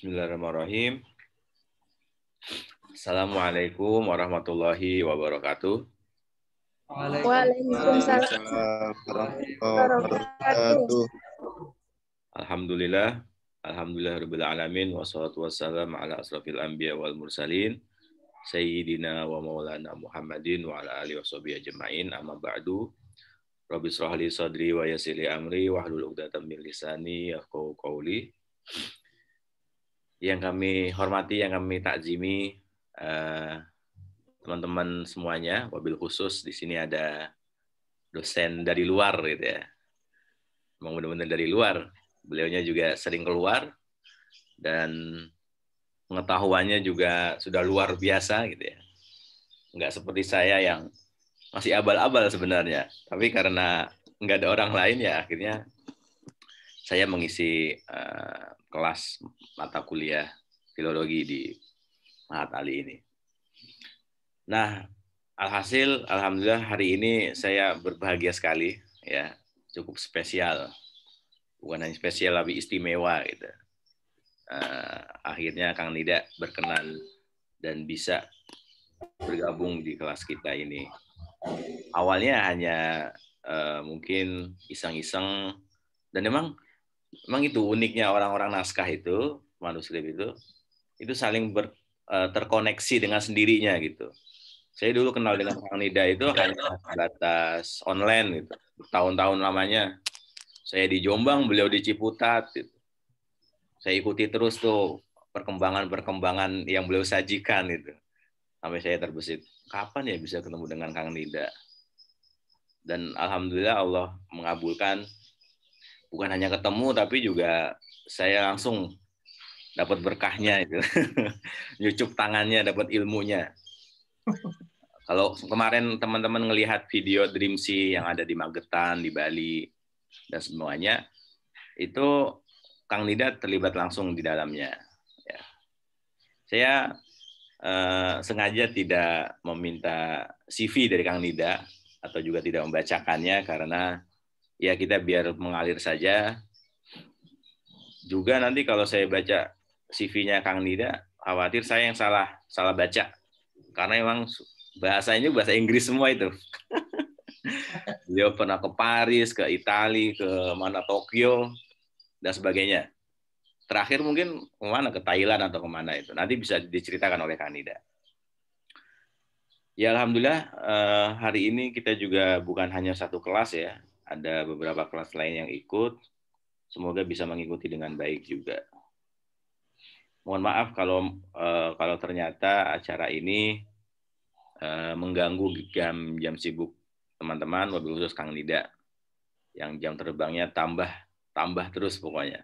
Bismillahirrahmanirrahim. Assalamualaikum warahmatullahi wabarakatuh. Waalaikumsalam warahmatullahi wabarakatuh. Alhamdulillah, alhamdulillahirabbil alamin wassalatu wassalamu ala asrofil anbiya wal mursalin sayyidina wa maulana Muhammadin wa ala alihi washabihi ajmain. Amma ba'du. Rabbi shrah li sadri wa yassir li amri wahlul 'uqdatam min lisani yafqahu qawli. Yang kami hormati, yang kami takzimi, teman-teman semuanya, wabil khusus di sini ada dosen dari luar gitu ya. Memang benar-benar dari luar. Beliaunya juga sering keluar dan pengetahuannya juga sudah luar biasa gitu ya. Nggak seperti saya yang masih abal-abal sebenarnya. Tapi karena nggak ada orang lain ya akhirnya saya mengisi kelas mata kuliah filologi di Mahat Ali ini. Nah, alhasil, alhamdulillah hari ini saya berbahagia sekali, ya, cukup spesial, bukan hanya spesial tapi istimewa gitu. Akhirnya Kang Nida berkenan dan bisa bergabung di kelas kita ini. Awalnya hanya mungkin iseng-iseng dan memang itu uniknya orang-orang naskah itu, manuskrip itu saling terkoneksi dengan sendirinya gitu. Saya dulu kenal dengan Kang Nida itu hanya batas online gitu. Tahun-tahun lamanya. Saya di Jombang, beliau di Ciputat gitu. Saya ikuti terus tuh perkembangan-perkembangan yang beliau sajikan itu. Sampai saya terbesit, kapan ya bisa ketemu dengan Kang Nida? Dan alhamdulillah Allah mengabulkan. Bukan hanya ketemu, tapi juga saya langsung dapat berkahnya itu. Nyucup tangannya, dapat ilmunya. Kalau kemarin teman-teman ngelihat video Dream Sea yang ada di Magetan, di Bali, dan semuanya, itu Kang Nida terlibat langsung di dalamnya. Ya. Saya sengaja tidak meminta CV dari Kang Nida, atau juga tidak membacakannya, karena ya kita biar mengalir saja. Juga nanti kalau saya baca CV-nya Kang Nida, khawatir saya yang salah baca. Karena memang bahasanya bahasa Inggris semua itu. Beliau pernah ke Paris, ke Italia, ke mana Tokyo, dan sebagainya. Terakhir mungkin kemana, ke Thailand atau kemana itu. Nanti bisa diceritakan oleh Kang Nida. Ya alhamdulillah hari ini kita juga bukan hanya satu kelas ya. Ada beberapa kelas lain yang ikut. Semoga bisa mengikuti dengan baik juga. Mohon maaf kalau ternyata acara ini mengganggu jam sibuk teman-teman, wabil khusus Kang Nida, yang jam terbangnya tambah terus pokoknya.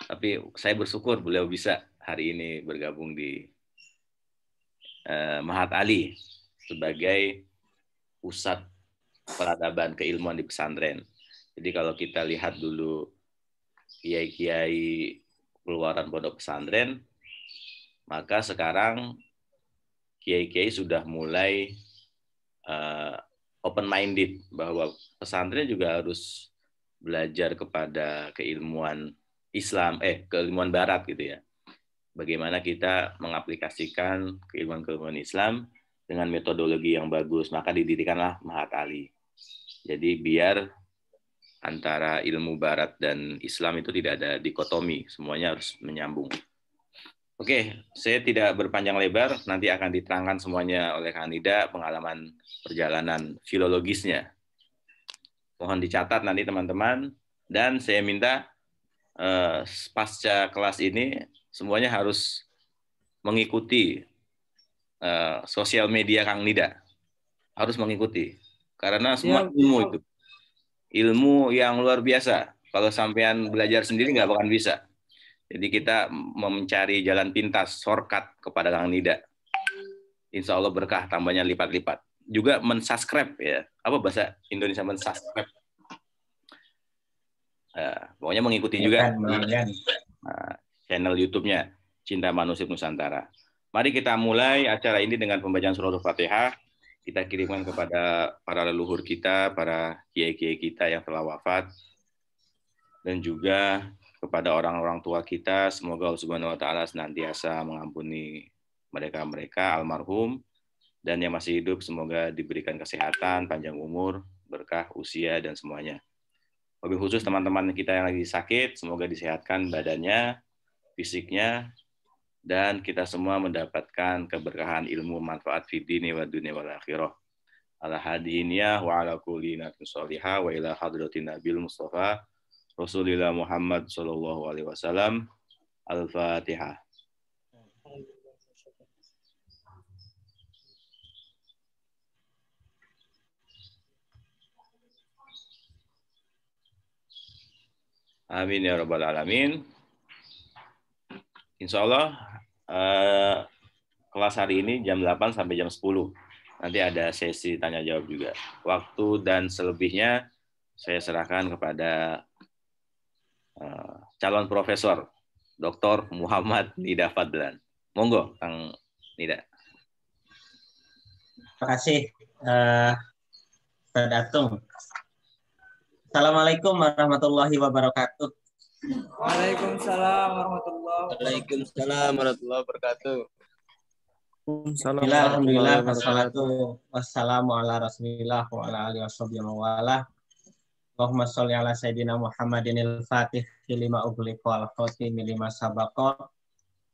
Tapi saya bersyukur beliau bisa hari ini bergabung di Mahat Ali sebagai pusat peradaban keilmuan di pesantren. Jadi kalau kita lihat dulu kiai-kiai keluaran pondok pesantren, maka sekarang kiai-kiai sudah mulai open-minded bahwa pesantren juga harus belajar kepada keilmuan Islam, keilmuan Barat gitu ya. Bagaimana kita mengaplikasikan keilmuan Islam dengan metodologi yang bagus, maka didirikanlah Mahat Ali. Jadi biar antara ilmu Barat dan Islam itu tidak ada dikotomi, semuanya harus menyambung. Oke, saya tidak berpanjang lebar, nanti akan diterangkan semuanya oleh Kang Nida pengalaman perjalanan filologisnya. Mohon dicatat nanti teman-teman, dan saya minta pasca kelas ini semuanya harus mengikuti sosial media Kang Nida. Harus mengikuti. Karena semua ilmu itu. Ilmu yang luar biasa. Kalau sampean belajar sendiri nggak bakalan bisa. Jadi kita mencari jalan pintas, shortcut kepada Kang Nida. Insya Allah berkah, tambahnya lipat-lipat. Juga mensubscribe ya. Apa bahasa Indonesia mensubscribe? Pokoknya mengikuti juga channel YouTube-nya Cinta Manuskrip Nusantara. Mari kita mulai acara ini dengan pembacaan surah Al-Fatihah. Kita kirimkan kepada para leluhur kita, para kiai-kiai kita yang telah wafat. dan juga kepada orang-orang tua kita, semoga Allah Subhanahu wa taala senantiasa mengampuni mereka-mereka almarhum, dan yang masih hidup semoga diberikan kesehatan, panjang umur, berkah usia dan semuanya. Lebih khusus teman-teman kita yang lagi sakit, semoga disehatkan badannya, fisiknya, dan kita semua mendapatkan keberkahan ilmu manfaat fid dini wa dunya wal akhirah. Ala hadiniyah wa ala kulli natin sholihah wa ila hadratin nabil mustafa Rasulillah Muhammad sallallahu alaihi wasallam. Al-Fatihah. Amin ya rabbal alamin. Insya Allah kelas hari ini jam 8 sampai jam 10. Nanti ada sesi tanya jawab juga. Waktu dan selebihnya saya serahkan kepada calon profesor Dr. Muhammad Nida Fadlan. Monggo, Kang Nida. Terima kasih, Ustaz Atung. Assalamualaikum warahmatullahi wabarakatuh. Waalaikumsalam warahmatullahi wabarakatuh. Waalaikumsalam warahmatullahi wabarakatuh. Alhamdulillah, wassalatu wassalamu ala rasulillah wa ala alihi wasallam. Allahumma sholli ala sayyidina Muhammadinil fatih lima ughliqa wal khatimi lima sabaqa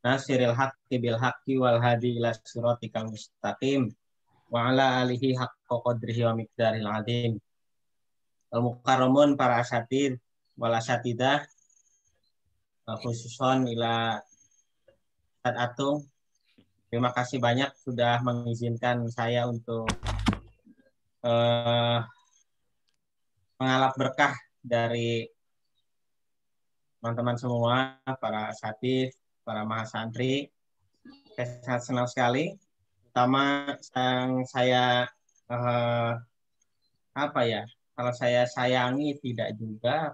nasiril haqqi bil haqqi wal hadi ila siratikal mustaqim wa ala alihi haqqa qadrihi wa miqdaril azim. Al-mukarramun para asatid wal asatidah, khususon ila Ustaz Atung. Terima kasih banyak sudah mengizinkan saya untuk mengalap berkah dari teman-teman semua, para asatid, para mahasantri. Saya sangat senang sekali. Pertama yang saya kalau saya sayangi tidak juga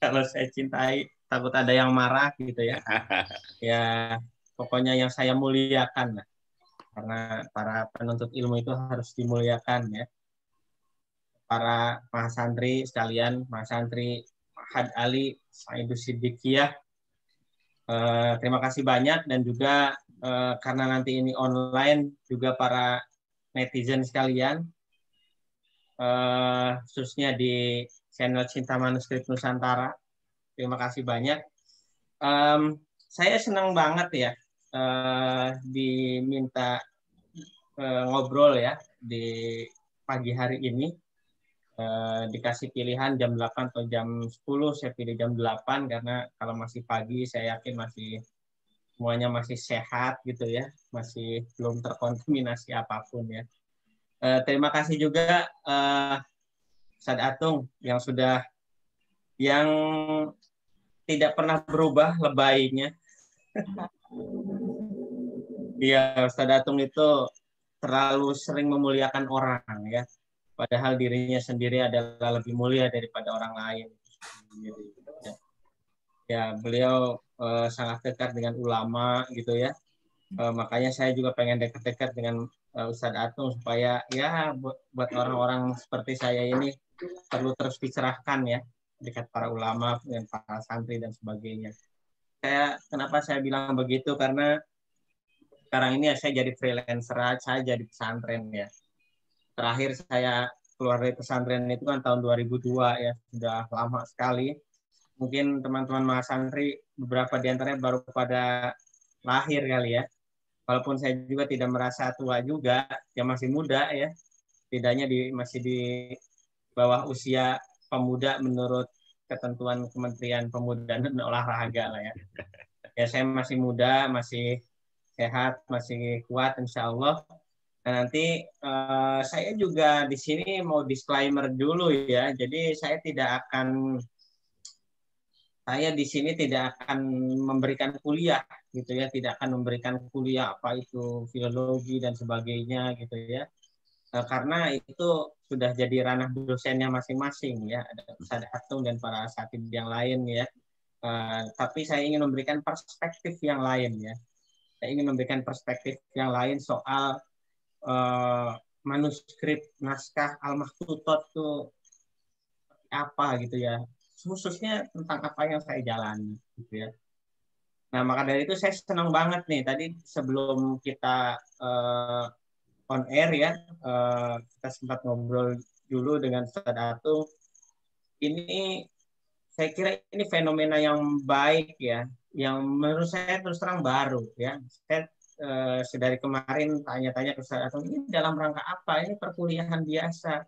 kalau saya cintai takut ada yang marah gitu ya. Ya pokoknya yang saya muliakan lah. Karena para penuntut ilmu itu harus dimuliakan ya. Para mahasantri sekalian, mahasantri Ahad Ali Saidus Siddiqiyah, terima kasih banyak, dan juga karena nanti ini online juga para netizen sekalian, khususnya di channel Cinta Manuskrip Nusantara, terima kasih banyak. Saya senang banget ya diminta ngobrol ya di pagi hari ini. Dikasih pilihan jam 8 atau jam 10, saya pilih jam 8 karena kalau masih pagi saya yakin masih semuanya masih sehat gitu ya, masih belum terkontaminasi apapun ya. Terima kasih juga Ustaz Atung yang tidak pernah berubah lebaynya. Iya, Ustaz Atung itu terlalu sering memuliakan orang ya. Padahal dirinya sendiri adalah lebih mulia daripada orang lain. Ya, beliau sangat dekat dengan ulama gitu ya. Makanya saya juga pengen dekat-dekat dengan Ustaz Atung supaya ya buat orang-orang seperti saya ini perlu terus dicerahkan ya dekat para ulama dan para santri dan sebagainya. Kenapa saya bilang begitu, karena sekarang ini saya jadi freelancer, saya jadi pesantren ya. Terakhir saya keluar dari pesantren itu kan tahun 2002 ya, sudah lama sekali. Mungkin teman-teman mahasantri beberapa di antaranya baru pada lahir kali ya. Walaupun saya juga tidak merasa tua juga, ya masih muda ya. Tidaknya masih di bawah usia pemuda menurut ketentuan Kementerian Pemuda dan Olahraga lah ya. Ya saya masih muda, masih sehat, masih kuat insya Allah. Nah, nanti saya juga di sini mau disclaimer dulu ya. Jadi saya di sini tidak akan memberikan kuliah gitu ya, tidak akan memberikan kuliah apa itu filologi dan sebagainya gitu ya. Karena itu sudah jadi ranah dosennya masing-masing ya, ada Ustaz Atung dan para asatid yang lain ya. Tapi saya ingin memberikan perspektif yang lain ya. Saya ingin memberikan perspektif yang lain soal manuskrip naskah Al-Makhtutot itu apa gitu ya, khususnya tentang apa yang saya jalani, gitu ya. Nah, maka dari itu saya senang banget nih tadi sebelum kita on air ya, kita sempat ngobrol dulu dengan Ustadz Atung. Ini saya kira ini fenomena yang baik ya, yang menurut saya terus terang baru ya. Saya sedari kemarin tanya-tanya ke Ustadz Atung, ini dalam rangka apa? Ini perkuliahan biasa,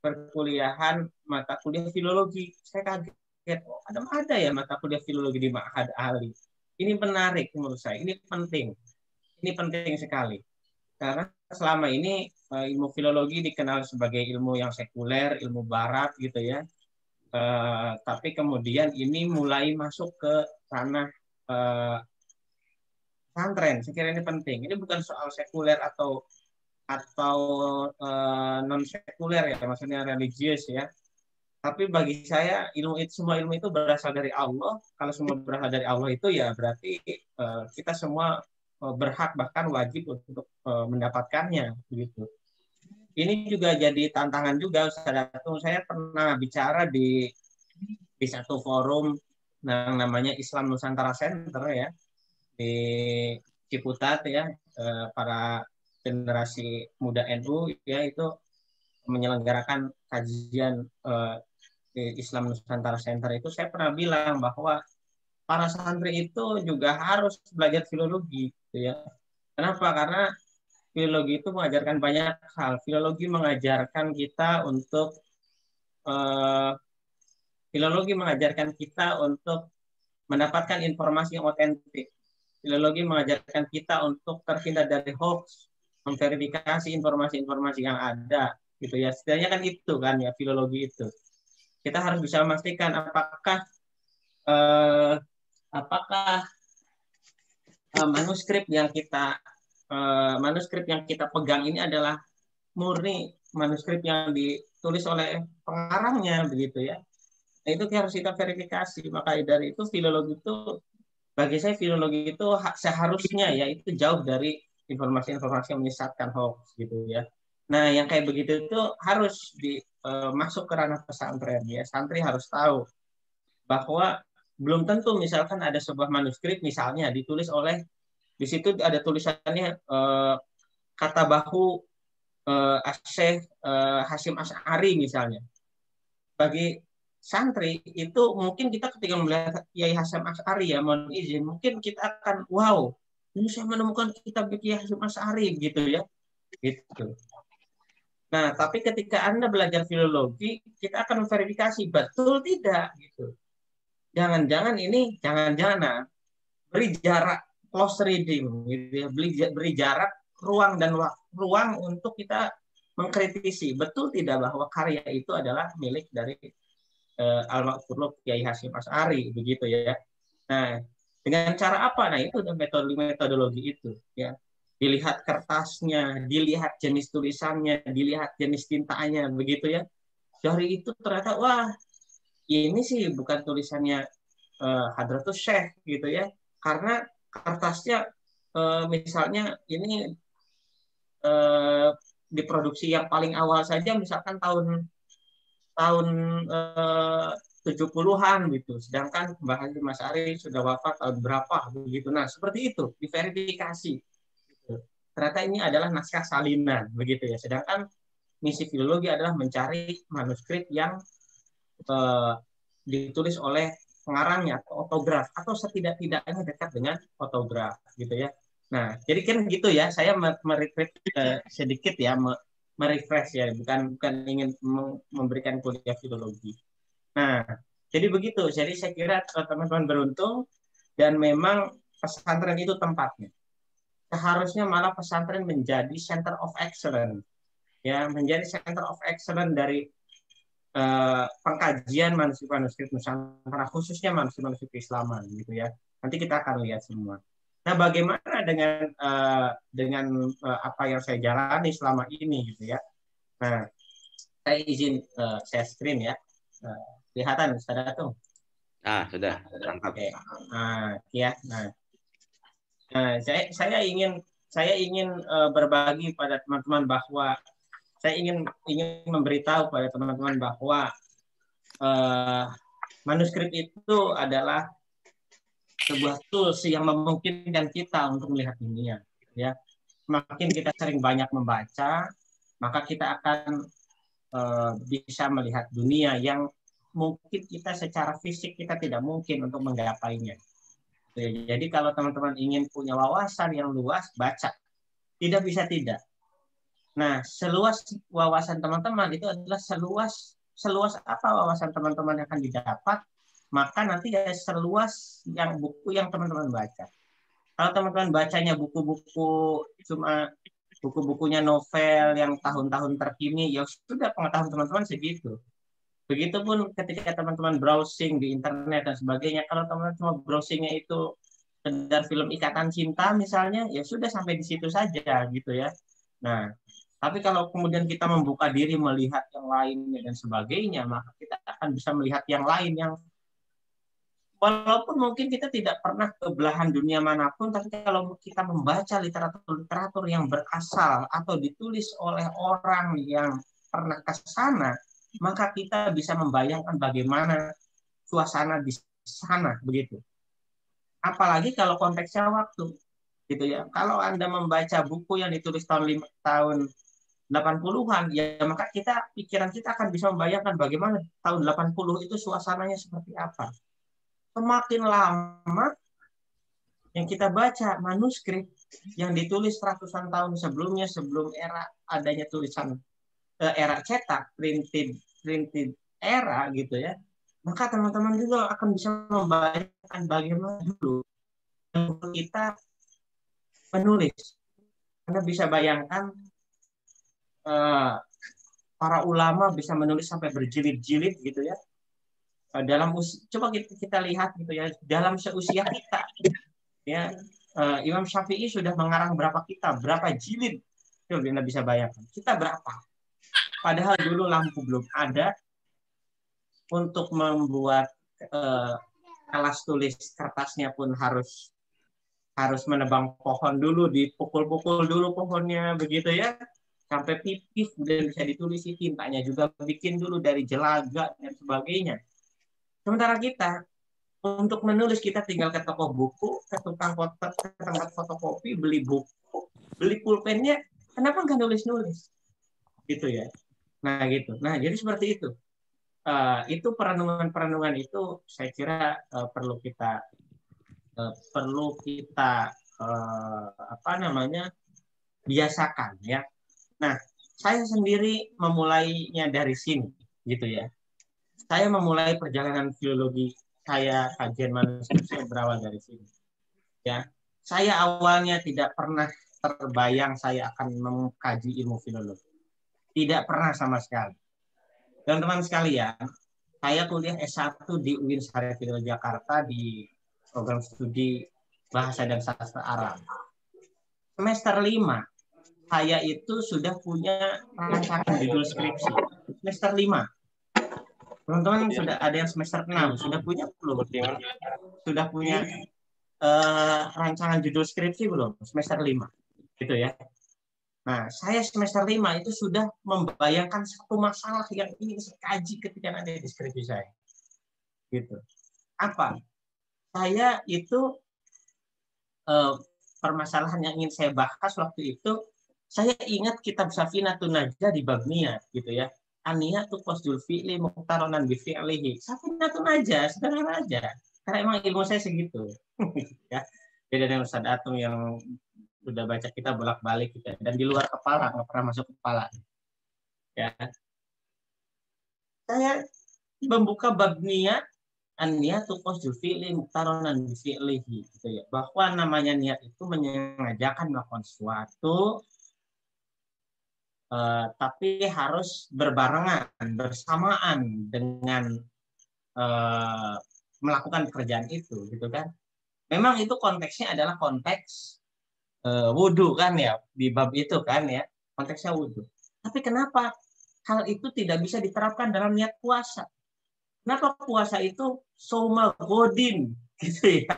perkuliahan mata kuliah filologi. Saya kaget, oh, ada ya mata kuliah filologi di Ma'had Ali. Ini menarik menurut saya, ini penting sekali. Karena selama ini ilmu filologi dikenal sebagai ilmu yang sekuler, ilmu barat gitu ya. Tapi kemudian ini mulai masuk ke ranah pesantren. Saya kira ini penting. Ini bukan soal sekuler atau non sekuler ya, maksudnya religius ya. Tapi bagi saya semua ilmu itu berasal dari Allah. Kalau semua berasal dari Allah itu ya berarti kita semua berhak bahkan wajib untuk mendapatkannya begitu. Ini juga jadi tantangan juga, Ustaz Atung. Saya pernah bicara di satu forum yang namanya Islam Nusantara Center ya di Ciputat ya, para generasi muda NU ya itu menyelenggarakan kajian di Islam Nusantara Center itu. Saya pernah bilang bahwa para santri itu juga harus belajar filologi gitu ya. Kenapa? Karena filologi itu mengajarkan banyak hal. Filologi mengajarkan kita untuk mendapatkan informasi yang otentik. Filologi mengajarkan kita untuk terhindar dari hoax, memverifikasi informasi-informasi yang ada gitu ya. Setidaknya kan itu kan ya filologi itu. Kita harus bisa memastikan apakah manuskrip yang kita pegang ini adalah murni manuskrip yang ditulis oleh pengarangnya begitu ya. Nah, itu harus kita verifikasi. Maka dari itu bagi saya filologi itu seharusnya ya itu jauh dari informasi-informasi yang menyesatkan hoax gitu ya. Nah, yang kayak begitu itu harus masuk ke ranah pesantren ya. Santri harus tahu bahwa belum tentu misalkan ada sebuah manuskrip misalnya ditulis oleh, di situ ada tulisannya kata bahu Syekh Hasyim Asy'ari misalnya. Bagi santri itu mungkin kita ketika melihat Kiai Hasyim Asy'ari ya, mohon izin, mungkin kita akan wow, ini saya menemukan kitab Kiai Hasyim Asy'ari gitu ya. Gitu. Nah, tapi ketika Anda belajar filologi, kita akan memverifikasi betul tidak gitu. Jangan-jangan beri jarak close reading gitu ya. Beri jarak ruang untuk kita mengkritisi betul tidak bahwa karya itu adalah milik dari Al-Ma'furul Kiai Hasyim Asy'ari begitu ya. Nah, dengan cara apa? Nah, itu metodologi itu ya. Dilihat kertasnya, dilihat jenis tulisannya, dilihat jenis tintanya begitu ya. Dari itu ternyata wah, ini sih bukan tulisannya Hadratus Syekh gitu ya. Karena kertasnya misalnya ini diproduksi yang paling awal saja misalkan tahun 70-an gitu. Sedangkan Mbah Hasyim Asy'ari sudah wafat tahun berapa begitu. Nah, seperti itu diverifikasi. Gitu. Ternyata ini adalah naskah salinan begitu ya. Sedangkan misi filologi adalah mencari manuskrip yang ditulis oleh pengarangnya atau otograf atau setidak-tidaknya dekat dengan otograf gitu ya. Nah, jadi kan gitu ya. Saya merefresh sedikit ya, merefresh ya, bukan ingin memberikan kuliah filologi. Nah, jadi begitu. Jadi saya kira teman-teman beruntung dan memang pesantren itu tempatnya. Seharusnya malah pesantren menjadi center of excellence. Ya, menjadi center of excellence dari pengkajian manuskrip Nusantara, khususnya manuskrip Keislaman gitu ya. Nanti kita akan lihat semua. Nah, bagaimana dengan apa yang saya jalani selama ini gitu ya. Nah, saya izin share screen ya. Kelihatan Ustaz Atung? Sudah, mantap. Oke. Nah, ya. Nah, saya ingin berbagi pada teman-teman bahwa saya ingin memberitahu pada teman-teman bahwa manuskrip itu adalah sebuah tools yang memungkinkan kita untuk melihat dunia. Ya, semakin kita sering banyak membaca, maka kita akan bisa melihat dunia yang mungkin kita secara fisik kita tidak mungkin untuk menggapainya. Jadi kalau teman-teman ingin punya wawasan yang luas, baca. Tidak bisa tidak. Nah, seluas wawasan teman-teman itu adalah seluas apa wawasan teman-teman yang akan didapat, maka nanti ya seluas yang buku yang teman-teman baca. Kalau teman-teman bacanya buku-buku cuma buku-bukunya novel yang tahun-tahun terkini, ya sudah pengetahuan teman-teman segitu. Begitupun ketika teman-teman browsing di internet dan sebagainya, kalau teman-teman cuma browsingnya itu sekedar film Ikatan Cinta misalnya, ya sudah sampai di situ saja gitu ya. Nah, tapi kalau kemudian kita membuka diri melihat yang lainnya dan sebagainya, maka kita akan bisa melihat yang lain yang walaupun mungkin kita tidak pernah ke belahan dunia manapun, tapi kalau kita membaca literatur yang berasal atau ditulis oleh orang yang pernah ke sana, maka kita bisa membayangkan bagaimana suasana di sana begitu. Apalagi kalau konteksnya waktu, gitu ya. Kalau Anda membaca buku yang ditulis tahun 80-an, ya maka pikiran kita akan bisa membayangkan bagaimana tahun 80 itu suasananya seperti apa. Semakin lama yang kita baca manuskrip yang ditulis ratusan tahun sebelumnya, sebelum era adanya tulisan era cetak, printed era gitu ya, maka teman-teman juga akan bisa membayangkan bagaimana dulu kita menulis. Anda bisa bayangkan para ulama bisa menulis sampai berjilid-jilid gitu ya. Coba kita lihat gitu ya, dalam seusia kita ya, Imam Syafi'i sudah mengarang berapa kitab, berapa jilid, itu Anda bisa bayangkan kita berapa, padahal dulu lampu belum ada, untuk membuat alas tulis kertasnya pun harus menebang pohon dulu, dipukul-pukul dulu pohonnya begitu ya, sampai pipih kemudian bisa ditulis, tintanya juga bikin dulu dari jelaga dan sebagainya. Sementara kita, untuk menulis kita tinggal ke toko buku, ke tukang ke tempat fotokopi, beli buku, beli pulpennya, kenapa nggak nulis-nulis? Gitu ya. Nah gitu. Nah jadi seperti itu. Itu perenungan-perenungan itu saya kira perlu kita biasakan ya. Nah saya sendiri memulainya dari sini gitu ya. Saya memulai perjalanan filologi saya, kajian manuskrip saya berawal dari sini. Ya, saya awalnya tidak pernah terbayang saya akan mengkaji ilmu filologi. Tidak pernah sama sekali. Teman-teman sekalian, saya kuliah S1 di UIN Syariah Filologi Jakarta di program studi Bahasa dan Sastra Arab. Semester 5, saya itu sudah punya rancangan judul skripsi. Semester 5. Teman-teman sudah ada yang semester 6, sudah punya belum? Sudah punya rancangan judul skripsi belum? Semester 5. Gitu ya. Nah, saya semester 5 itu sudah membayangkan satu masalah yang ingin saya kaji ketika ada di skripsi saya. Gitu. Apa? Saya itu permasalahan yang ingin saya bahas waktu itu, saya ingat kitab Safinatun Najah di bab niat gitu ya. An-niyatu qasdul fi'li muqtaronan bi fi'lihi. Safinatun Najah, sederhana aja. Karena emang ilmu saya segitu. Ya. Beda dengan Ustaz Atung yang udah baca kita bolak-balik gitu, dan di luar kepala, nggak pernah masuk kepala. Ya. Saya membuka bab niat, an-niyatu qasdul fi'li muqtaronan bi fi'lihi gitu ya. Bahwa namanya niat itu menyengajakan melakukan sesuatu, tapi harus berbarengan, bersamaan dengan melakukan pekerjaan itu, gitu kan? Memang itu konteksnya adalah konteks wudhu kan ya, di bab itu kan ya, konteksnya wudhu. Tapi kenapa hal itu tidak bisa diterapkan dalam niat puasa? Kenapa puasa itu soma godin, gitu ya?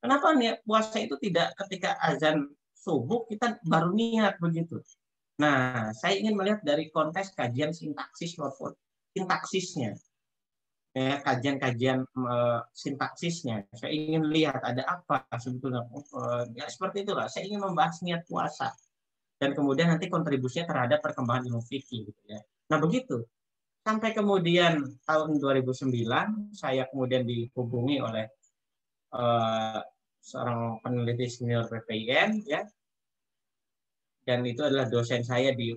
Kenapa niat puasa itu tidak ketika azan subuh kita baru niat begitu? Nah, saya ingin melihat dari konteks kajian sintaksis maupun sintaksisnya. ya, kajian-kajian sintaksisnya. Saya ingin lihat ada apa sebetulnya. Ya seperti itulah. Saya ingin membahas niat puasa dan kemudian nanti kontribusinya terhadap perkembangan ilmu fikih gitu ya. Nah begitu. Sampai kemudian tahun 2009 saya kemudian dihubungi oleh seorang peneliti senior PPIN ya, dan itu adalah dosen saya di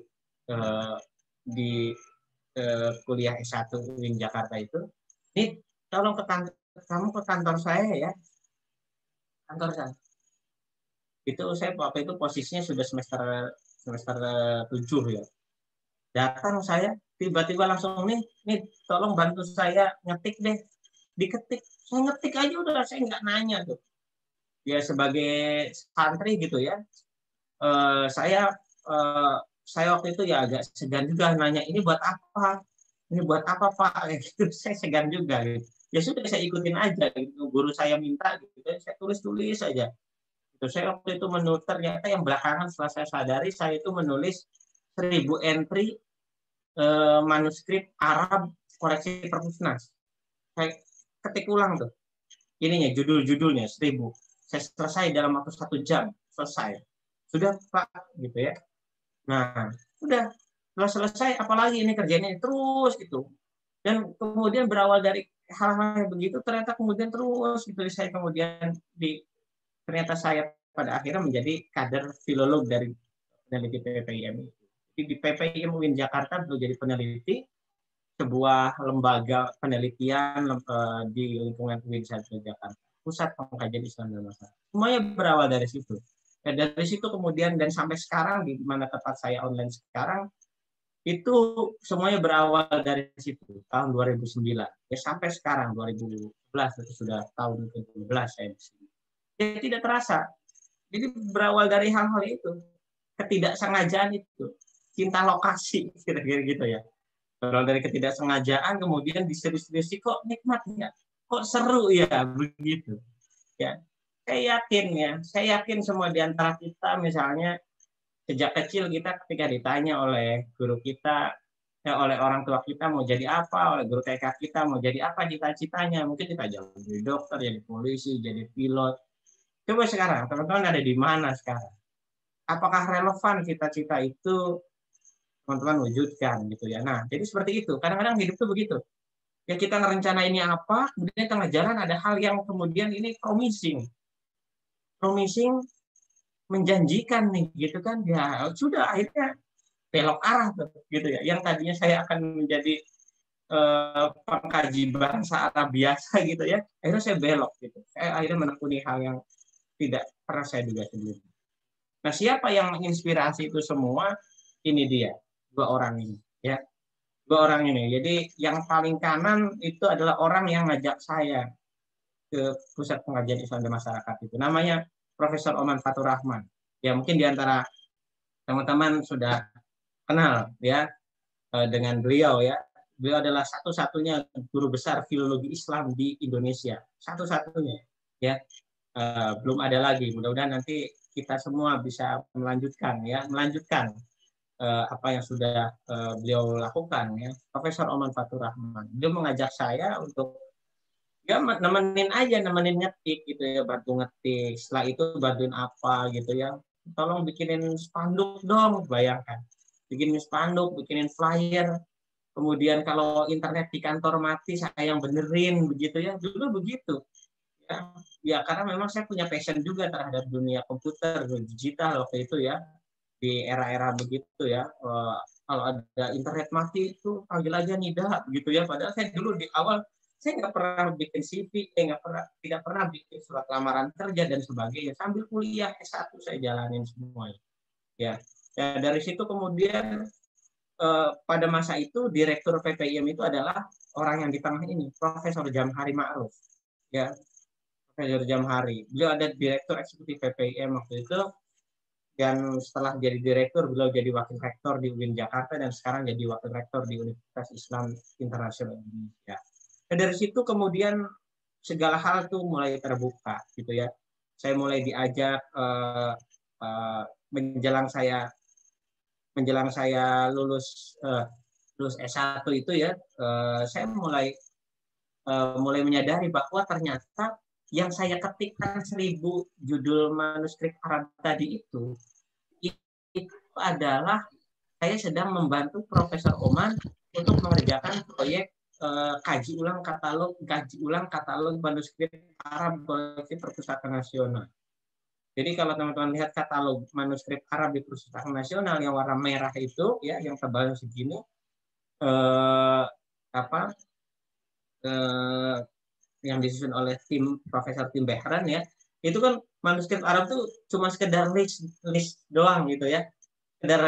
kuliah S1 UIN Jakarta itu. Ini tolong kamu ke kantor saya ya, kantor saya. Itu saya waktu itu posisinya sudah semester 7 ya. Datang saya tiba-tiba langsung nih tolong bantu saya ngetik deh. Diketik, saya ngetik aja udah, saya nggak nanya tuh. Ya sebagai santri gitu ya. Saya waktu itu ya agak segan juga nanya ini buat apa? Ini buat apa Pak? Gitu. Saya segan juga. Gitu. Ya sudah saya ikutin aja. Gitu. Guru saya minta, gitu. Saya tulis aja. Gitu. Saya waktu itu menulis, ternyata yang belakangan setelah saya sadari, saya itu menulis 1000 entry manuskrip Arab koreksi Perpusnas. Saya ketik ulang tuh. Ininya judul-judulnya 1000. Saya selesai dalam waktu 1 jam. Selesai. Sudah Pak, gitu ya. Nah, udah. Setelah selesai, apalagi ini kerjanya terus gitu. Dan kemudian berawal dari hal-hal yang begitu, ternyata kemudian terus gitu. Saya kemudian ternyata saya pada akhirnya menjadi kader filolog dari peneliti PPIM. Di PPIM UIN Jakarta beliau jadi peneliti, sebuah lembaga penelitian di lingkungan UIN Jakarta, Pusat Pengkajian Islam dan Masyarakat. Semuanya berawal dari situ. Ya, dari situ kemudian dan sampai sekarang di mana tempat saya online sekarang itu semuanya berawal dari situ tahun 2009 ya sampai sekarang 2011 itu sudah tahun ke-12 saya di sini. Ya, tidak terasa. Jadi berawal dari hal-hal itu, ketidaksengajaan itu, cinta lokasi kira-kira gitu ya. Berawal dari ketidaksengajaan kemudian diserius-seriusi kok nikmat ya, kok seru ya begitu. Ya, saya yakin semua di antara kita misalnya sejak kecil kita ketika ditanya oleh guru kita, oleh orang tua kita mau jadi apa, oleh guru TK kita mau jadi apa cita-citanya, mungkin kita jadi dokter, jadi polisi, jadi pilot. Coba sekarang teman-teman ada di mana sekarang? Apakah relevan cita-cita itu teman-teman wujudkan gitu ya? Nah, jadi seperti itu. Kadang-kadang hidup tuh begitu. Ya kita ngerencanainnya apa, kemudian tengah jalan ada hal yang kemudian ini promising, menjanjikan nih, gitu kan? Ya sudah akhirnya belok arah tuh, gitu ya. Yang tadinya saya akan menjadi pengkaji bahasa Arab biasa gitu ya, akhirnya saya belok gitu. Saya akhirnya menekuni hal yang tidak pernah saya duga sebelumnya. Nah, siapa yang menginspirasi itu semua? Ini dia, 2 orang ini, ya. 2 orang ini. Jadi yang paling kanan itu adalah orang yang ngajak saya ke Pusat Pengkajian Islam dan Masyarakat itu. Namanya Profesor Oman Fatur Rahman. Ya mungkin di antara teman-teman sudah kenal ya dengan beliau ya. Beliau adalah satu-satunya guru besar filologi Islam di Indonesia. Satu-satunya ya. Belum ada lagi. Mudah-mudahan nanti kita semua bisa melanjutkan apa yang sudah beliau lakukan ya. Profesor Oman Fatur Rahman. Dia mengajak saya untuk ya nemenin ngetik gitu ya, bantu ngetik. Setelah itu bantuin apa gitu ya. Tolong bikinin spanduk dong, bayangkan. Bikinin spanduk, bikinin flyer. Kemudian kalau internet di kantor mati saya yang benerin begitu ya. Dulu begitu. Ya karena memang saya punya passion juga terhadap dunia komputer, digital waktu itu ya. Di era-era begitu ya. Kalau ada internet mati itu panggil aja Nida begitu ya. Padahal saya dulu di awal saya nggak pernah bikin CV, tidak pernah bikin surat lamaran kerja dan sebagainya. Sambil kuliah S1 saya jalanin semuanya. Ya, dari situ kemudian pada masa itu direktur PPIM itu adalah orang yang di tengah ini, Profesor Jamhari Ma'ruf. Ya, Profesor Jamhari. Beliau ada direktur eksekutif PPIM waktu itu. Dan setelah jadi direktur, beliau jadi wakil rektor di UIN Jakarta dan sekarang jadi wakil rektor di Universitas Islam Internasional Indonesia. Dan dari situ kemudian segala hal tuh mulai terbuka gitu ya. Saya mulai diajak menjelang saya lulus S1 itu ya, saya mulai mulai menyadari bahwa ternyata yang saya ketikkan 1000 judul manuskrip Arab tadi itu adalah saya sedang membantu Profesor Oman untuk mengerjakan proyek kaji ulang katalog manuskrip Arab koleksi Perpustakaan Nasional. Jadi kalau teman-teman lihat katalog manuskrip Arab di Perpustakaan Nasional yang warna merah itu, ya, yang tebalnya segini, yang disusun oleh tim Profesor Tim Behran, ya, itu kan manuskrip Arab tuh cuma sekedar list doang gitu ya, sekedar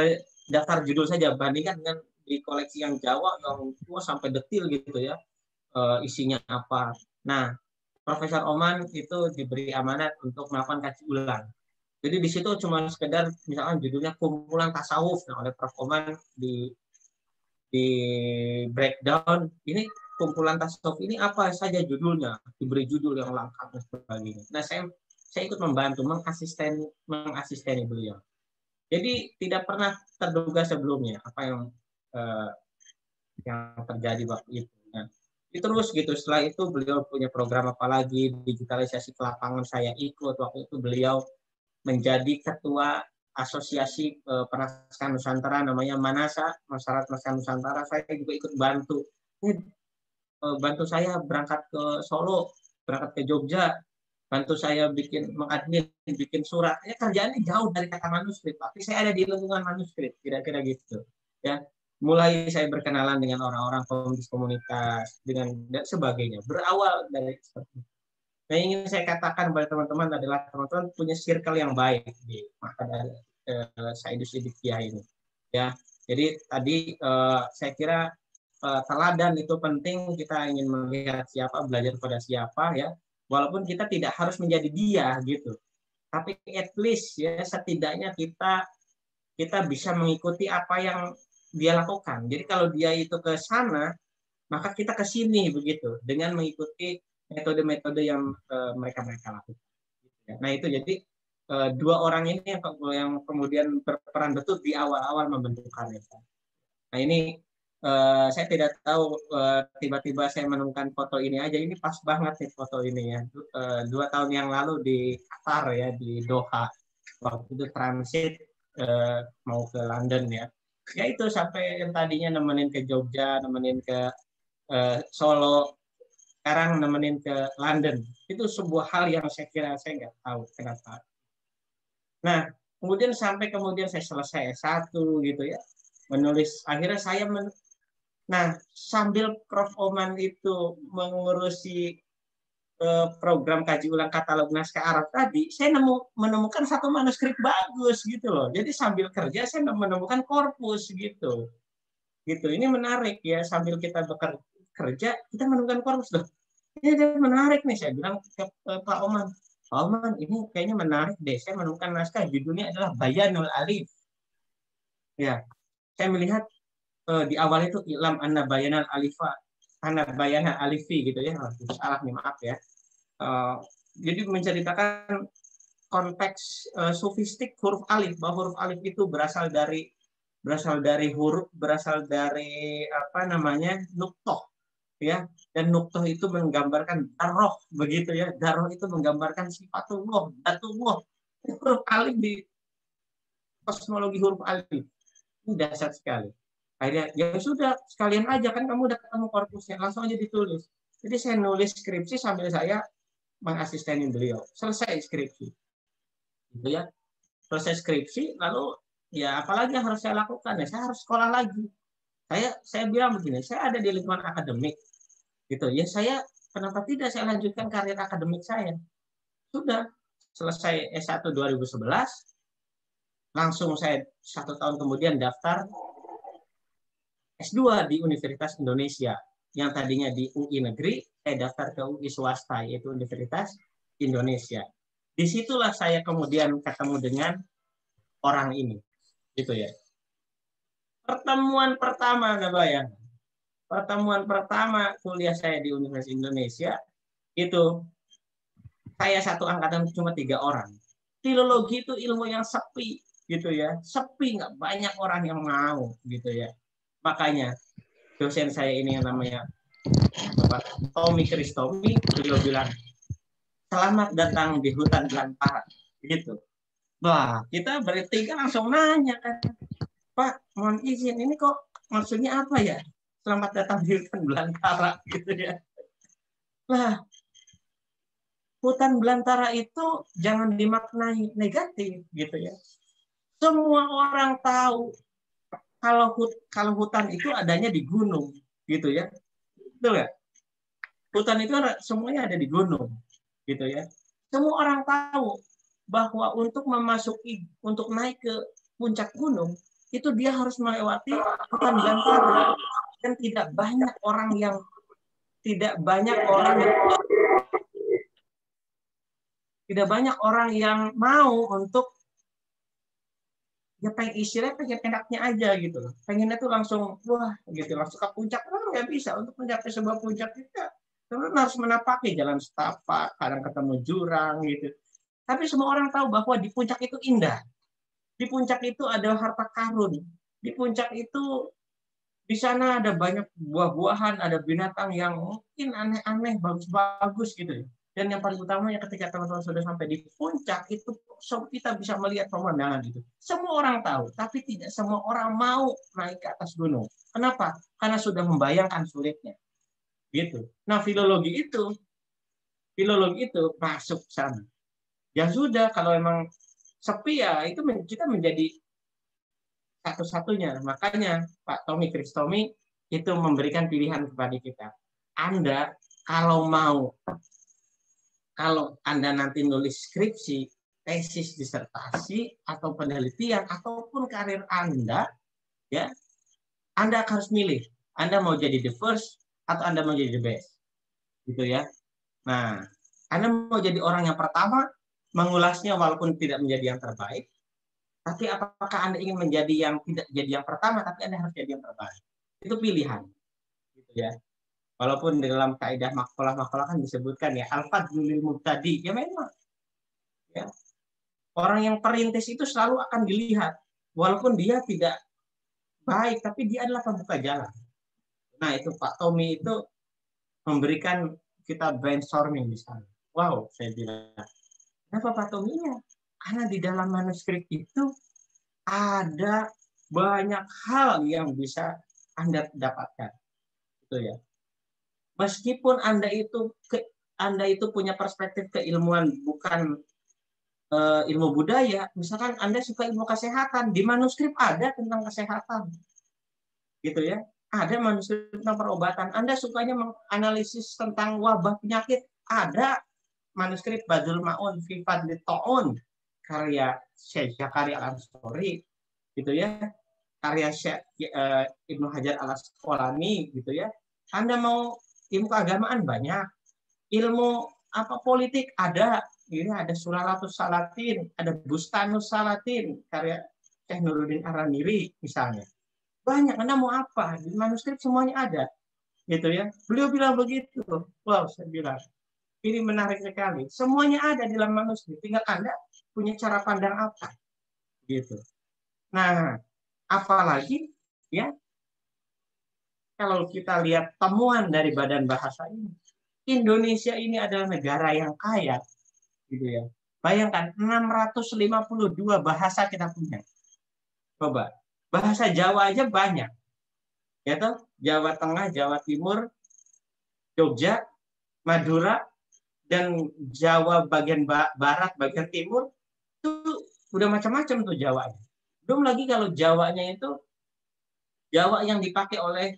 daftar judul saja, bandingkan dengan di koleksi yang Jawa yang tua sampai detil gitu ya, isinya apa. Nah, Profesor Oman itu diberi amanat untuk melakukan kaji ulang. Jadi di situ cuma sekedar misalkan judulnya kumpulan tasawuf, nah oleh Prof Oman di breakdown, ini kumpulan tasawuf ini apa saja judulnya, diberi judul yang lengkap dan sebagainya. Nah, saya ikut membantu mengasisteni beliau. Jadi tidak pernah terduga sebelumnya apa yang terjadi waktu itu. Nah, terus gitu, setelah itu beliau punya program apa lagi, digitalisasi ke lapangan, saya ikut. Waktu itu beliau menjadi ketua asosiasi penaskah Nusantara, namanya Manasa, Masyarakat Naskah Nusantara. Saya juga ikut bantu. Bantu saya berangkat ke Solo, berangkat ke Jogja, bantu saya mengadmin, bikin surat. Ya, kerjaannya jauh dari kata manuskrip, tapi saya ada di lingkungan manuskrip, kira-kira gitu. Ya, mulai saya berkenalan dengan orang-orang komunitas dan sebagainya. Berawal dari seperti itu. Nah, ingin saya katakan kepada teman-teman adalah teman-teman punya circle yang baik di Mahkamah Saidus Siddiqiyah ini. Ya, jadi tadi saya kira teladan itu penting. Kita ingin melihat siapa, belajar pada siapa, ya. Walaupun kita tidak harus menjadi dia gitu, tapi at least ya setidaknya kita bisa mengikuti apa yang dia lakukan. Jadi kalau dia itu ke sana, maka kita ke sini begitu, dengan mengikuti metode-metode yang mereka lakukan. Nah, itu jadi dua orang ini yang kemudian berperan betul di awal-awal membentukannya. Nah, ini saya tidak tahu, tiba-tiba saya menemukan foto ini aja. Ini pas banget nih foto ini ya. 2 tahun yang lalu di Qatar ya, di Doha. Waktu itu transit mau ke London ya. Ya itu sampai yang tadinya nemenin ke Jogja, nemenin ke Solo, sekarang nemenin ke London. Itu sebuah hal yang saya kira saya nggak tahu kenapa. Nah, kemudian sampai saya selesai S1 gitu ya, menulis. Akhirnya saya nah, sambil Prof Oman itu mengurusi program kaji ulang katalog naskah Arab tadi, saya menemukan satu manuskrip bagus gitu loh. Jadi sambil kerja saya menemukan korpus gitu. Gitu. Ini menarik ya, sambil kita bekerja kita menemukan korpus loh. Ini menarik nih, saya bilang ke Pak Oman. Pak Oman, ini kayaknya menarik deh. Saya menemukan naskah judulnya adalah Bayanul Alif. Ya, saya melihat di awal itu Ilam Anna Bayanal Alifa, Anna Bayana Alifi gitu ya. Salah nih, maaf ya. Jadi menceritakan konteks sofistik huruf alif, bahwa huruf alif itu berasal dari apa namanya, nuktoh ya, dan nuktoh itu menggambarkan daroh begitu ya. Daroh itu menggambarkan sifatullah, datullah. Huruf alif di kosmologi huruf alif ini dasar sekali. Akhirnya ya sudah, sekalian aja kan kamu udah ketemu korpusnya, langsung aja ditulis. Jadi saya nulis skripsi sambil saya mengasisteni beliau. Selesai skripsi, gitu ya. Selesai skripsi, lalu ya apalagi yang harus saya lakukan? Ya saya harus sekolah lagi. Saya bilang begini, saya ada di lingkungan akademik, gitu ya. Saya kenapa tidak saya lanjutkan karir akademik saya? Sudah selesai S1 2011, langsung saya 1 tahun kemudian daftar S2 di Universitas Indonesia. Yang tadinya di UI negeri, saya daftar ke UI swasta, yaitu Universitas Indonesia. Disitulah saya kemudian ketemu dengan orang ini, gitu ya. Pertemuan pertama, nggak bayang. Pertemuan pertama kuliah saya di Universitas Indonesia itu saya satu angkatan cuma 3 orang. Filologi itu ilmu yang sepi, gitu ya. Sepi, nggak banyak orang yang mau, gitu ya. Makanya dosen saya ini yang namanya Bapak Tommy Kristomi, beliau bilang, selamat datang di hutan belantara. Gitu. Wah, kita bertiga langsung nanya kan, Pak, mohon izin, ini kok maksudnya apa ya? Selamat datang di hutan belantara, gitu ya. Lah, hutan belantara itu jangan dimaknai negatif, gitu ya. Semua orang tahu kalau hutan itu adanya di gunung, gitu ya. Betul nggak? Hutan itu semuanya ada di gunung, gitu ya. Semua orang tahu bahwa untuk naik ke puncak gunung itu dia harus melewati hutan belantara, dan tidak banyak orang yang mau untuk, ya pengen enaknya aja gitu loh. Pengennya tuh langsung wah gitu, langsung ke puncak. Nggak bisa. Untuk mencapai sebuah puncak kita harus menapaki jalan setapak, kadang ketemu jurang gitu. Tapi semua orang tahu bahwa di puncak itu indah. Di puncak itu ada harta karun. Di puncak itu di sana ada banyak buah-buahan, ada binatang yang mungkin aneh-aneh, bagus-bagus gitu. Dan yang paling utamanya ketika teman-teman sudah sampai di puncak itu kita bisa melihat pemandangan itu. Semua orang tahu, tapi tidak semua orang mau naik ke atas gunung. Kenapa? Karena sudah membayangkan sulitnya. Gitu. Nah, filologi itu masuk sana. Ya sudah, kalau emang sepi ya itu kita menjadi satu-satunya. Makanya Pak Tommy Kristomi itu memberikan pilihan kepada kita. Anda kalau Anda nanti nulis skripsi, tesis, disertasi, atau penelitian, ataupun karir Anda, ya, Anda harus milih. Anda mau jadi the first atau Anda mau jadi the best, gitu ya. Nah, Anda mau jadi orang yang pertama, mengulasnya walaupun tidak menjadi yang terbaik, tapi apakah Anda ingin menjadi yang tidak jadi yang pertama, tapi Anda harus jadi yang terbaik. Itu pilihan, gitu ya. Walaupun di dalam kaidah makalah kan disebutkan ya al-fadlu lil mubtadi, ya memang. Ya. Orang yang perintis itu selalu akan dilihat, walaupun dia tidak baik, tapi dia adalah pembuka jalan. Nah, itu Pak Tommy itu memberikan kita brainstorming di sana. Wow, saya bilang, kenapa Pak Tommy? Karena di dalam manuskrip itu ada banyak hal yang bisa Anda dapatkan. Itu ya. Meskipun Anda itu punya perspektif keilmuan bukan ilmu budaya, misalkan Anda suka ilmu kesehatan, di manuskrip ada tentang kesehatan. Gitu ya. Ada manuskrip tentang perobatan. Anda sukanya menganalisis tentang wabah penyakit, ada manuskrip Badrul Ma'un fi Fadli Ta'un karya Syekh Zakaria Al-Ansori, gitu ya. Karya Syekh Ibnu Hajar Al-Asqalani, gitu ya. Anda mau ilmu keagamaan banyak, ilmu politik ada, ini ada Sulalatus Salatin, ada Bustanus Salatin karya Syekh Nuruddin Aramiri misalnya. Banyak, Anda mau apa? Di manuskrip semuanya ada, gitu ya. Beliau bilang begitu. Wow, saya bilang ini menarik sekali. Semuanya ada di dalam manuskrip, tinggal Anda punya cara pandang apa, gitu. Nah, apalagi ya kalau kita lihat temuan dari Badan Bahasa ini, Indonesia ini adalah negara yang kaya, gitu ya. Bayangkan 652 bahasa kita punya. Coba, bahasa Jawa aja banyak. Ya toh? Jawa Tengah, Jawa Timur, Jogja, Madura, dan Jawa bagian barat, bagian timur, itu udah macam-macam tuh Jawanya. Belum lagi kalau Jawanya itu Jawa yang dipakai oleh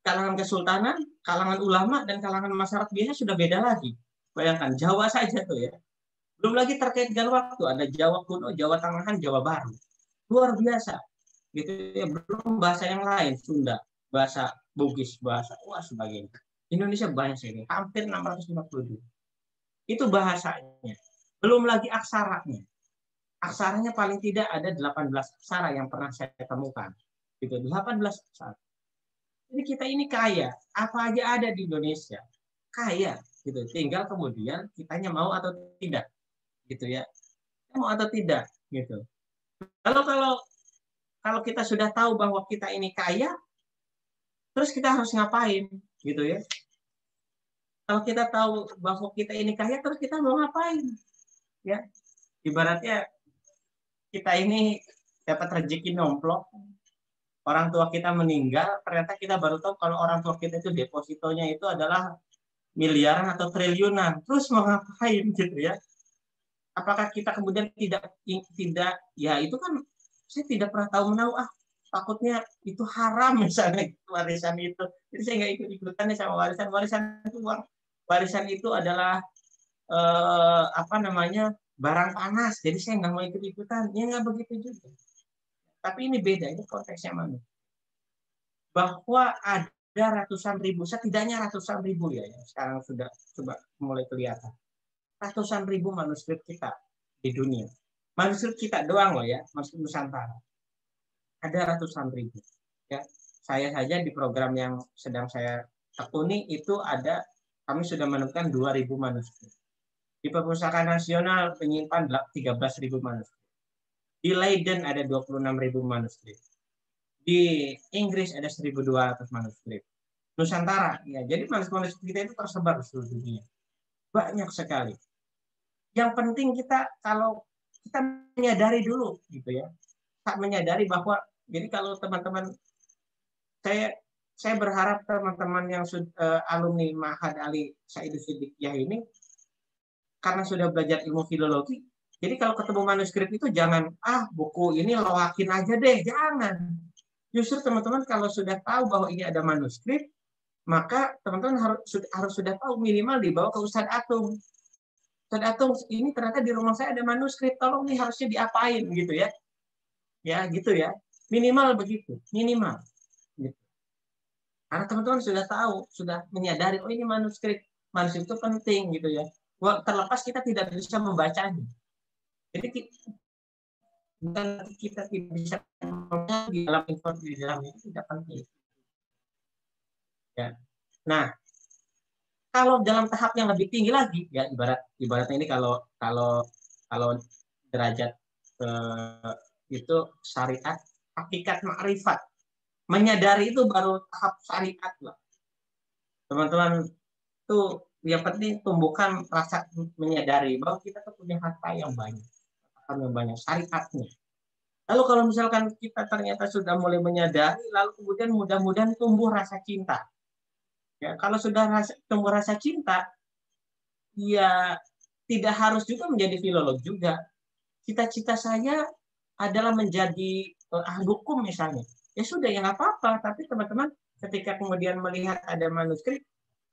kalangan kesultanan, kalangan ulama, dan kalangan masyarakat biasa sudah beda lagi. Bayangkan, Jawa saja tuh ya. Belum lagi terkait dengan waktu, ada Jawa kuno, Jawa tengahan, Jawa baru. Luar biasa. Gitu ya. Belum bahasa yang lain, Sunda, bahasa Bugis, bahasa sebagainya. Indonesia banyak sekali, hampir 652. Itu bahasanya. Belum lagi aksaranya. Aksaranya paling tidak ada 18 aksara yang pernah saya temukan. Gitu, 18 aksara. Jadi kita ini kaya, apa aja ada di Indonesia, kaya, gitu. Tinggal kemudian kitanya mau atau tidak, gitu ya, mau atau tidak, gitu. Kalau kita sudah tahu bahwa kita ini kaya, Terus kita harus ngapain, gitu ya? Kalau kita tahu bahwa kita ini kaya, terus kita mau ngapain? Ya, ibaratnya kita ini dapat rezeki nomplok, orang tua kita meninggal, ternyata kita baru tahu kalau orang tua kita itu depositonya itu adalah miliaran atau triliunan. Terus mau ngapain gitu ya? Apakah kita kemudian tidak ya itu kan saya tidak pernah tahu menahu, takutnya itu haram misalnya warisan itu. Jadi saya nggak ikut-ikutan sama warisan. Warisan itu adalah barang panas. Jadi saya nggak mau ikut-ikutan. Ya nggak begitu juga. Tapi ini beda, ini konteksnya mana? Bahwa ada ratusan ribu, setidaknya ratusan ribu ya, sekarang sudah coba mulai kelihatan. Ratusan ribu manuskrip kita di dunia. Manuskrip kita doang loh ya, manuskrip Nusantara. Ada ratusan ribu. Ya, saya saja di program yang sedang saya tekuni itu kami sudah menemukan 2.000 manuskrip. Di Perpustakaan Nasional menyimpan 13.000 manuskrip. Di Leiden ada 26.000 manuskrip. Di Inggris ada 1.200 manuskrip. Nusantara, ya. Jadi manuskrip kita itu tersebar di seluruh dunia. Banyak sekali. Yang penting kalau kita menyadari dulu, gitu ya. Tak menyadari bahwa, jadi kalau teman-teman, saya berharap teman-teman yang alumni Ma'had Ali Sa'idu Siddiqiyah ini, karena sudah belajar ilmu filologi, jadi kalau ketemu manuskrip itu jangan, buku ini loakin aja deh, jangan. Justru teman-teman kalau sudah tahu bahwa ini ada manuskrip, maka teman-teman harus sudah tahu minimal dibawa ke Ustadz Atung. Ustadz Atung, ini ternyata di rumah saya ada manuskrip, tolong nih harusnya diapain gitu ya. Ya gitu ya, minimal begitu, minimal. Gitu. Karena teman-teman sudah tahu, sudah menyadari, oh ini manuskrip itu penting gitu ya. Terlepas kita tidak bisa membacanya. Jadi kita tidak bisa di dalam informasi di dalam itu tidak penting. Ya. Nah, kalau dalam tahap yang lebih tinggi lagi, ya ibaratnya ini kalau derajat itu syariat, hakikat ma'rifat, menyadari itu baru tahap syariat lah. Teman-teman tuh yang penting tumbuhkan rasa menyadari bahwa kita tuh punya harta yang banyak. Syariatnya. Lalu kalau misalkan kita ternyata sudah mulai menyadari, lalu kemudian mudah-mudahan tumbuh rasa cinta. Ya, kalau sudah tumbuh rasa cinta, ya tidak harus juga menjadi filolog juga. Cita-cita saya adalah menjadi ahli hukum misalnya. Ya sudah, ya nggak apa-apa. Tapi teman-teman ketika kemudian melihat ada manuskrip,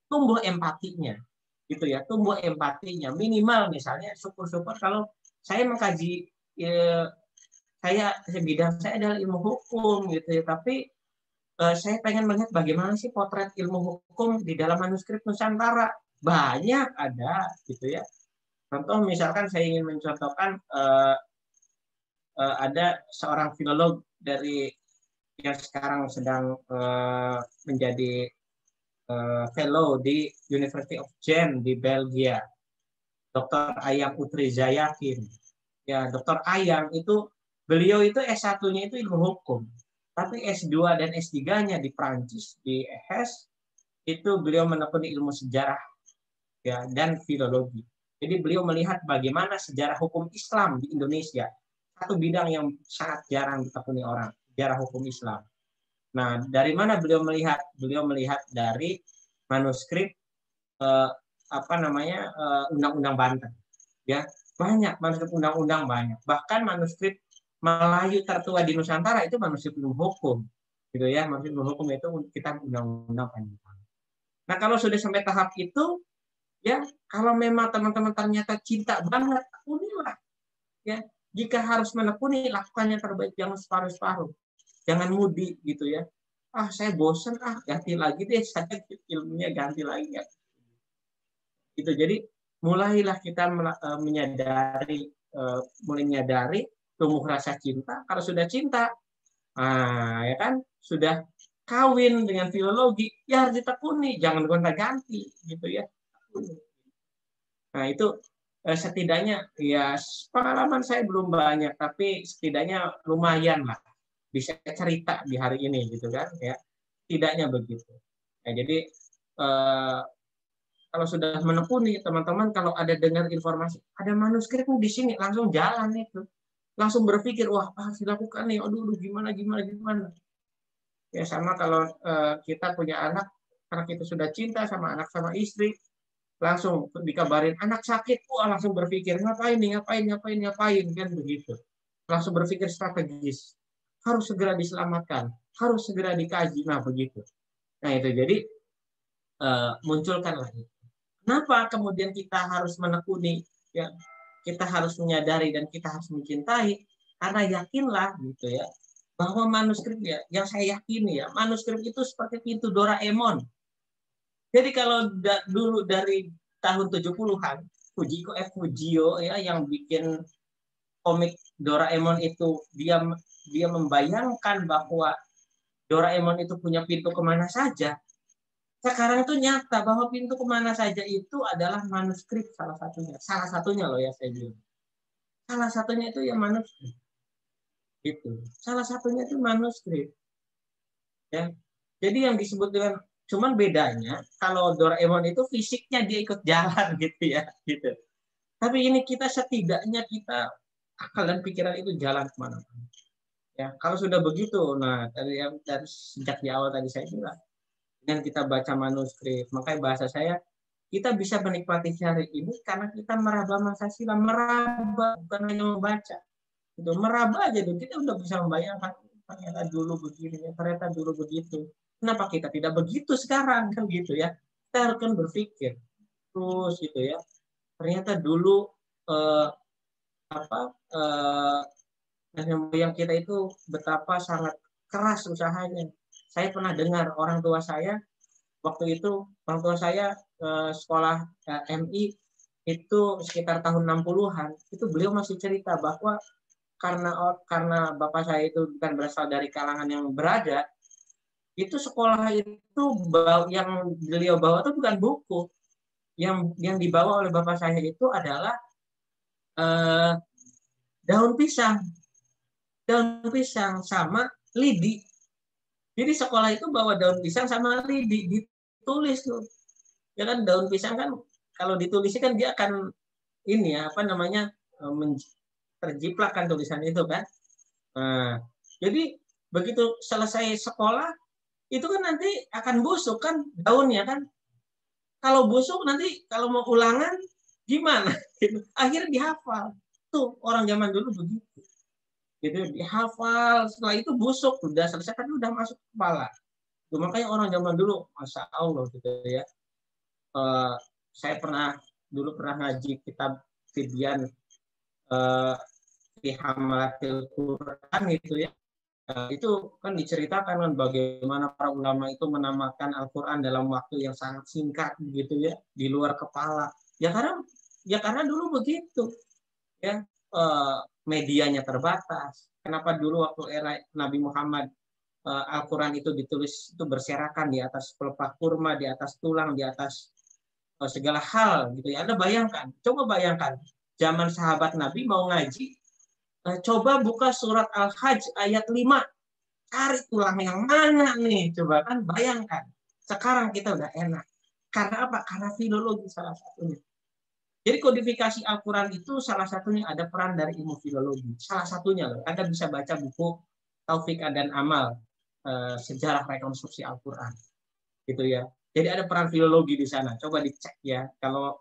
tumbuh empatinya. Gitu ya, tumbuh empatinya. Minimal misalnya, syukur-syukur kalau saya mengkaji, bidang saya adalah ilmu hukum gitu ya, tapi saya pengen melihat bagaimana sih potret ilmu hukum di dalam manuskrip Nusantara. Banyak ada gitu ya. Contoh misalkan saya ingin mencontohkan ada seorang filolog dari yang sekarang sedang menjadi fellow di University of Gent di Belgia, Dr. Ayang Utriza Yakin. Ya, Dr. Ayang itu beliau itu S1-nya itu ilmu hukum, tapi S2 dan S3-nya di Prancis di EHESS itu beliau menekuni ilmu sejarah ya dan filologi. Jadi beliau melihat bagaimana sejarah hukum Islam di Indonesia, satu bidang yang sangat jarang ditekuni orang, sejarah hukum Islam. Nah, dari mana beliau melihat? Beliau melihat dari manuskrip Undang-Undang Banten. Ya, banyak manuskrip undang-undang banyak. Bahkan manuskrip Melayu tertua di Nusantara itu manuskrip ilmu hukum. Gitu ya, manuskrip ilmu hukum itu kitab undang-undang panjang. Nah, kalau sudah sampai tahap itu, ya, kalau memang teman-teman ternyata cinta banget, tekunilah. Ya, jika harus menekuni, lakukan yang terbaik, jangan separuh-separuh. Jangan mudi gitu ya. Saya bosan, ganti lagi deh, saya ilmunya ganti lagi ya. Gitu. Jadi mulailah kita menyadari, tumbuh rasa cinta. Kalau sudah cinta, ya kan, sudah kawin dengan filologi, ya harus ditekuni, jangan gonta-ganti gitu ya. Nah itu setidaknya ya pengalaman saya belum banyak, tapi setidaknya lumayan lah bisa cerita di hari ini gitu kan ya. tidaknya begitu. Nah, jadi kalau sudah menekuni teman-teman, kalau ada dengar informasi ada manuskrip di sini, langsung jalan itu, langsung berpikir wah apa harus dilakukan nih, aduh gimana. Ya sama kalau kita punya anak itu sudah cinta sama anak sama istri, langsung dikabarin anak sakit, wah langsung berpikir ngapain kan begitu, langsung berpikir strategis, harus segera diselamatkan, harus segera dikaji, nah begitu. Nah itu jadi munculkan lagi. Kenapa kemudian kita harus menekuni, ya kita harus menyadari dan kita harus mencintai, karena yakinlah gitu ya bahwa manuskrip ya, yang saya yakini ya, manuskrip itu seperti pintu Doraemon. Jadi kalau dulu dari tahun 70-an, Fujio ya yang bikin komik Doraemon itu, dia membayangkan bahwa Doraemon itu punya pintu kemana saja. Sekarang itu nyata bahwa pintu kemana saja itu adalah manuskrip salah satunya. Salah satunya loh ya saya bilang. Salah satunya itu ya manuskrip. Gitu. Salah satunya itu manuskrip. Ya. Jadi yang disebut dengan, cuman bedanya kalau Doraemon itu fisiknya dia ikut jalan gitu ya, gitu. Tapi ini kita setidaknya kita akal dan pikiran itu jalan kemana-mana. Ya, kalau sudah begitu, nah dari sejak di awal tadi saya bilang, dengan kita baca manuskrip, makanya bahasa saya, kita bisa menikmati syari ini karena kita meraba masa silam, meraba bukan hanya membaca. Itu meraba aja tuh, kita udah bisa membayangkan ternyata dulu begini, ternyata dulu begitu. Kenapa kita tidak begitu sekarang kan gitu ya? Kita harus kan berpikir terus gitu ya. Ternyata dulu yang kita itu betapa sangat keras usahanya. Saya pernah dengar orang tua saya waktu itu, orang tua saya sekolah MI itu sekitar tahun 60-an, itu beliau masih cerita bahwa karena bapak saya itu bukan berasal dari kalangan yang berada, itu sekolah itu yang beliau bawa itu bukan buku, yang dibawa oleh bapak saya itu adalah daun pisang sama lidi. Jadi sekolah itu bawa daun pisang sama lidi, ditulis tuh. Ya kan daun pisang kan kalau ditulis kan dia akan ini ya apa namanya terjiplak kan tulisan itu kan. Nah, jadi begitu selesai sekolah itu kan nanti akan busuk kan daunnya kan. Kalau busuk nanti kalau mau ulangan gimana? Akhirnya dihafal. Tuh orang zaman dulu begitu. Gitu dihafal, setelah itu busuk, udah selesai kan udah masuk kepala. Tuh, makanya orang zaman dulu, masya Allah gitu ya. Saya dulu pernah ngaji kitab Tibyan fi Hamalatil Quran gitu ya. Itu kan diceritakan kan bagaimana para ulama itu menamakan Al-Quran dalam waktu yang sangat singkat gitu ya, di luar kepala. Ya karena dulu begitu ya. Medianya terbatas. Kenapa dulu waktu era Nabi Muhammad Al-Quran itu ditulis itu berserakan di atas pelepah kurma, di atas tulang, di atas segala hal gitu ya. Anda bayangkan, coba bayangkan zaman sahabat Nabi mau ngaji, coba buka surat Al-Hajj ayat 5, cari tulang yang mana nih, coba kan bayangkan. Sekarang kita udah enak. Karena apa? Karena filologi salah satunya. Jadi kodifikasi Al-Quran itu salah satunya ada peran dari ilmu filologi. Salah satunya loh. Anda bisa baca buku Taufik dan Amal, sejarah rekonstruksi Al-Quran. Gitu ya. Jadi ada peran filologi di sana. Coba dicek ya. Kalau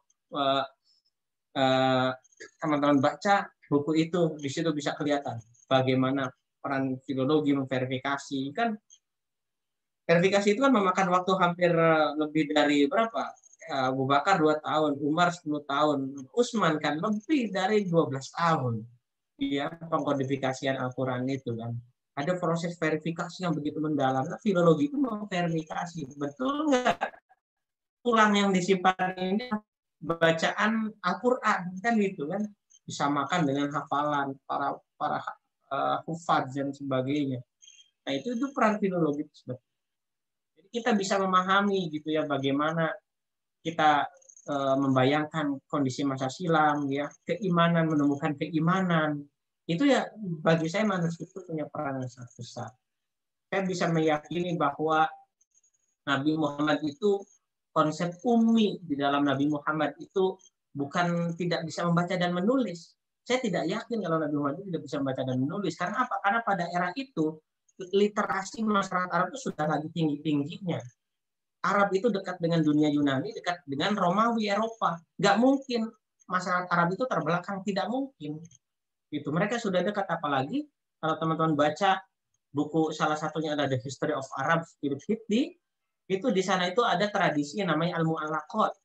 teman-teman baca buku itu, di situ bisa kelihatan bagaimana peran filologi memverifikasi. Kan verifikasi itu kan memakan waktu hampir lebih dari berapa? Abu Bakar 2 tahun, Umar 10 tahun, Utsman kan lebih dari 12 tahun. Ya, pengkodifikasian Al-Quran itu kan. Ada proses verifikasi yang begitu mendalam. Nah, filologi itu memverifikasi. Betul nggak tulang yang disimpan ini bacaan Al-Quran kan gitu kan. Disamakan dengan hafalan para hufaz dan sebagainya. Nah, itu peran filologi sebetulnya. Jadi kita bisa memahami gitu ya bagaimana kita membayangkan kondisi masa silam, ya keimanan, menemukan keimanan, itu ya bagi saya manuskrip itu punya peran yang sangat besar. Saya bisa meyakini bahwa Nabi Muhammad itu konsep ummi di dalam Nabi Muhammad itu bukan tidak bisa membaca dan menulis. Saya tidak yakin kalau Nabi Muhammad itu tidak bisa membaca dan menulis. Karena apa? Karena pada era itu literasi masyarakat Arab itu sudah lagi tinggi-tingginya. Arab itu dekat dengan dunia Yunani, dekat dengan Romawi, Eropa. Nggak mungkin masyarakat Arab itu terbelakang, tidak mungkin. Itu mereka sudah dekat, apalagi kalau teman-teman baca buku salah satunya ada The History of Arab, Philip Hitti, itu di sana itu ada tradisi yang namanya al-mu'allaqat.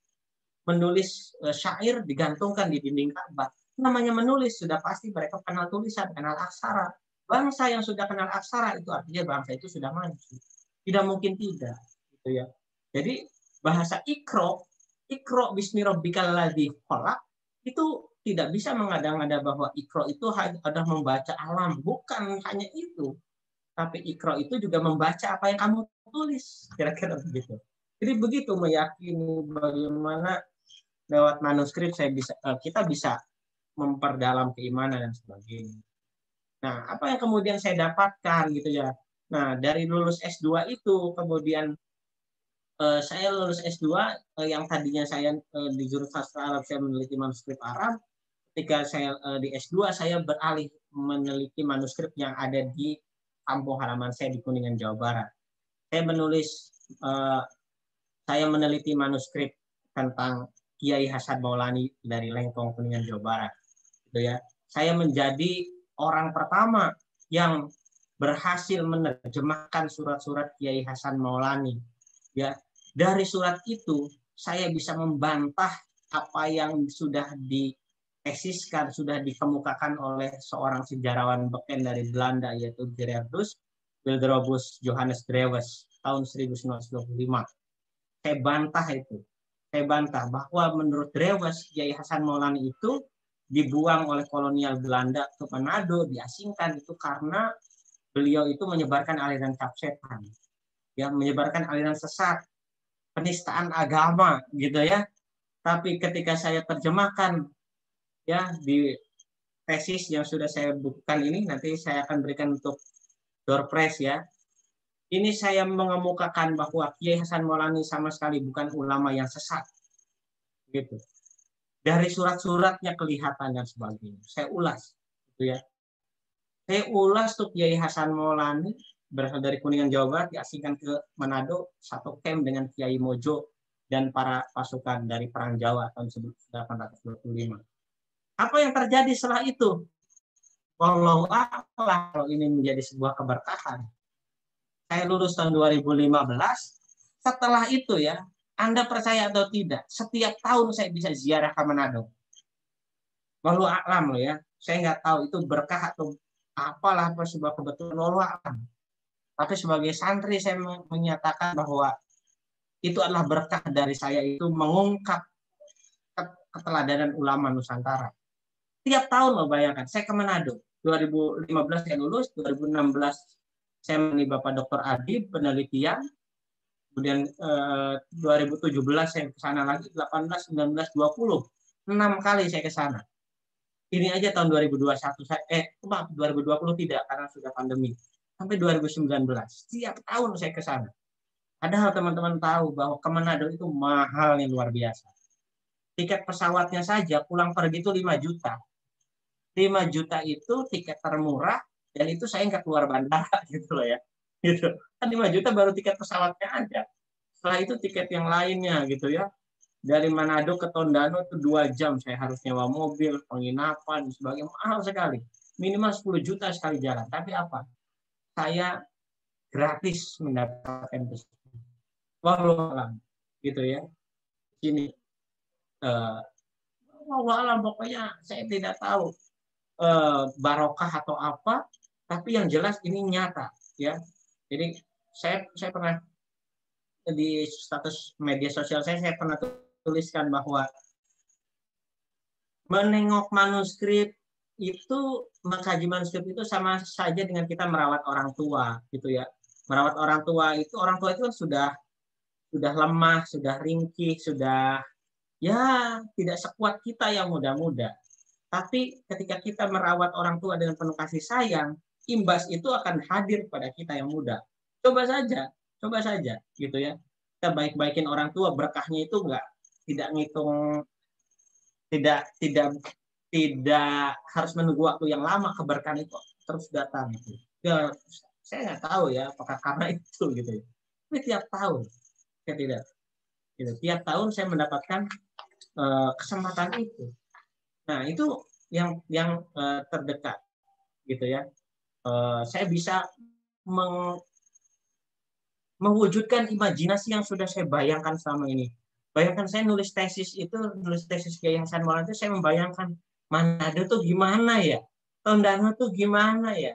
Menulis syair digantungkan di dinding Ka'bah. Namanya menulis, sudah pasti mereka kenal tulisan, kenal aksara. Bangsa yang sudah kenal aksara itu artinya bangsa itu sudah maju. Tidak mungkin tidak, gitu ya. Jadi bahasa ikro bismi rabbikal ladzi khalaq itu tidak bisa mengada-ngada bahwa ikro itu adalah membaca alam, bukan hanya itu. Tapi ikro itu juga membaca apa yang kamu tulis, kira-kira begitu. Jadi begitu meyakini bagaimana lewat manuskrip kita bisa memperdalam keimanan dan sebagainya. Nah, apa yang kemudian saya dapatkan gitu ya. Nah, dari lulus S2 itu kemudian saya lulus S2 yang tadinya saya di jurusan sastra Arab saya meneliti manuskrip Arab. Ketika saya di S2 saya beralih meneliti manuskrip yang ada di kampung halaman saya di Kuningan, Jawa Barat. Saya meneliti manuskrip tentang Kiai Hasan Maulani dari Lengkong, Kuningan, Jawa Barat. Gitu ya. Saya menjadi orang pertama yang berhasil menerjemahkan surat-surat Kiai Hasan Maulani. Ya, dari surat itu saya bisa membantah apa yang sudah ditesiskan, sudah dikemukakan oleh seorang sejarawan beken dari Belanda yaitu Gerardus Wildrobus Johannes Drewes tahun 1925. Saya bantah itu. Saya bantah bahwa menurut Drewes Kiai Hasan Maulani itu dibuang oleh kolonial Belanda ke Manado, diasingkan itu karena beliau itu menyebarkan aliran cap setan. Ya, menyebarkan aliran sesat, penistaan agama gitu ya. Tapi ketika saya terjemahkan ya di tesis yang sudah saya bukukan ini, nanti saya akan berikan untuk door prize ya. Ini saya mengemukakan bahwa Kiai Hasan Maulani sama sekali bukan ulama yang sesat. Gitu. Dari surat-suratnya kelihatan dan sebagainya. Saya ulas gitu ya. Saya ulas tuh Kiai Hasan Maulani berasal dari Kuningan, Jawa Barat, diasingkan ke Manado, satu camp dengan Kiai Mojo dan para pasukan dari Perang Jawa tahun 1825. Apa yang terjadi setelah itu? Wallahu a'lam, kalau ini menjadi sebuah keberkahan. Saya lulus tahun 2015. Setelah itu ya, Anda percaya atau tidak, setiap tahun saya bisa ziarah ke Manado. Wallahu a'lam loh ya. Saya nggak tahu itu berkah atau apalah sebuah kebetulan, wallahu a'lam. Tapi sebagai santri saya menyatakan bahwa itu adalah berkah dari saya itu mengungkap keteladanan ulama Nusantara. Tiap tahun loh bayangkan, saya ke Manado. 2015 saya lulus, 2016 saya menemani Bapak Dr. Adi penelitian. Kemudian 2017 saya ke sana lagi, 18, 19, 20. 6 kali saya ke sana. Ini aja tahun 2021 2020 tidak karena sudah pandemi. Sampai 2019. Setiap tahun saya ke sana. Padahal teman-teman tahu bahwa ke Manado itu mahalnya luar biasa. Tiket pesawatnya saja pulang pergi itu 5 juta. 5 juta itu tiket termurah dan itu saya nggak keluar bandara gitu loh ya. Gitu. Kan 5 juta baru tiket pesawatnya aja. Setelah itu tiket yang lainnya gitu ya. Dari Manado ke Tondano itu 2 jam saya harus nyewa mobil, penginapan dan sebagainya, mahal sekali. Minimal 10 juta sekali jalan. Tapi apa? Saya gratis mendapatkan wallahu gitu ya. Ini wallahu pokoknya saya tidak tahu barokah atau apa, tapi yang jelas ini nyata ya. Jadi saya pernah di status media sosial saya pernah tuliskan bahwa menengok manuskrip itu, mengkaji manuskrip itu sama saja dengan kita merawat orang tua gitu ya. Merawat orang tua itu kan sudah lemah, sudah ringkih, sudah ya tidak sekuat kita yang muda-muda. Tapi ketika kita merawat orang tua dengan penuh kasih sayang, imbas itu akan hadir pada kita yang muda. Coba saja gitu ya. kita baik-baikin orang tua, berkahnya itu tidak ngitung, tidak harus menunggu waktu yang lama, keberkahan itu terus datang gitu. Ya, saya nggak tahu ya apakah karena itu gitu ya. Tapi tiap tahun saya tidak gitu. Tiap tahun saya mendapatkan kesempatan itu. Nah, itu yang terdekat gitu ya. Saya bisa mewujudkan imajinasi yang sudah saya bayangkan selama ini. Bayangkan saya nulis tesis Kiai Hasan Maulana itu, saya membayangkan Manado tuh gimana ya, Tondano tuh gimana ya,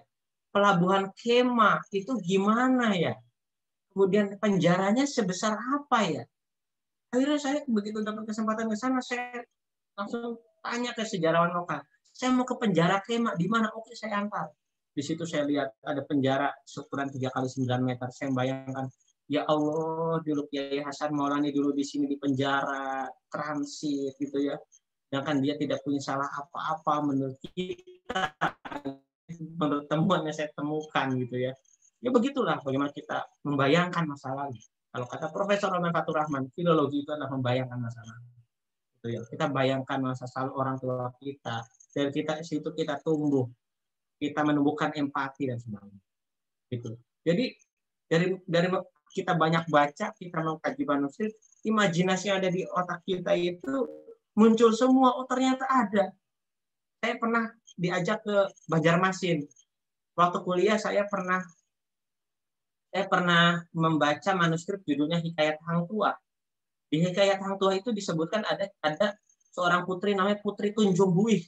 Pelabuhan Kema itu gimana ya, kemudian penjaranya sebesar apa ya. Akhirnya saya begitu dapat kesempatan ke sana, saya langsung tanya ke sejarawan lokal, saya mau ke penjara Kema di mana? Oke, saya antar. Di situ saya lihat ada penjara ukuran 3x9 meter. Saya bayangkan, ya Allah, dulu Kiai Hasan Maulana dulu di sini di penjara transit gitu ya. Sedangkan dia tidak punya salah apa-apa menurut kita, menurut temuan yang saya temukan gitu ya. Ya begitulah bagaimana kita membayangkan masa lalu. Kalau kata Profesor Roman Fatur Rahman, filologi itu adalah membayangkan masa lalu. Gitu ya. Kita bayangkan masa lalu orang tua kita. Dari situ kita tumbuh. Kita menumbuhkan empati dan sebagainya. Gitu. Jadi dari kita banyak baca, kita mengkaji manuskrip, imajinasi yang ada di otak kita itu muncul semua. Oh, ternyata ada. Saya pernah diajak ke Banjarmasin. Waktu kuliah saya pernah membaca manuskrip judulnya Hikayat Hang Tua. Di Hikayat Hang Tua itu disebutkan ada seorang putri namanya Putri Tunjung Buih.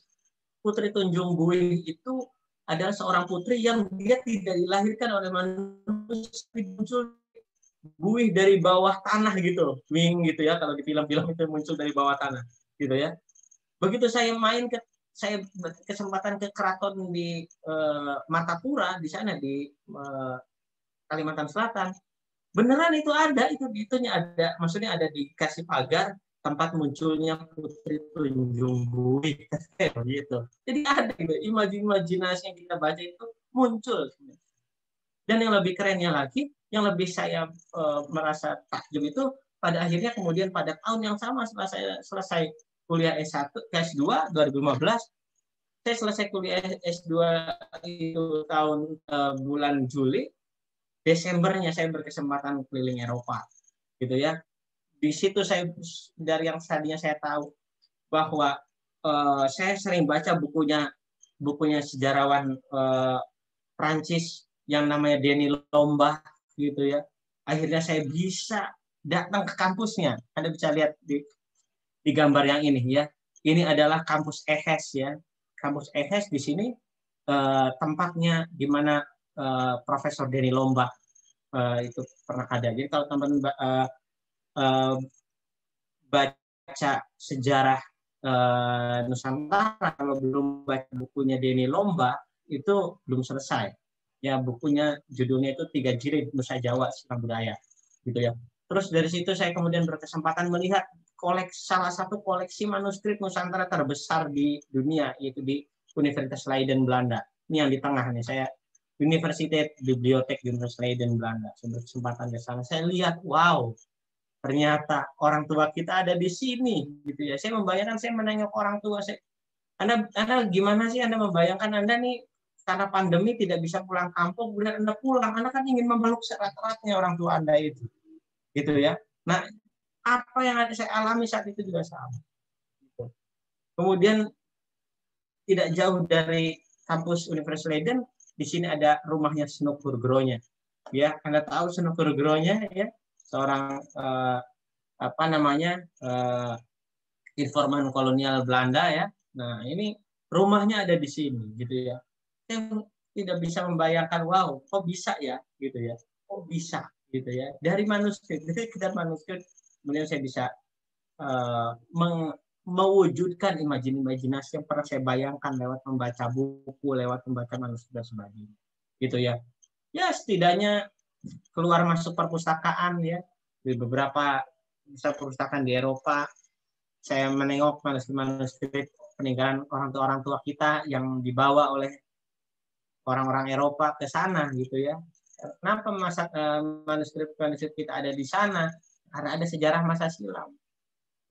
Putri Tunjung Buih itu adalah seorang putri yang dia tidak dilahirkan oleh manusia, muncul buih dari bawah tanah gitu, wing gitu ya, kalau di film-film itu muncul dari bawah tanah gitu ya. Begitu saya saya kesempatan ke keraton di Martapura di sana di Kalimantan Selatan, beneran itu ada, itunya ada, maksudnya ada dikasih pagar tempat munculnya Putri Tunjung Buih gitu. Jadi ada gitu, imajinasi yang kita baca itu muncul. Dan yang lebih kerennya lagi, yang lebih saya merasa takjub itu pada akhirnya kemudian pada tahun yang sama setelah saya selesai kuliah S1, S2 2015, saya selesai kuliah S2 itu tahun bulan Juli. Desembernya saya berkesempatan keliling Eropa, gitu ya. Di situ saya dari yang tadinya saya tahu bahwa saya sering baca bukunya sejarawan Prancis yang namanya Denis Lombard, gitu ya. Akhirnya saya bisa datang ke kampusnya. Anda bisa lihat di gambar yang ini ya. Ini adalah kampus EHES ya. Kampus EHES di sini tempatnya di mana Profesor Denis Lombard itu pernah ada. Jadi kalau teman-teman baca sejarah Nusantara, kalau belum baca bukunya Denis Lombard itu belum selesai. Ya, bukunya judulnya itu 3 Jilid Nusa Jawa Silang Budaya, gitu ya. Terus dari situ saya kemudian berkesempatan melihat salah satu koleksi manuskrip Nusantara terbesar di dunia, yaitu di Universitas Leiden Belanda. Ini yang di tengah nih, saya Universiteit Bibliotheek Universitas Leiden Belanda. Saya berkesempatan ke sana. Saya lihat, wow, ternyata orang tua kita ada di sini, gitu ya. Saya membayangkan, saya menengok orang tua saya. Anda gimana sih Anda membayangkan Anda nih karena pandemi tidak bisa pulang kampung, kemudian Anda pulang, Anda kan ingin memeluk erat-eratnya orang tua Anda itu, gitu ya. Nah, apa yang saya alami saat itu juga sama. Gitu. Kemudian tidak jauh dari kampus Universitas Leiden, di sini ada rumahnya Snoek Grootje. Ya, Anda tahu Snoek Grootje ya, seorang informan kolonial Belanda ya. Nah, ini rumahnya ada di sini gitu ya. Saya tidak bisa membayangkan, wow, kok bisa ya gitu ya. Kok bisa gitu ya. Dari manuskrip, kemudian saya bisa mewujudkan imajinasi yang pernah saya bayangkan lewat membaca buku, lewat membaca manuskrip dan sebagainya. Gitu ya. Ya, setidaknya keluar masuk perpustakaan ya. Di beberapa perpustakaan di Eropa, saya menengok manuskrip peninggalan orang tua kita yang dibawa oleh orang-orang Eropa ke sana gitu ya. Kenapa manuskrip kita ada di sana? karena ada sejarah masa silam.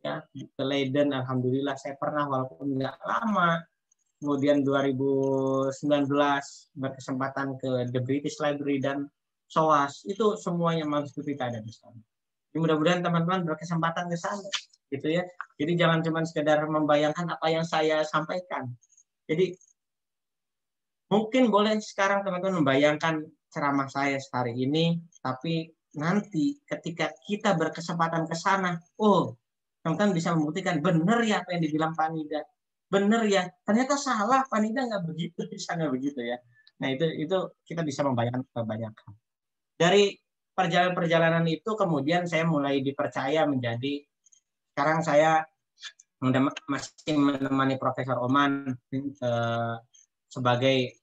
Ya, ke Leiden, alhamdulillah saya pernah walaupun nggak lama. Kemudian 2019 berkesempatan ke The British Library dan SOAS, itu semuanya manuskrip kita ada di sana. Mudah-mudahan teman-teman berkesempatan ke sana, gitu ya. Jadi jangan cuma sekedar membayangkan apa yang saya sampaikan. Jadi mungkin boleh sekarang teman-teman membayangkan ceramah saya hari ini, tapi nanti ketika kita berkesempatan ke sana, oh, teman-teman bisa membuktikan benar ya apa yang dibilang Pak Nida. Benar ya, ternyata salah, Pak Nida nggak begitu, bisa nggak begitu ya. Nah itu kita bisa membayangkan kebanyakan. Dari perjalanan-perjalanan itu kemudian saya mulai dipercaya menjadi, sekarang saya masih menemani Profesor Oman sebagai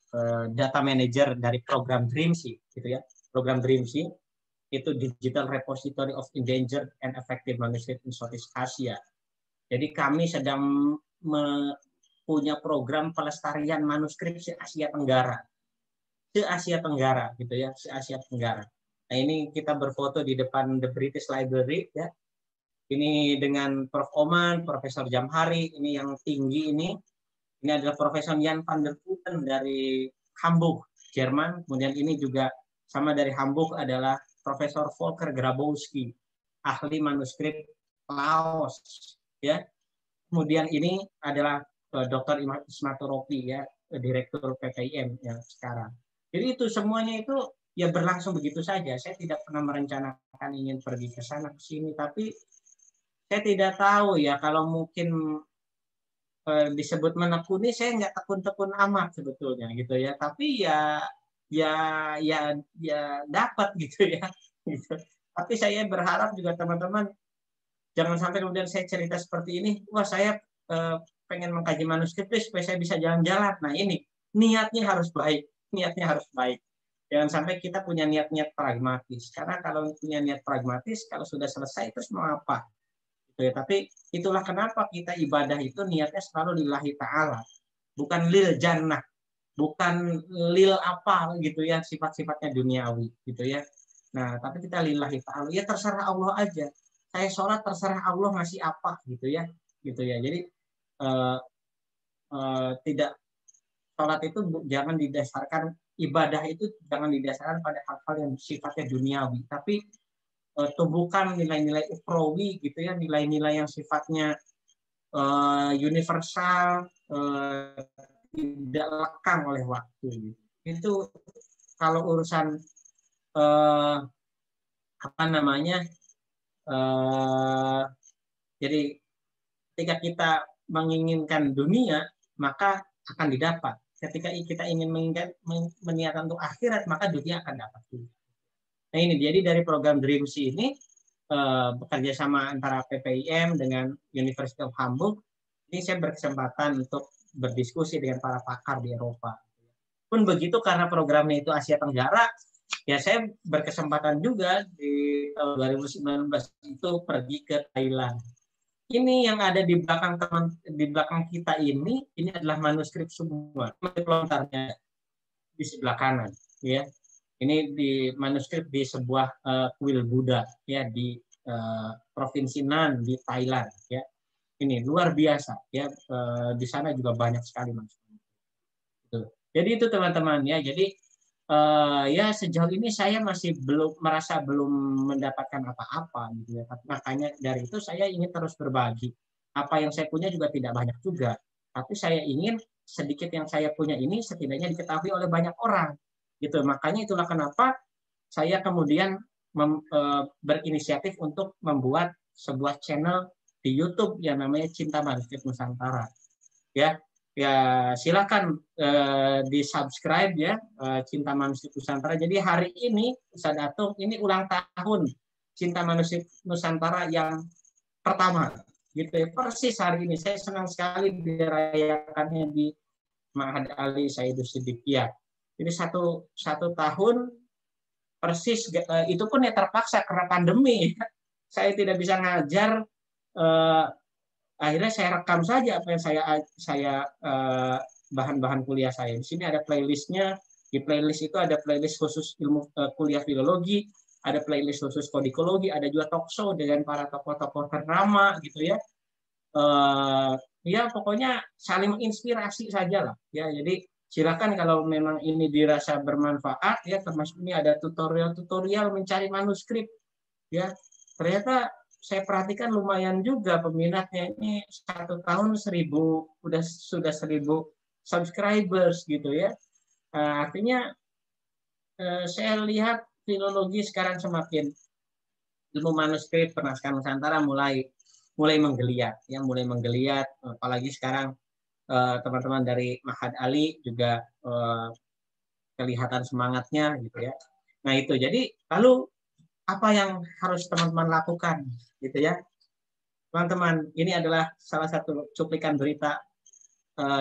data manager dari program DREAMSI, gitu ya. Program DREAMSI itu Digital Repository of Endangered and Effective Manuscripts in Southeast Asia. Jadi kami sedang punya program pelestarian manuskrip se-Asia Tenggara. Se-Asia Tenggara gitu ya, se-Asia Tenggara. Nah, ini kita berfoto di depan The British Library ya. Ini dengan Prof. Oman, Profesor Jamhari, ini yang tinggi ini. Ini adalah Profesor Jan van der Putten dari Hamburg, Jerman. Kemudian ini juga sama dari Hamburg adalah Profesor Volker Grabowski, ahli manuskrip Laos ya. Kemudian ini adalah Dr. Ismatoropi ya, Direktur PPIM yang sekarang. Jadi itu semuanya itu ya berlangsung begitu saja. Saya tidak pernah merencanakan ingin pergi ke sana ke sini, tapi saya tidak tahu ya kalau mungkin disebut menekuni, saya nggak tekun-tekun amat sebetulnya gitu ya. Tapi ya dapat gitu ya. Gitu. Tapi saya berharap juga teman-teman jangan sampai kemudian saya cerita seperti ini, wah saya pengen mengkaji manuskrip supaya saya bisa jalan-jalan. Nah ini niatnya harus baik, niatnya harus baik. Jangan sampai kita punya niat-niat pragmatis. Karena kalau punya niat pragmatis, kalau sudah selesai terus mau apa? Gitu ya. Tapi itulah kenapa kita ibadah itu niatnya selalu lillahi ta'ala, bukan lil jannah, bukan lil apa gitu ya, sifat-sifatnya duniawi gitu ya. Nah tapi kita lillahi ta'ala, ya terserah Allah aja. Saya sholat terserah Allah ngasih apa gitu ya. Jadi tidak, sholat itu jangan didasarkan, ibadah itu jangan didasarkan pada hal-hal yang sifatnya duniawi, tapi tumbuhkan nilai-nilai ukhrawi gitu ya, nilai-nilai yang sifatnya universal, tidak lekang oleh waktu. Itu kalau urusan apa namanya, jadi ketika kita menginginkan dunia maka akan didapat. Ketika kita ingin meniatkan untuk akhirat maka dunia akan dapat. Nah ini jadi dari program DREAMSI ini bekerja sama antara PPIM dengan University of Hamburg. Ini saya berkesempatan untuk berdiskusi dengan para pakar di Eropa. Pun begitu karena programnya itu Asia Tenggara, ya saya berkesempatan juga di tahun 2019 itu pergi ke Thailand. Ini yang ada di belakang kita ini adalah manuskrip semua. Lontarnya di sebelah kanan, ya. Ini di manuskrip di sebuah kuil Buddha, ya, di provinsi Nan di Thailand, ya. Ini luar biasa, ya. Di sana juga banyak sekali manuskrip. Jadi itu teman-teman, ya. Jadi ya sejauh ini saya masih merasa belum mendapatkan apa-apa gitu ya. Makanya dari itu saya ingin terus berbagi. Apa yang saya punya juga tidak banyak juga, tapi saya ingin sedikit yang saya punya ini setidaknya diketahui oleh banyak orang gitu. Makanya itulah kenapa saya kemudian berinisiatif untuk membuat sebuah channel di YouTube yang namanya Cinta Manuskrip Nusantara. Ya silakan di subscribe ya, Cinta Manuskrip Nusantara. Jadi hari ini Ustaz Atung ini ulang tahun Cinta Manuskrip Nusantara yang pertama gitu ya, persis hari ini. Saya senang sekali dirayakannya di Ma'had Ali Sayyidus Siddiqiyah. Jadi satu tahun persis, itu pun ya terpaksa karena pandemi. Saya tidak bisa ngajar, akhirnya saya rekam saja apa yang saya bahan-bahan kuliah saya. Di sini ada playlistnya. Di playlist itu ada playlist khusus ilmu kuliah filologi, ada playlist khusus kodikologi, ada juga talk show dengan para tokoh-tokoh ternama gitu ya. Ya pokoknya saling menginspirasi saja lah ya. Jadi silakan kalau memang ini dirasa bermanfaat ya, termasuk ini ada tutorial mencari manuskrip ya. Ternyata saya perhatikan lumayan juga peminatnya, ini 1 tahun 1000 sudah 1000 subscribers gitu ya. Artinya saya lihat filologi sekarang semakin, ilmu manuskrip penaskah Nusantara mulai menggeliat ya, apalagi sekarang teman-teman dari Ma'had Ali juga kelihatan semangatnya gitu ya. Nah itu, jadi lalu apa yang harus teman-teman lakukan gitu ya, teman-teman. Ini adalah salah satu cuplikan berita.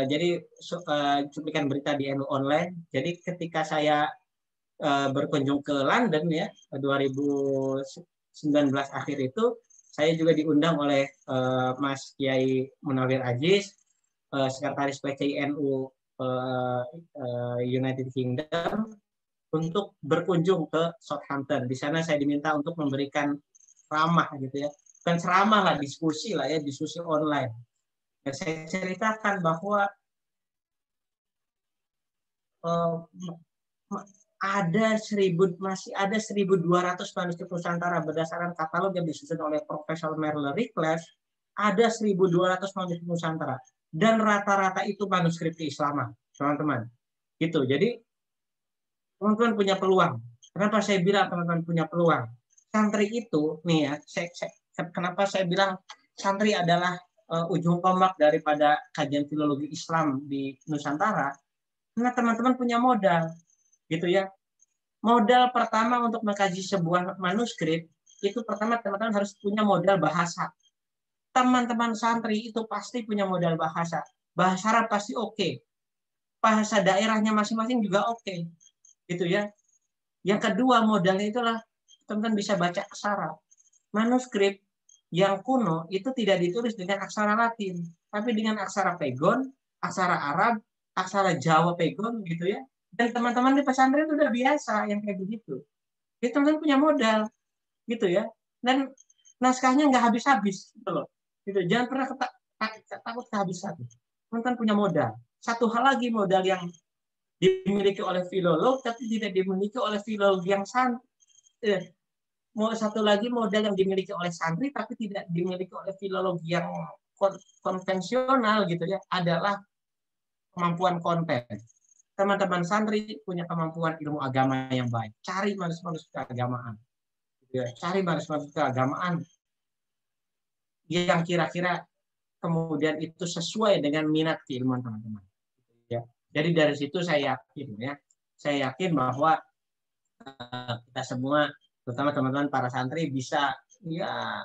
Jadi cuplikan berita di NU Online. Jadi ketika saya berkunjung ke London ya 2019 akhir itu, saya juga diundang oleh Mas Kiai Munawir Aziz, Sekretaris PCI-NU United Kingdom, untuk berkunjung ke Southampton. Di sana saya diminta untuk memberikan ceramah gitu ya, bukan ceramah lah, diskusi lah ya, diskusi online. Dan saya ceritakan bahwa masih ada 1.200 manuskrip Nusantara berdasarkan katalog yang disusun oleh Profesor Merle Rickles. Ada 1.200 manuskrip Nusantara dan rata-rata itu manuskrip keislaman, teman-teman. Gitu. Jadi teman-teman punya peluang. Kenapa saya bilang teman-teman punya peluang? Santri itu nih ya, kenapa saya bilang santri adalah ujung tombak daripada kajian filologi Islam di Nusantara? Karena teman-teman punya modal, gitu ya. Modal pertama untuk mengkaji sebuah manuskrip itu, pertama teman-teman harus punya modal bahasa. Teman-teman santri itu pasti punya modal bahasa. Bahasa Arab pasti oke. Bahasa daerahnya masing-masing juga oke. Gitu ya. Yang kedua modalnya itulah teman-teman bisa baca aksara. Manuskrip yang kuno itu tidak ditulis dengan aksara Latin, tapi dengan aksara Pegon, aksara Arab, aksara Jawa Pegon gitu ya. Dan teman-teman di pesantren itu udah biasa yang kayak begitu. Jadi teman-teman punya modal gitu ya. Dan naskahnya nggak habis-habis gitu loh. Gitu. Jangan pernah takut kehabis-habis. Teman-teman punya modal. Satu hal lagi, modal yang dimiliki oleh filolog tapi tidak dimiliki oleh filolog yang satu lagi modal yang dimiliki oleh santri tapi tidak dimiliki oleh filologi yang konvensional gitu ya, adalah kemampuan konten. Teman-teman santri punya kemampuan ilmu agama yang baik. Cari manuskrip keagamaan. Cari manuskrip keagamaan yang kira-kira kemudian itu sesuai dengan minat keilmuan teman-teman. Ya. Jadi dari situ saya yakin bahwa kita semua, terutama teman-teman para santri, bisa ya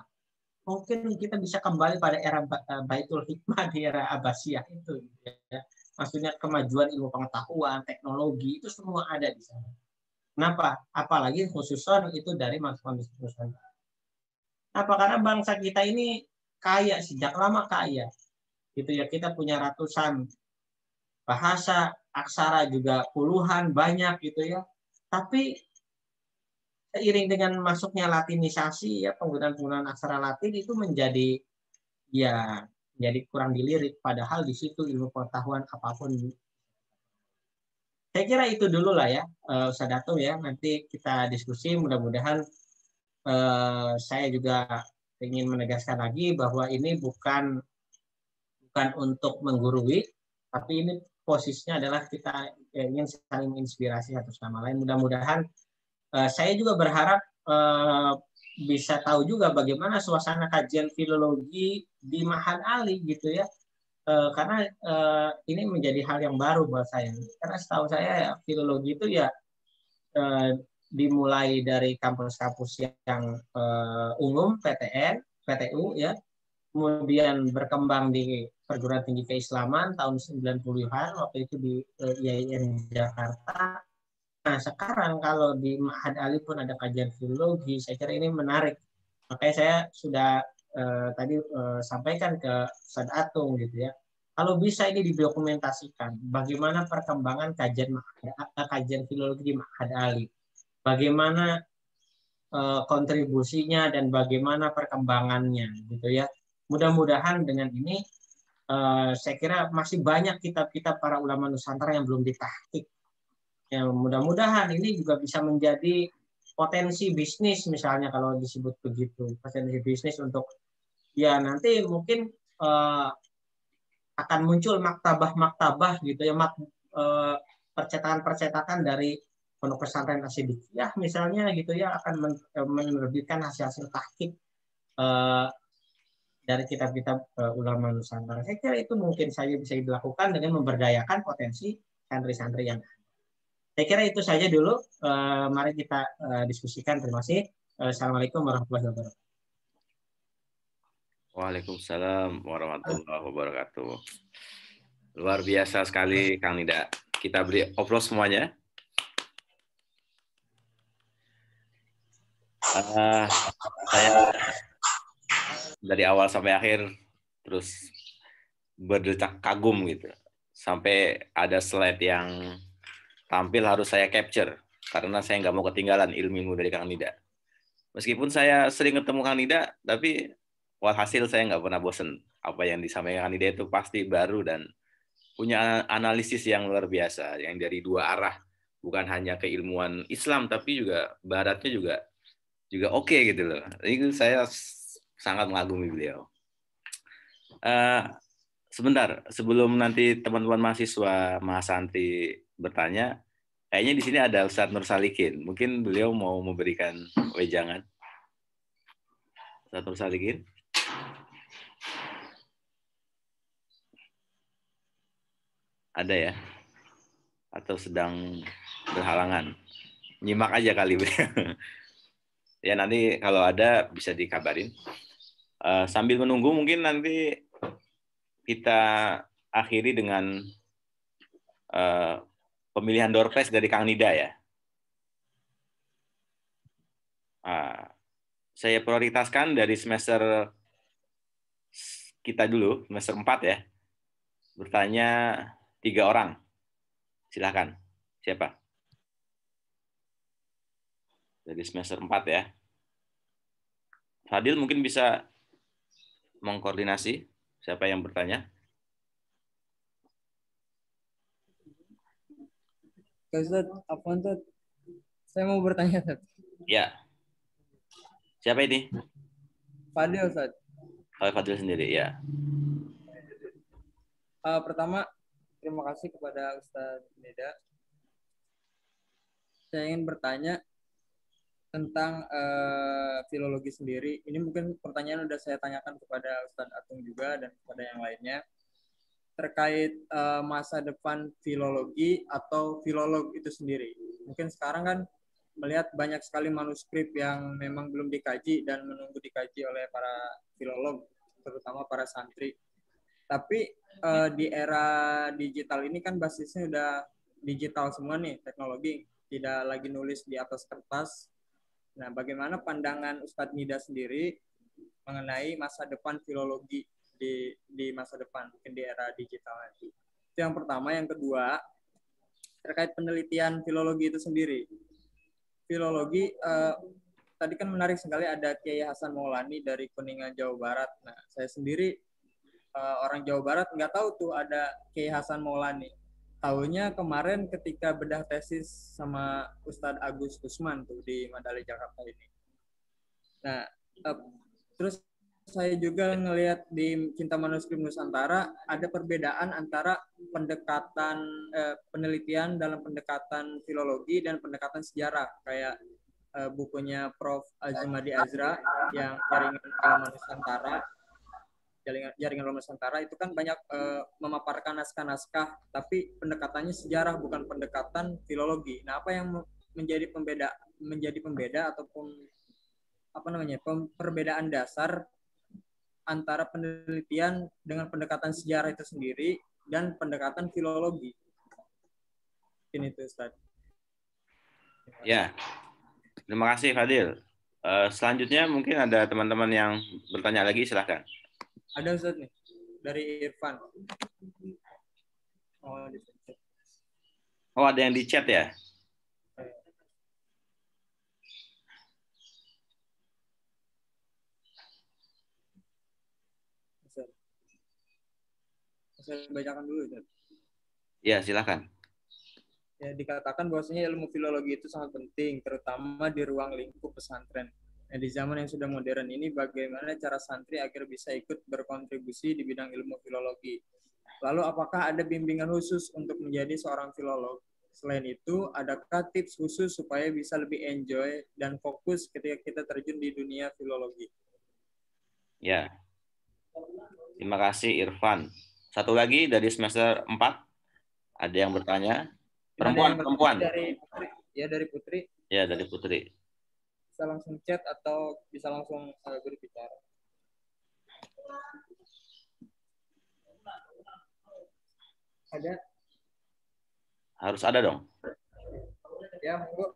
mungkin kita bisa kembali pada era Baitul Hikmah di era Abbasiyah itu ya. Maksudnya kemajuan ilmu pengetahuan, teknologi itu semua ada di sana. Kenapa? Apalagi khususon itu dari manuskrip Nusantara. Apa? Karena bangsa kita ini kaya, sejak lama kaya. Gitu ya, kita punya ratusan bahasa, aksara juga puluhan, banyak gitu ya. Tapi seiring dengan masuknya latinisasi ya, penggunaan aksara Latin itu menjadi kurang dilirik, padahal di situ ilmu pengetahuan apapun. Saya kira itu dulu lah ya, Ustaz Dato ya. Nanti kita diskusi, mudah-mudahan saya juga ingin menegaskan lagi bahwa ini bukan untuk menggurui, tapi ini posisinya adalah kita ingin saling menginspirasi satu sama lain. Mudah-mudahan saya juga berharap bisa tahu juga bagaimana suasana kajian filologi di Ma'had Ali gitu ya, karena ini menjadi hal yang baru buat saya. Karena setahu saya filologi itu ya dimulai dari kampus-kampus yang umum, PTN, PTU ya, kemudian berkembang di perguruan tinggi keislaman tahun 90-an, waktu itu di IAIN Jakarta. Nah sekarang kalau di Ma'had Ali pun ada kajian filologi, saya kira ini menarik. Makanya saya sudah tadi sampaikan ke Ustaz Atung gitu ya. Kalau bisa ini didokumentasikan, bagaimana perkembangan kajian filologi di Ma'had Ali, bagaimana kontribusinya dan bagaimana perkembangannya gitu ya. Mudah-mudahan dengan ini saya kira masih banyak kitab-kitab para ulama Nusantara yang belum ditahqiq. Ya, mudah-mudahan ini juga bisa menjadi potensi bisnis misalnya kalau disebut begitu, potensi bisnis untuk ya nanti mungkin akan muncul maktabah-maktabah gitu ya, percetakan-percetakan dari Pondok Pesantren Asyidikiyah misalnya gitu ya akan menerbitkan hasil-hasil tahqiq dari kitab-kitab ulama Nusantara. Saya kira itu mungkin saja bisa dilakukan dengan memberdayakan potensi santri-santri yang ada. Saya kira itu saja dulu. Mari kita diskusikan. Terima kasih. Assalamualaikum warahmatullahi wabarakatuh. Waalaikumsalam warahmatullahi wabarakatuh. Luar biasa sekali, Kang Nida. Kita beri aplaus semuanya. Saya dari awal sampai akhir terus berdecak kagum gitu. Sampai ada slide yang tampil harus saya capture karena saya nggak mau ketinggalan ilmu dari Kang Nida. Meskipun saya sering ketemu Kang Nida, tapi walhasil saya nggak pernah bosen. Apa yang disampaikan Kang Nida itu pasti baru dan punya analisis yang luar biasa, yang dari dua arah, bukan hanya keilmuan Islam, tapi juga Baratnya juga oke gitu loh. Itu saya sangat mengagumi beliau. Sebentar, sebelum nanti teman-teman mahasiswa mahasantri bertanya, kayaknya di sini ada Ustadz Nur Salikin. Mungkin beliau mau memberikan wejangan. Ustadz Nur Salikin. Ada ya? Atau sedang berhalangan? Nyimak aja kali. Ya nanti kalau ada bisa dikabarin. Sambil menunggu mungkin nanti kita akhiri dengan pemilihan door prize dari Kang Nida ya. Saya prioritaskan dari semester kita dulu, semester 4 ya. Bertanya 3 orang. Silakan. Siapa? Dari semester 4 ya. Fadil mungkin bisa mengkoordinasi siapa yang bertanya. Ustaz, apa Ustaz? Saya mau bertanya, Ustaz. Ya. Siapa ini? Fadil, Ustaz. Fadil sendiri, ya. Pertama, terima kasih kepada Ustaz Nida. Saya ingin bertanya tentang filologi sendiri. Ini mungkin pertanyaan sudah saya tanyakan kepada Ustaz Atung juga dan kepada yang lainnya. Terkait masa depan filologi atau filolog itu sendiri. Mungkin sekarang kan melihat banyak sekali manuskrip yang memang belum dikaji dan menunggu dikaji oleh para filolog, terutama para santri. Tapi di era digital ini kan basisnya udah digital semua nih, teknologi, tidak lagi nulis di atas kertas. Nah, bagaimana pandangan Ustadz Nida sendiri mengenai masa depan filologi di masa depan, mungkin di era digital nanti? Itu yang pertama. Yang kedua, terkait penelitian filologi itu sendiri. Filologi, tadi kan menarik sekali ada Kiai Hasan Maulani dari Kuningan, Jawa Barat. Nah, saya sendiri orang Jawa Barat nggak tahu tuh ada Kiai Hasan Maulani. Tahunya kemarin ketika bedah tesis sama Ustadz Agus Kusman tuh di Mandalay, Jakarta ini. Nah, terus saya juga ngelihat di Cinta Manuskrip Nusantara ada perbedaan antara pendekatan penelitian dalam pendekatan filologi dan pendekatan sejarah, kayak bukunya Prof. Azimadi Azra yang Jaringan Ulama Nusantara itu kan banyak memaparkan naskah-naskah, tapi pendekatannya sejarah bukan pendekatan filologi. Nah, apa yang menjadi pembeda ataupun perbedaan dasar antara penelitian dengan pendekatan sejarah itu sendiri dan pendekatan filologi? Ini itu, Ustaz. Ya, terima kasih Fadil. Selanjutnya mungkin ada teman-teman yang bertanya lagi, silahkan. Ada Ustaz nih, dari Irfan. Oh, ada yang di chat ya? Saya bacakan dulu, Ustaz. Ya, silakan. Ya, dikatakan bahwasanya ilmu filologi itu sangat penting, terutama di ruang lingkup pesantren. Nah, di zaman yang sudah modern ini, bagaimana cara santri agar bisa ikut berkontribusi di bidang ilmu filologi? Lalu, apakah ada bimbingan khusus untuk menjadi seorang filolog? Selain itu, adakah tips khusus supaya bisa lebih enjoy dan fokus ketika kita terjun di dunia filologi? Ya, terima kasih Irfan. Satu lagi dari semester 4, ada yang bertanya? Perempuan. Dari Putri. Ya, dari Putri. Ya, dari Putri. Bisa langsung chat atau bisa langsung berbicara. Ada? Harus ada dong. Ya, monggo.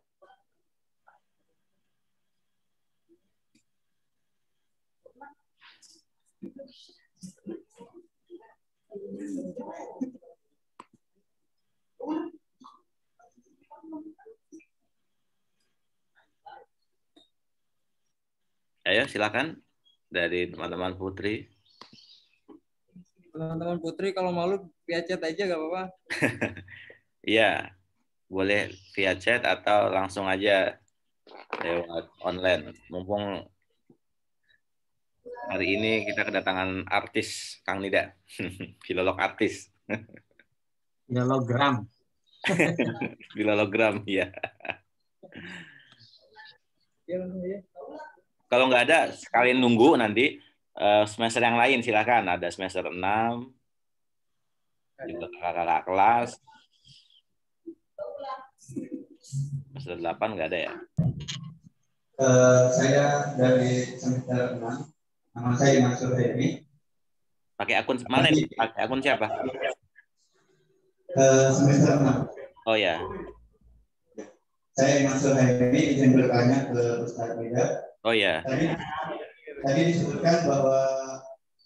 Ayo, silakan dari teman-teman Putri. Teman-teman Putri kalau malu via chat aja gak apa-apa. Iya, boleh via chat atau langsung aja lewat online. Mumpung hari ini kita kedatangan artis Kang Nida, filolog artis. Filogram. Filologram, ya. Ya, langsung aja. Kalau nggak ada, sekalian nunggu nanti semester yang lain silakan. Ada semester 6, juga kakak-kakak kelas. Semester 8 nggak ada ya? Saya dari semester 6. Nama saya Mansur Hemi. Pakai akun mana ini? Pakai akun siapa? Semester 6. Oh ya. Saya Mansur Hemi, izin bertanya ke Ustaz Nida. Oh ya. Tadi disebutkan bahwa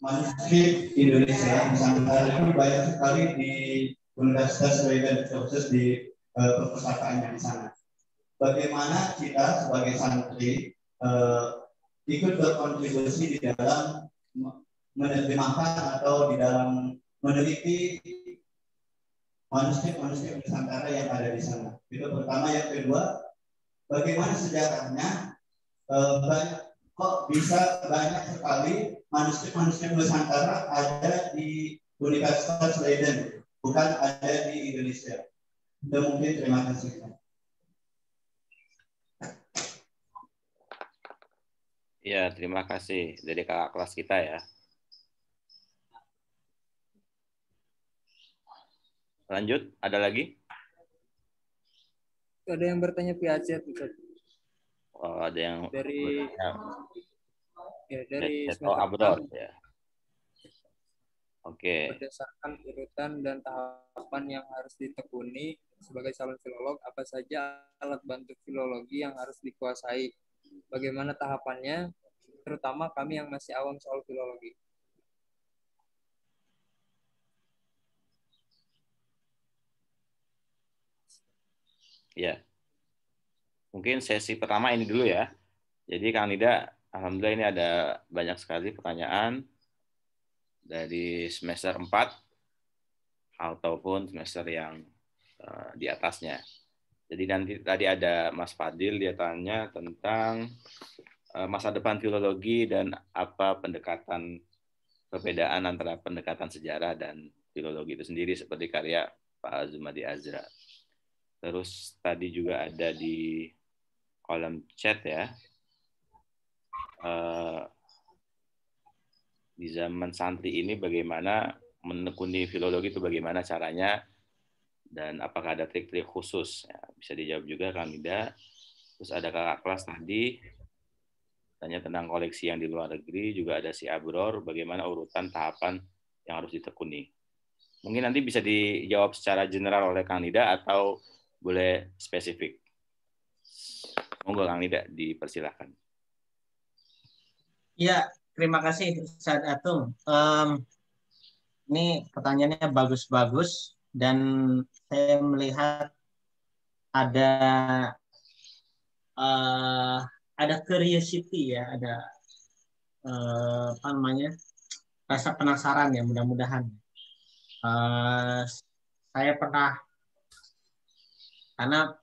manuskrip Indonesia Nusantara itu banyak sekali di Universitas Leiden, khusus di perpustakaannya di sana. Bagaimana kita sebagai santri ikut berkontribusi di dalam menerjemahkan atau di dalam meneliti manuskrip Nusantara yang ada di sana. Itu pertama. Yang kedua, bagaimana sejarahnya kok bisa banyak sekali manuskrip Nusantara ada di Universitas Leiden, bukan ada di Indonesia. Itu mungkin. Terima kasih. Ya, terima kasih dari kakak kelas kita ya. Lanjut, ada lagi? Ada yang bertanya via chat, Ustaz. Oh, ada yang Dari Seto Abdor ya. Oke. Berdasarkan urutan dan tahapan yang harus ditekuni sebagai calon filolog, apa saja alat bantu filologi yang harus dikuasai? Bagaimana tahapannya, terutama kami yang masih awam soal filologi? Ya. Mungkin sesi pertama ini dulu ya. Jadi Kang Nida, alhamdulillah ini ada banyak sekali pertanyaan dari semester 4 ataupun semester yang di atasnya. Jadi nanti tadi ada Mas Fadil, dia tanya tentang masa depan filologi dan apa perbedaan antara pendekatan sejarah dan filologi itu sendiri seperti karya Pak Azumadi Azra. Terus tadi juga ada di kolom chat ya, di zaman santri ini bagaimana menekuni filologi itu, bagaimana caranya dan apakah ada trik-trik khusus ya, bisa dijawab juga Kang Nida. Terus ada kakak kelas tadi tanya tentang koleksi yang di luar negeri, juga ada si Abror, bagaimana urutan tahapan yang harus ditekuni. Mungkin nanti bisa dijawab secara general oleh Kang Nida atau boleh spesifik. Monggo Kang Nida, dipersilahkan. Ya, terima kasih Ustaz Atung. Ini pertanyaannya bagus-bagus dan saya melihat ada curiosity ya, ada apa namanya, rasa penasaran ya, mudah-mudahan Saya pernah, karena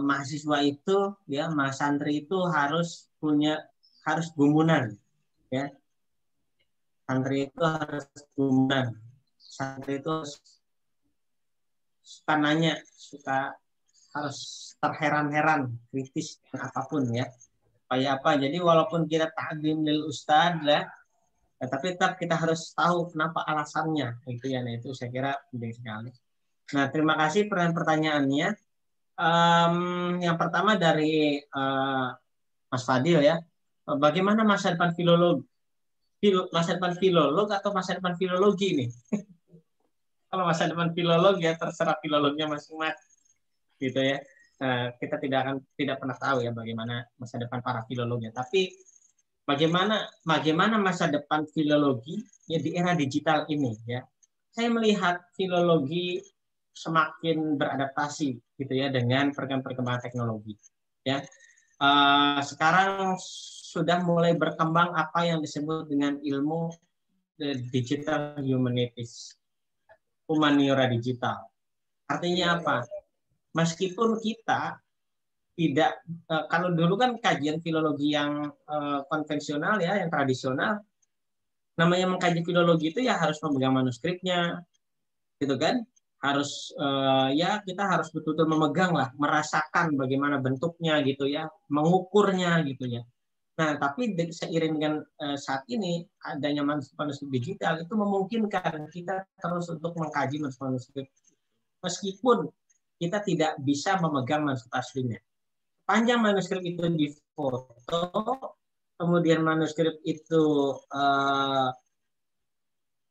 mahasiswa itu ya, santri itu harus gumunan ya. Santri itu harus gumunan. Santri itu suka nanya, harus terheran-heran, kritis dengan apapun ya. Supaya apa? Jadi walaupun kita ta'zim lil ustadz lah, tapi tetap kita harus tahu kenapa alasannya gitu ya. Nah, itu saya kira penting sekali. Nah, terima kasih pertanyaannya. Yang pertama dari Mas Fadil ya, bagaimana masa depan filolog? Masa depan filolog atau masa depan filologi ini? Kalau masa depan filolog ya terserah filolognya masing-masing, gitu ya. Kita tidak pernah tahu ya bagaimana masa depan para filolognya. Tapi bagaimana masa depan filologi ya di era digital ini ya? Saya melihat filologi semakin beradaptasi gitu ya dengan perkembangan teknologi ya. Sekarang sudah mulai berkembang apa yang disebut dengan ilmu digital humanities, humaniora digital. Artinya apa? Meskipun kita tidak, kalau dulu kan kajian filologi yang konvensional ya, yang tradisional, namanya mengkaji filologi itu ya harus memegang manuskripnya, gitu kan? Harus ya kita harus betul-betul memegang lah, merasakan bagaimana bentuknya gitu ya, mengukurnya gitu ya. Nah, tapi seiring dengan saat ini adanya manuskrip digital itu memungkinkan kita terus untuk mengkaji manuskrip meskipun kita tidak bisa memegang manuskrip aslinya. Panjang manuskrip itu difoto, kemudian manuskrip itu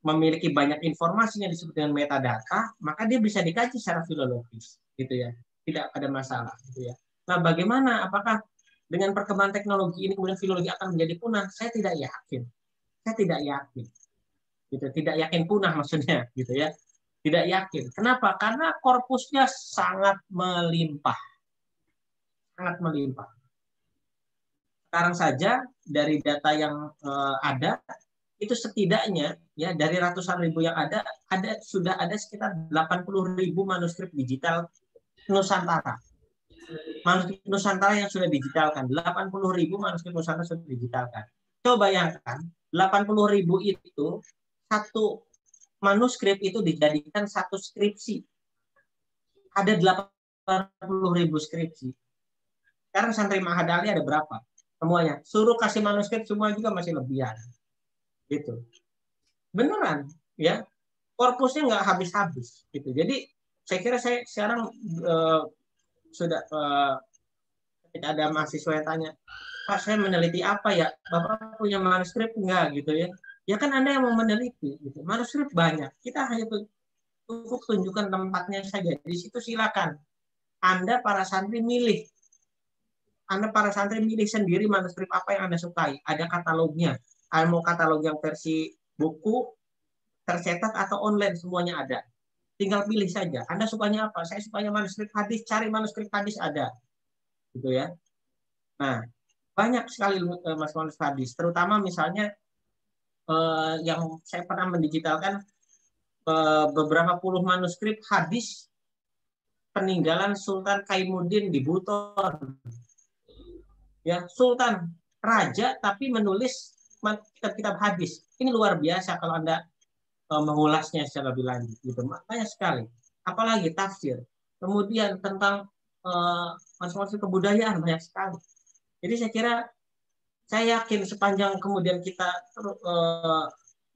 memiliki banyak informasi yang disebut dengan metadata, maka dia bisa dikaji secara filologis, gitu ya. Tidak ada masalah, gitu ya. Nah, bagaimana? Apakah dengan perkembangan teknologi ini kemudian filologi akan menjadi punah? Saya tidak yakin. Saya tidak yakin. Gitu. Tidak yakin punah maksudnya, gitu ya. Tidak yakin. Kenapa? Karena korpusnya sangat melimpah. Sangat melimpah. Sekarang saja dari data yang ada, itu setidaknya ya dari ratusan ribu yang sudah ada sekitar 80.000 manuskrip digital Nusantara. Manuskrip Nusantara yang sudah digitalkan, 80.000 manuskrip Nusantara sudah digitalkan. Coba bayangkan, 80.000 itu satu manuskrip itu dijadikan satu skripsi. Ada 80.000 skripsi. Sekarang santri Ma'had Ali ada berapa? Semuanya. Suruh kasih manuskrip semua juga masih lebihan. Gitu. Beneran ya, korpusnya nggak habis-habis gitu. Jadi saya kira saya sekarang sudah ketika ada mahasiswa yang tanya, Pak saya meneliti apa ya, Bapak punya manuskrip nggak gitu ya? Ya kan Anda yang mau meneliti gitu. Manuskrip banyak, kita hanya cukup tunjukkan tempatnya saja. Di situ silakan Anda para santri milih. Anda para santri milih sendiri manuskrip apa yang Anda sukai. Ada katalognya. Mau katalog yang versi buku, tercetak atau online, semuanya ada. Tinggal pilih saja. Anda sukanya apa? Saya sukanya manuskrip hadis, cari manuskrip hadis ada. Gitu ya. Nah, banyak sekali manuskrip hadis. Terutama misalnya yang saya pernah mendigitalkan beberapa puluh manuskrip hadis peninggalan Sultan Kaimuddin di Buton. Ya, Sultan, raja tapi menulis kitab-kitab hadis. Ini luar biasa kalau Anda mengulasnya secara lebih lanjut. Gitu. Banyak sekali. Apalagi tafsir. Kemudian tentang masing-masing kebudayaan banyak sekali. Jadi saya kira, saya yakin sepanjang kemudian kita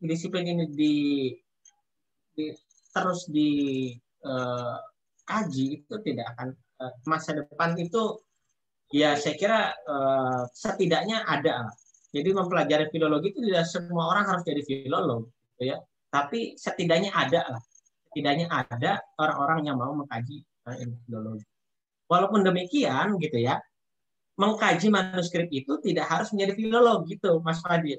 disiplin ini terus dikaji, itu tidak akan masa depan itu ya saya kira setidaknya ada. Jadi mempelajari filologi itu tidak semua orang harus jadi filolog, gitu ya. Tapi setidaknya ada lah. Setidaknya ada orang-orang yang mau mengkaji filologi. Walaupun demikian, gitu ya, mengkaji manuskrip itu tidak harus menjadi filolog, gitu, Mas Fadil.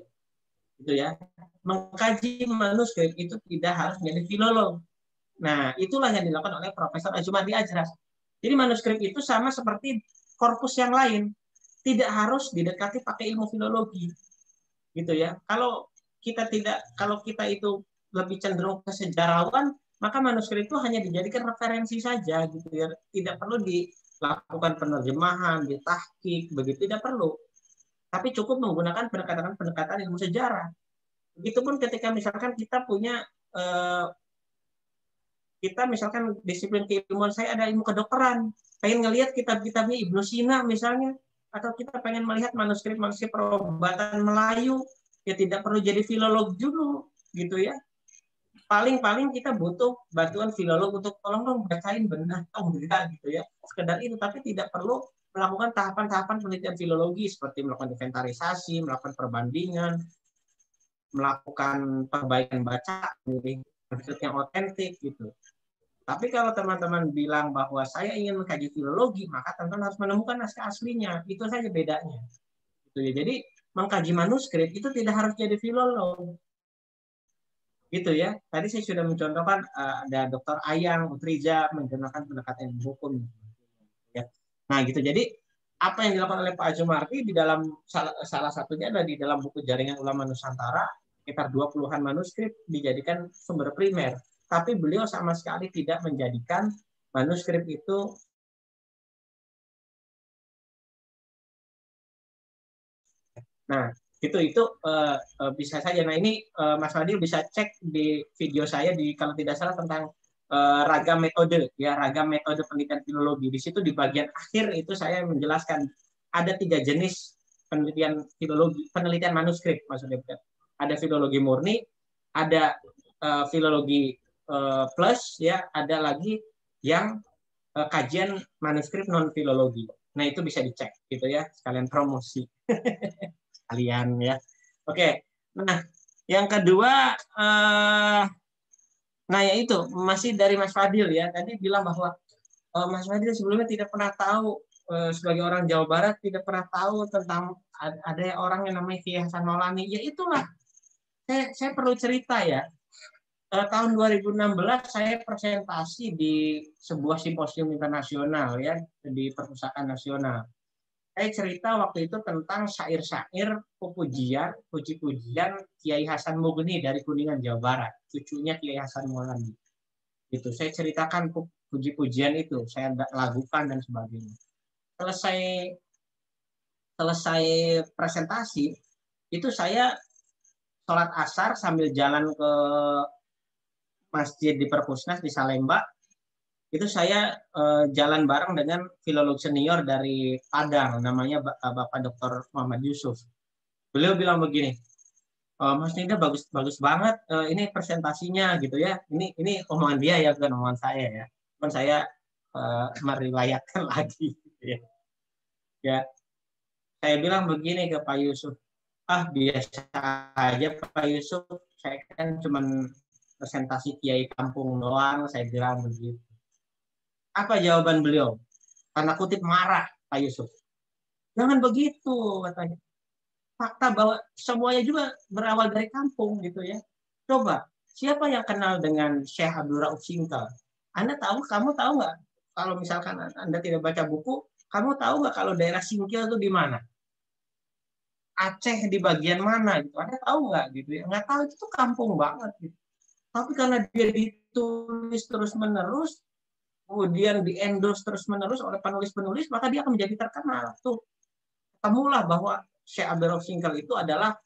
Gitu ya. Mengkaji manuskrip itu tidak harus menjadi filolog. Nah, itulah yang dilakukan oleh Profesor Azumadi Ajras. Jadi manuskrip itu sama seperti korpus yang lain. Tidak harus didekati pakai ilmu filologi, gitu ya. Kalau kita itu lebih cenderung ke sejarawan, maka manuskrip itu hanya dijadikan referensi saja gitu ya, tidak perlu dilakukan penerjemahan, ditahqiq, begitu tidak perlu. Tapi cukup menggunakan pendekatan ilmu sejarah. Begitupun ketika misalkan kita punya kita misalkan disiplin keilmuan saya ada ilmu kedokteran, pengen ngelihat kitab-kitabnya Ibnu Sina misalnya, atau kita pengen melihat manuskrip-manuskrip perobatan Melayu, ya tidak perlu jadi filolog dulu gitu ya. Paling-paling kita butuh bantuan filolog untuk tolong dong bacain benar atau enggak gitu ya. Sekedar itu, tapi tidak perlu melakukan tahapan-tahapan penelitian filologi seperti melakukan inventarisasi, melakukan perbandingan, melakukan perbaikan bacaan, manuskrip yang otentik gitu. Tapi kalau teman-teman bilang bahwa saya ingin mengkaji filologi, maka teman-teman harus menemukan naskah aslinya. Itu saja bedanya. Gitu ya. Jadi mengkaji manuskrip itu tidak harus jadi filolog. Gitu ya. Tadi saya sudah mencontohkan ada Dr. Ayang Utriza menggunakan pendekatan hukum. Ya. Nah gitu. Jadi apa yang dilakukan oleh Pak Azumardi di dalam salah satunya adalah di dalam buku Jaringan Ulama Nusantara, sekitar 20-an manuskrip dijadikan sumber primer. Tapi beliau sama sekali tidak menjadikan manuskrip itu itu bisa saja. Nah ini Mas Fadil bisa cek di video saya kalau tidak salah tentang ragam metode penelitian filologi. Di situ di bagian akhir itu saya menjelaskan ada 3 jenis penelitian filologi, penelitian manuskrip maksudnya. Ada filologi murni, ada filologi plus ya, ada lagi yang kajian manuskrip non filologi. Nah itu bisa dicek gitu ya, sekalian promosi kalian ya. Oke, nah yang kedua, nah yaitu masih dari Mas Fadil ya, tadi bilang bahwa Mas Fadil sebelumnya tidak pernah tahu, sebagai orang Jawa Barat tidak pernah tahu tentang ada orang yang namanya Kiai Hasan Maulani. Ya itulah, saya perlu cerita ya. Tahun 2016 saya presentasi di sebuah simposium internasional ya di Perpustakaan Nasional. Saya cerita waktu itu tentang syair-syair puji-pujian Kiai Hasan Mugni dari Kuningan, Jawa Barat, cucunya Kiai Hasan Maulani. Itu saya ceritakan puji-pujian itu, saya lagukan dan sebagainya. Selesai presentasi itu saya sholat asar sambil jalan ke masjid di Perpusnas di Salemba. Itu saya jalan bareng dengan filolog senior dari Padang, namanya Bapak Dr. Muhammad Yusuf. Beliau bilang begini, Mas Nida bagus banget ini presentasinya gitu ya. Ini omongan dia ya, bukan omongan saya ya. Cuman saya meriwayatkan lagi. Gitu ya. Ya, saya bilang begini ke Pak Yusuf, biasa aja Pak Yusuf, saya kan cuman presentasi kiai kampung doang, saya bilang begitu. Apa jawaban beliau? Tanda kutip marah Pak Yusuf. Jangan begitu katanya. Fakta bahwa semuanya juga berawal dari kampung gitu ya. Coba, siapa yang kenal dengan Syekh Abdul Rauf Singkal? Kamu tahu nggak? Kalau misalkan Anda tidak baca buku, kamu tahu nggak kalau daerah Singkil itu di mana? Aceh di bagian mana gitu? Anda tahu nggak gitu ya? Nggak tahu, itu tuh kampung banget gitu. Tapi karena dia ditulis terus-menerus, kemudian di-endorse terus-menerus oleh penulis-penulis, maka dia akan menjadi terkenal. Tuh, ketemulah bahwa Syekh Abdul Rauf Singkal itu adalah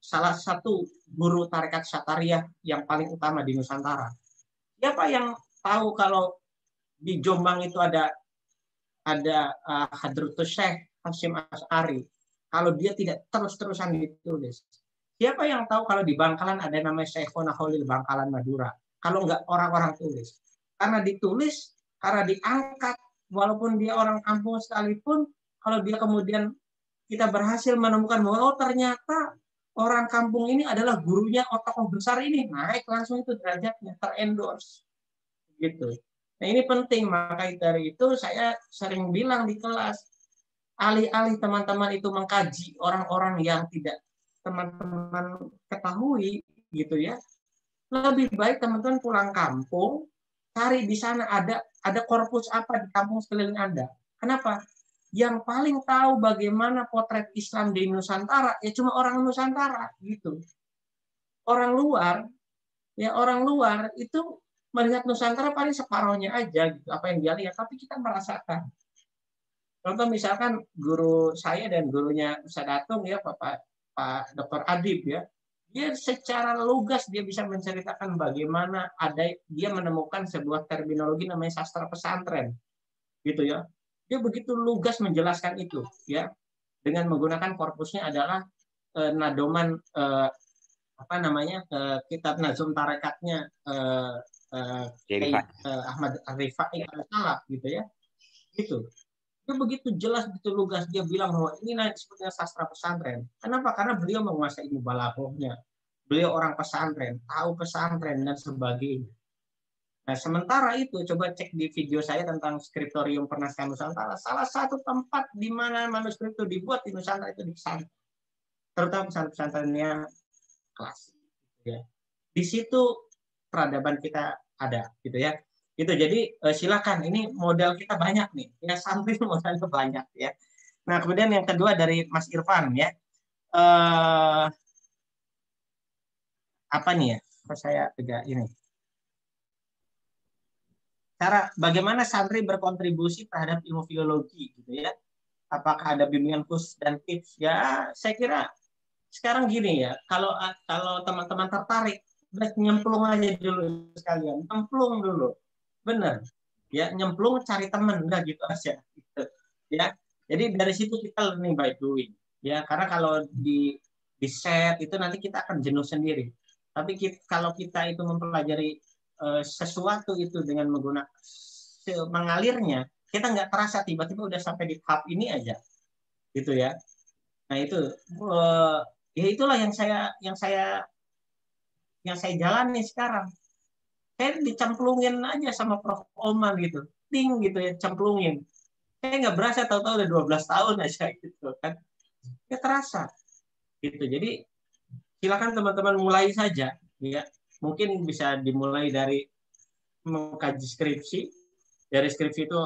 salah satu guru tarekat Syatariah yang paling utama di Nusantara. Siapa yang tahu kalau di Jombang itu ada Hadratus Syekh Hasyim Asy'ari, kalau dia tidak terus-terusan ditulis? Siapa yang tahu kalau di Bangkalan ada namanya Syekhona Khalil Bangkalan Madura? Kalau nggak orang-orang tulis. Karena ditulis, karena diangkat, walaupun dia orang kampung sekalipun, kalau dia kemudian kita berhasil menemukan bahwa ternyata orang kampung ini adalah gurunya tokoh besar ini, naik langsung itu derajatnya, terendorse. Gitu. Nah ini penting, maka dari itu saya sering bilang di kelas, alih-alih teman-teman itu mengkaji orang-orang yang tidak teman-teman ketahui gitu ya, lebih baik teman-teman pulang kampung, cari di sana ada korpus apa di kampung sekeliling Anda. Kenapa? Yang paling tahu bagaimana potret Islam di Nusantara ya cuma orang Nusantara gitu. orang luar, ya orang luar itu melihat Nusantara paling separohnya aja gitu, apa yang dia lihat, tapi kita merasakan. Contoh misalkan guru saya dan gurunya Ustadz Atung ya Pak Dr. Adib ya, dia secara lugas dia bisa menceritakan bagaimana dia menemukan sebuah terminologi namanya sastra pesantren, gitu ya. Dia begitu lugas menjelaskan itu ya, dengan menggunakan korpusnya adalah nadoman kitab Nazum Tarekatnya Ahmad Rifai al-Salaf gitu ya, gitu. Dia begitu jelas, begitu lugas dia bilang bahwa ini sebetulnya sastra pesantren. Kenapa? Karena beliau menguasai ilmu balaghahnya. Beliau orang pesantren, tahu pesantren dan sebagainya. Nah, sementara itu coba cek di video saya tentang skriptorium Penaskah Nusantara. Salah satu tempat di mana manuskrip itu dibuat di Nusantara itu di pesantren. Terutama pesantren-pesantrennya klasik. Ya. Di situ peradaban kita ada, gitu ya. Gitu. Jadi silakan, ini modal kita banyak nih. Ya, santri modalnya banyak ya. Nah, kemudian yang kedua dari Mas Irfan ya. Apa nih ya? Saya agak ini. Cara bagaimana santri berkontribusi terhadap ilmu filologi gitu ya. Apakah ada bimbingan khusus dan tips? Ya, saya kira sekarang gini ya. Kalau teman-teman tertarik, udah nyemplung aja dulu sekalian. Nyemplung dulu. Bener. Ya, nyemplung cari teman, udah gitu aja. Gitu. Ya. Jadi dari situ kita learning by doing. Ya, karena kalau di set itu nanti kita akan jenuh sendiri. Tapi kalau kita itu mempelajari sesuatu itu dengan menggunakan mengalirnya, kita nggak terasa tiba-tiba udah sampai di tahap ini aja, gitu ya. Nah itu, ya itulah yang saya jalani sekarang. Saya dicemplungin aja sama Prof. Oman gitu, ting gitu ya, cemplungin. Saya nggak berasa, tahu-tahu udah 12 tahun aja gitu kan. Ya terasa, gitu. Jadi silakan teman-teman mulai saja, ya. Mungkin bisa dimulai dari mengkaji skripsi. Dari skripsi itu,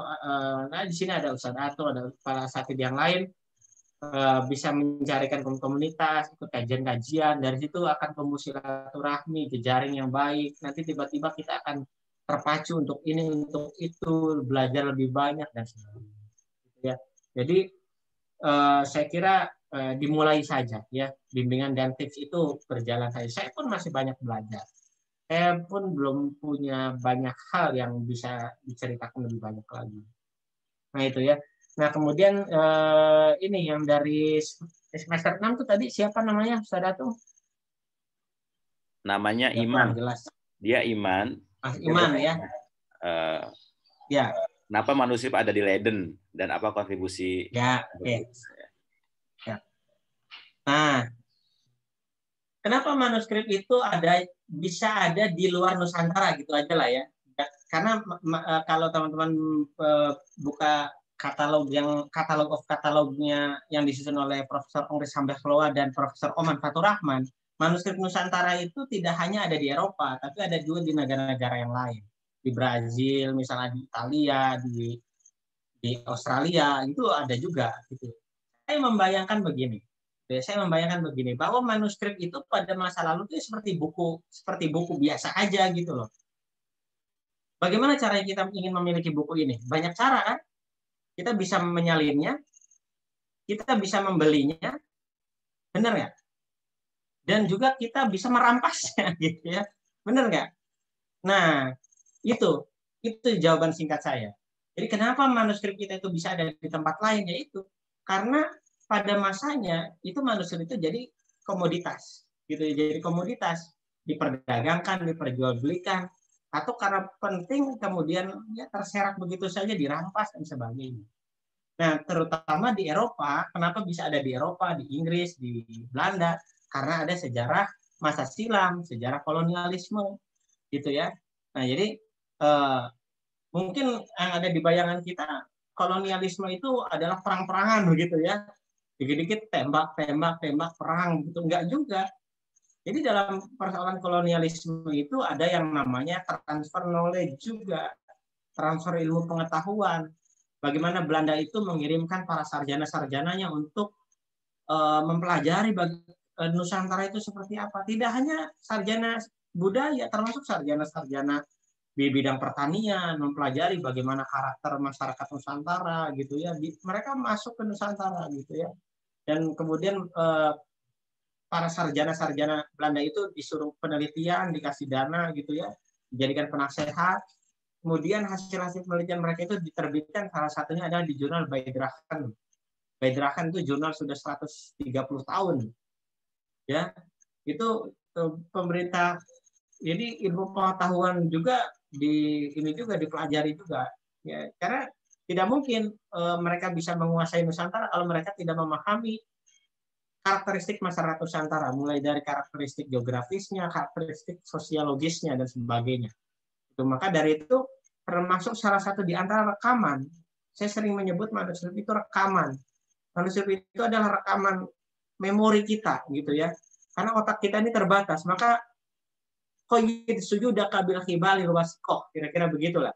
nah di sini ada Ustadz Ato, ada para asatidz yang lain, bisa mencarikan komunitas, ikut kajian-kajian. Dari situ akan tumbuh silaturahmi, jejaring yang baik. Nanti tiba-tiba kita akan terpacu untuk ini, untuk itu, belajar lebih banyak dan sebagainya. Ya. Jadi saya kira dimulai saja ya, bimbingan dan tips itu berjalan saja. Saya pun masih banyak belajar. Saya pun belum punya banyak hal yang bisa diceritakan lebih banyak lagi. Nah itu ya. Nah kemudian ini yang dari semester 6 tuh tadi siapa namanya, Ustaz Atung? Namanya Iman. Jelas. Dia Iman. Iman ya. Ya. Kenapa manuskrip ada di Leiden dan apa kontribusi? Ya. Oke. Ya. Nah, kenapa manuskrip itu bisa ada di luar Nusantara gitu aja lah ya. Karena kalau teman-teman buka katalog of katalognya yang disusun oleh Profesor Ongris Hambahloa dan Profesor Oman Fatur Rahman, manuskrip Nusantara itu tidak hanya ada di Eropa, tapi ada juga di negara-negara yang lain. Di Brazil, misalnya di Italia, di Australia, itu ada juga. Gitu. Saya membayangkan begini, bahwa manuskrip itu pada masa lalu itu seperti buku biasa aja gitu loh. Bagaimana caranya kita ingin memiliki buku ini? Banyak cara kan? Kita bisa menyalinnya, kita bisa membelinya, benar nggak? Dan juga kita bisa merampasnya, gitu ya, benar nggak? Nah, itu jawaban singkat saya. Jadi kenapa manuskrip kita itu bisa ada di tempat lain? Yaitu karena pada masanya itu manuskrip itu jadi komoditas, gitu. Jadi komoditas, diperdagangkan, diperjualbelikan, atau karena penting kemudian ya terserak begitu saja, dirampas dan sebagainya. Nah, terutama di Eropa, kenapa bisa ada di Eropa, di Inggris, di Belanda? Karena ada sejarah masa silam, sejarah kolonialisme, gitu ya. Nah, jadi mungkin yang ada di bayangan kita, kolonialisme itu adalah perang-perangan begitu ya. Dikit-dikit tembak, perang gitu. Enggak juga. Jadi dalam persoalan kolonialisme itu ada yang namanya transfer knowledge juga, transfer ilmu pengetahuan. Bagaimana Belanda itu mengirimkan para sarjana-sarjananya untuk mempelajari Nusantara itu seperti apa. Tidak hanya sarjana budaya, termasuk sarjana-sarjana di bidang pertanian, mempelajari bagaimana karakter masyarakat Nusantara gitu ya. Mereka masuk ke Nusantara gitu ya. Dan kemudian para sarjana-sarjana Belanda itu disuruh penelitian, dikasih dana gitu ya, dijadikan penasehat. Kemudian hasil-hasil penelitian mereka itu diterbitkan, salah satunya adalah di jurnal Beidragen. Beidragen itu jurnal sudah 130 tahun. Ya, itu pemerintah. Jadi ilmu pengetahuan juga ini juga dipelajari juga. Ya, karena tidak mungkin mereka bisa menguasai Nusantara kalau mereka tidak memahami karakteristik masyarakat Nusantara, mulai dari karakteristik geografisnya, karakteristik sosiologisnya, dan sebagainya. Itu, maka dari itu, termasuk salah satu di antara rekaman, saya sering menyebut manuskrip itu rekaman. Manuskrip itu adalah rekaman memori kita, gitu ya. Karena otak kita ini terbatas, maka qayyid sujudaka bil khibalil wasqah, kira-kira begitulah.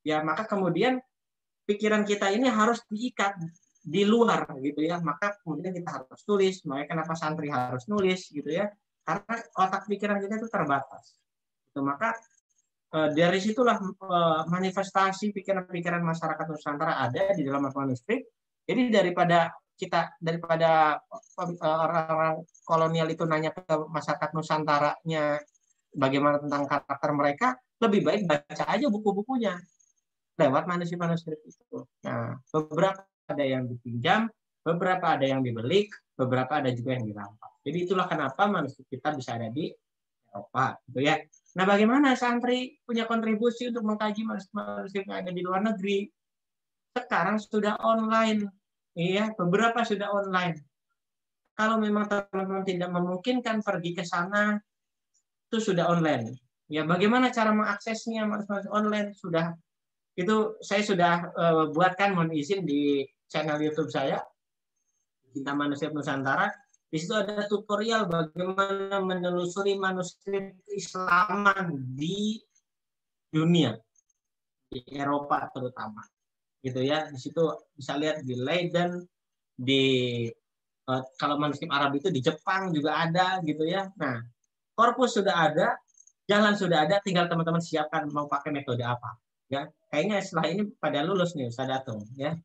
Ya, maka kemudian pikiran kita ini harus diikat di luar gitu ya, maka kemudian kita harus tulis. Makanya kenapa santri harus nulis gitu ya, karena otak pikiran kita itu terbatas. Itu, maka dari situlah manifestasi pikiran-pikiran masyarakat Nusantara ada di dalam manuskrip. Jadi daripada orang-orang kolonial itu nanya ke masyarakat Nusantaranya bagaimana tentang karakter mereka, lebih baik baca aja buku-bukunya lewat manuskrip-manuskrip itu. Nah, beberapa ada yang dipinjam, beberapa ada yang dibeli, beberapa ada juga yang dirampas. Jadi itulah kenapa manuskrip kita bisa ada di Eropa, gitu ya. Nah, bagaimana santri punya kontribusi untuk mengkaji manuskrip yang ada di luar negeri? Sekarang sudah online, iya, beberapa sudah online. Kalau memang teman-teman tidak memungkinkan pergi ke sana, itu sudah online. Ya, bagaimana cara mengaksesnya manuskrip online? Itu saya sudah buatkan, mohon izin, di channel YouTube saya, Cinta Manuskrip Nusantara. Di situ ada tutorial bagaimana menelusuri manuskrip Keislaman di dunia, di Eropa terutama, gitu ya. Di situ bisa lihat di Leiden, kalau manuskrip Arab itu di Jepang juga ada, gitu ya. Nah, korpus sudah ada, jalan sudah ada, tinggal teman-teman siapkan mau pakai metode apa. Ya, kayaknya setelah ini pada lulus nih Ustaz Datung, ya.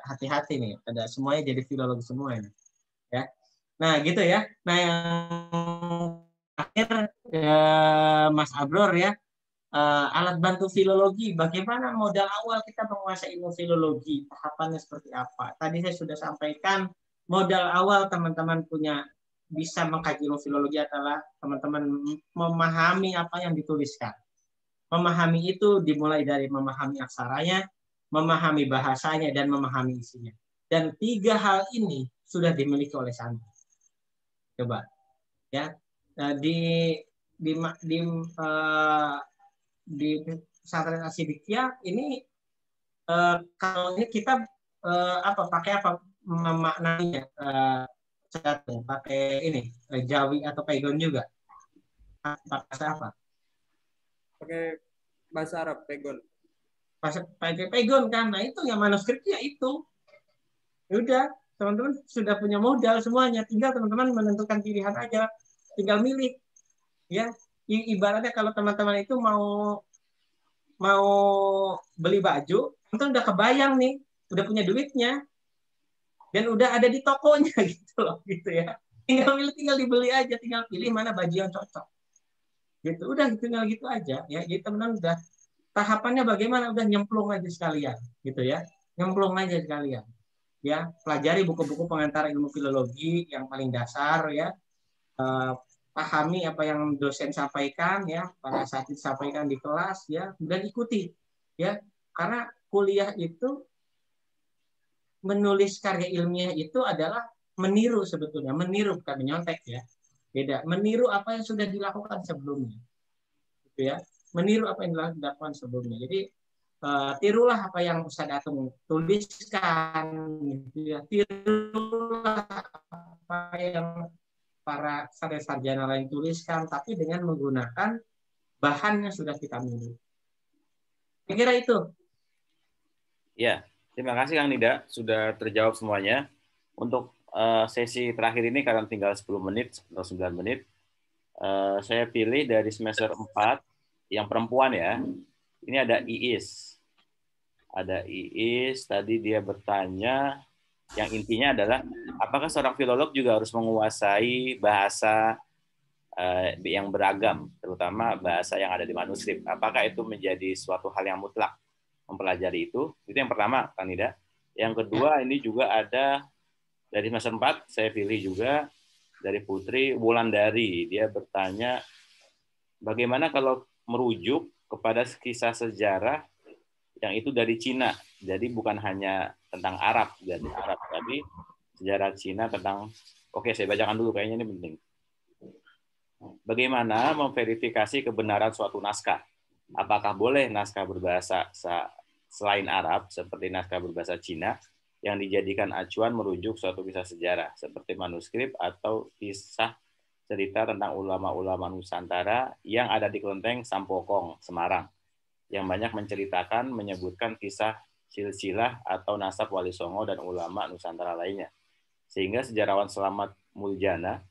Hati-hati nih, ada semuanya jadi filologi semua ini. Ya. Nah, gitu ya. Nah, yang terakhir Mas Abror ya, alat bantu filologi. Bagaimana modal awal kita menguasai ilmu filologi? Tahapannya seperti apa? Tadi saya sudah sampaikan, modal awal teman-teman bisa mengkaji ilmu filologi adalah teman-teman memahami apa yang dituliskan. Memahami itu dimulai dari memahami aksaranya, memahami bahasanya, dan memahami isinya. Dan 3 hal ini sudah dimiliki oleh santri. Coba, ya, di pesantren Asyidikiyah ini, kalau ini kita pakai apa memaknainya? Pakai ini Jawi atau Pegon juga? Pakai apa? Pakai bahasa Arab, Pegon. Pakai Pegon kan? Nah, itu yang manuskripnya itu. Udah, teman-teman sudah punya modal semuanya. Tinggal teman-teman menentukan pilihan aja. Tinggal milih. Ya, ibaratnya kalau teman-teman itu mau beli baju, teman-teman udah kebayang nih, udah punya duitnya, dan udah ada di tokonya gitu loh, gitu ya. Tinggal dibeli aja, tinggal pilih mana baju yang cocok. Gitu, udah tinggal gitu aja ya. Jadi teman-teman udah tahapannya bagaimana, udah nyemplung aja sekalian, gitu ya. Nyemplung aja sekalian. Ya, pelajari buku-buku pengantar ilmu filologi yang paling dasar ya. Pahami apa yang dosen sampaikan ya, pada saat disampaikan di kelas ya, dan ikuti ya. Karena kuliah itu, menulis karya ilmiah itu adalah meniru sebetulnya, meniru bukan menyontek ya. Beda, meniru apa yang sudah dilakukan sebelumnya. Gitu ya. Meniru apa yang dilakukan sebelumnya. Jadi tirulah apa yang Ustaz Datung tuliskan gitu ya. Tirulah apa yang para sarjana lain tuliskan, tapi dengan menggunakan bahan yang sudah kita miliki. Kira-kira itu. Ya, terima kasih Kang Nida, sudah terjawab semuanya. Untuk sesi terakhir ini karena tinggal 10 menit atau 9 menit, saya pilih dari semester 4 yang perempuan ya. Ini ada Iis. Ada Iis, tadi dia bertanya, yang intinya adalah apakah seorang filolog juga harus menguasai bahasa yang beragam, terutama bahasa yang ada di manuskrip. Apakah itu menjadi suatu hal yang mutlak mempelajari itu? Itu yang pertama, Kang Nida. Yang kedua, ini juga ada dari semester 4, saya pilih juga dari Putri Wulandari. Dia bertanya, bagaimana kalau merujuk kepada kisah sejarah yang itu dari Cina? Jadi bukan hanya tentang Arab, tapi sejarah Cina tentang, oke, saya bacakan dulu, kayaknya ini penting. Bagaimana memverifikasi kebenaran suatu naskah? Apakah boleh naskah berbahasa selain Arab, seperti naskah berbahasa Cina, yang dijadikan acuan merujuk suatu kisah sejarah, seperti manuskrip atau kisah cerita tentang ulama-ulama Nusantara yang ada di Kelenteng Sampokong, Semarang, yang banyak menceritakan, menyebutkan kisah silsilah atau nasab Wali Songo dan ulama Nusantara lainnya. Sehingga sejarawan Slamet Muljana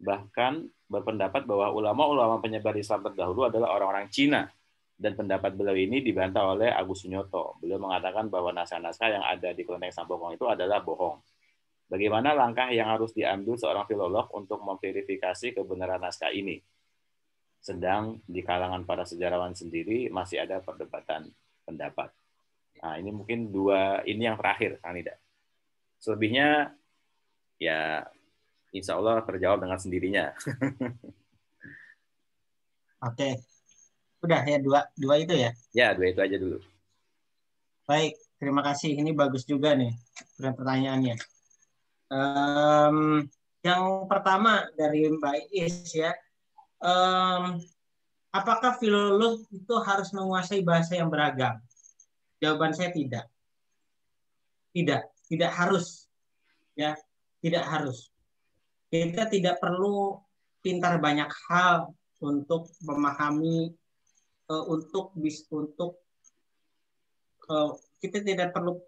bahkan berpendapat bahwa ulama-ulama penyebar Islam terdahulu adalah orang-orang Cina, dan pendapat beliau ini dibantah oleh Agus Sunyoto. Beliau mengatakan bahwa naskah-naskah yang ada di Kelenteng Sampokong itu adalah bohong. Bagaimana langkah yang harus diambil seorang filolog untuk memverifikasi kebenaran naskah ini? Sedang di kalangan para sejarawan sendiri masih ada perdebatan pendapat. Nah, ini mungkin ini yang terakhir, Kang Nida. Selebihnya, ya insya Allah terjawab dengan sendirinya. Oke. Udah ya, dua itu ya? Ya, 2 itu aja dulu. Baik, terima kasih. Ini bagus juga nih pertanyaannya. Yang pertama dari Mbak Is ya, apakah filolog itu harus menguasai bahasa yang beragam? Jawaban saya tidak. Tidak harus. Ya, tidak harus. Kita tidak perlu pintar banyak hal untuk memahami, kita tidak perlu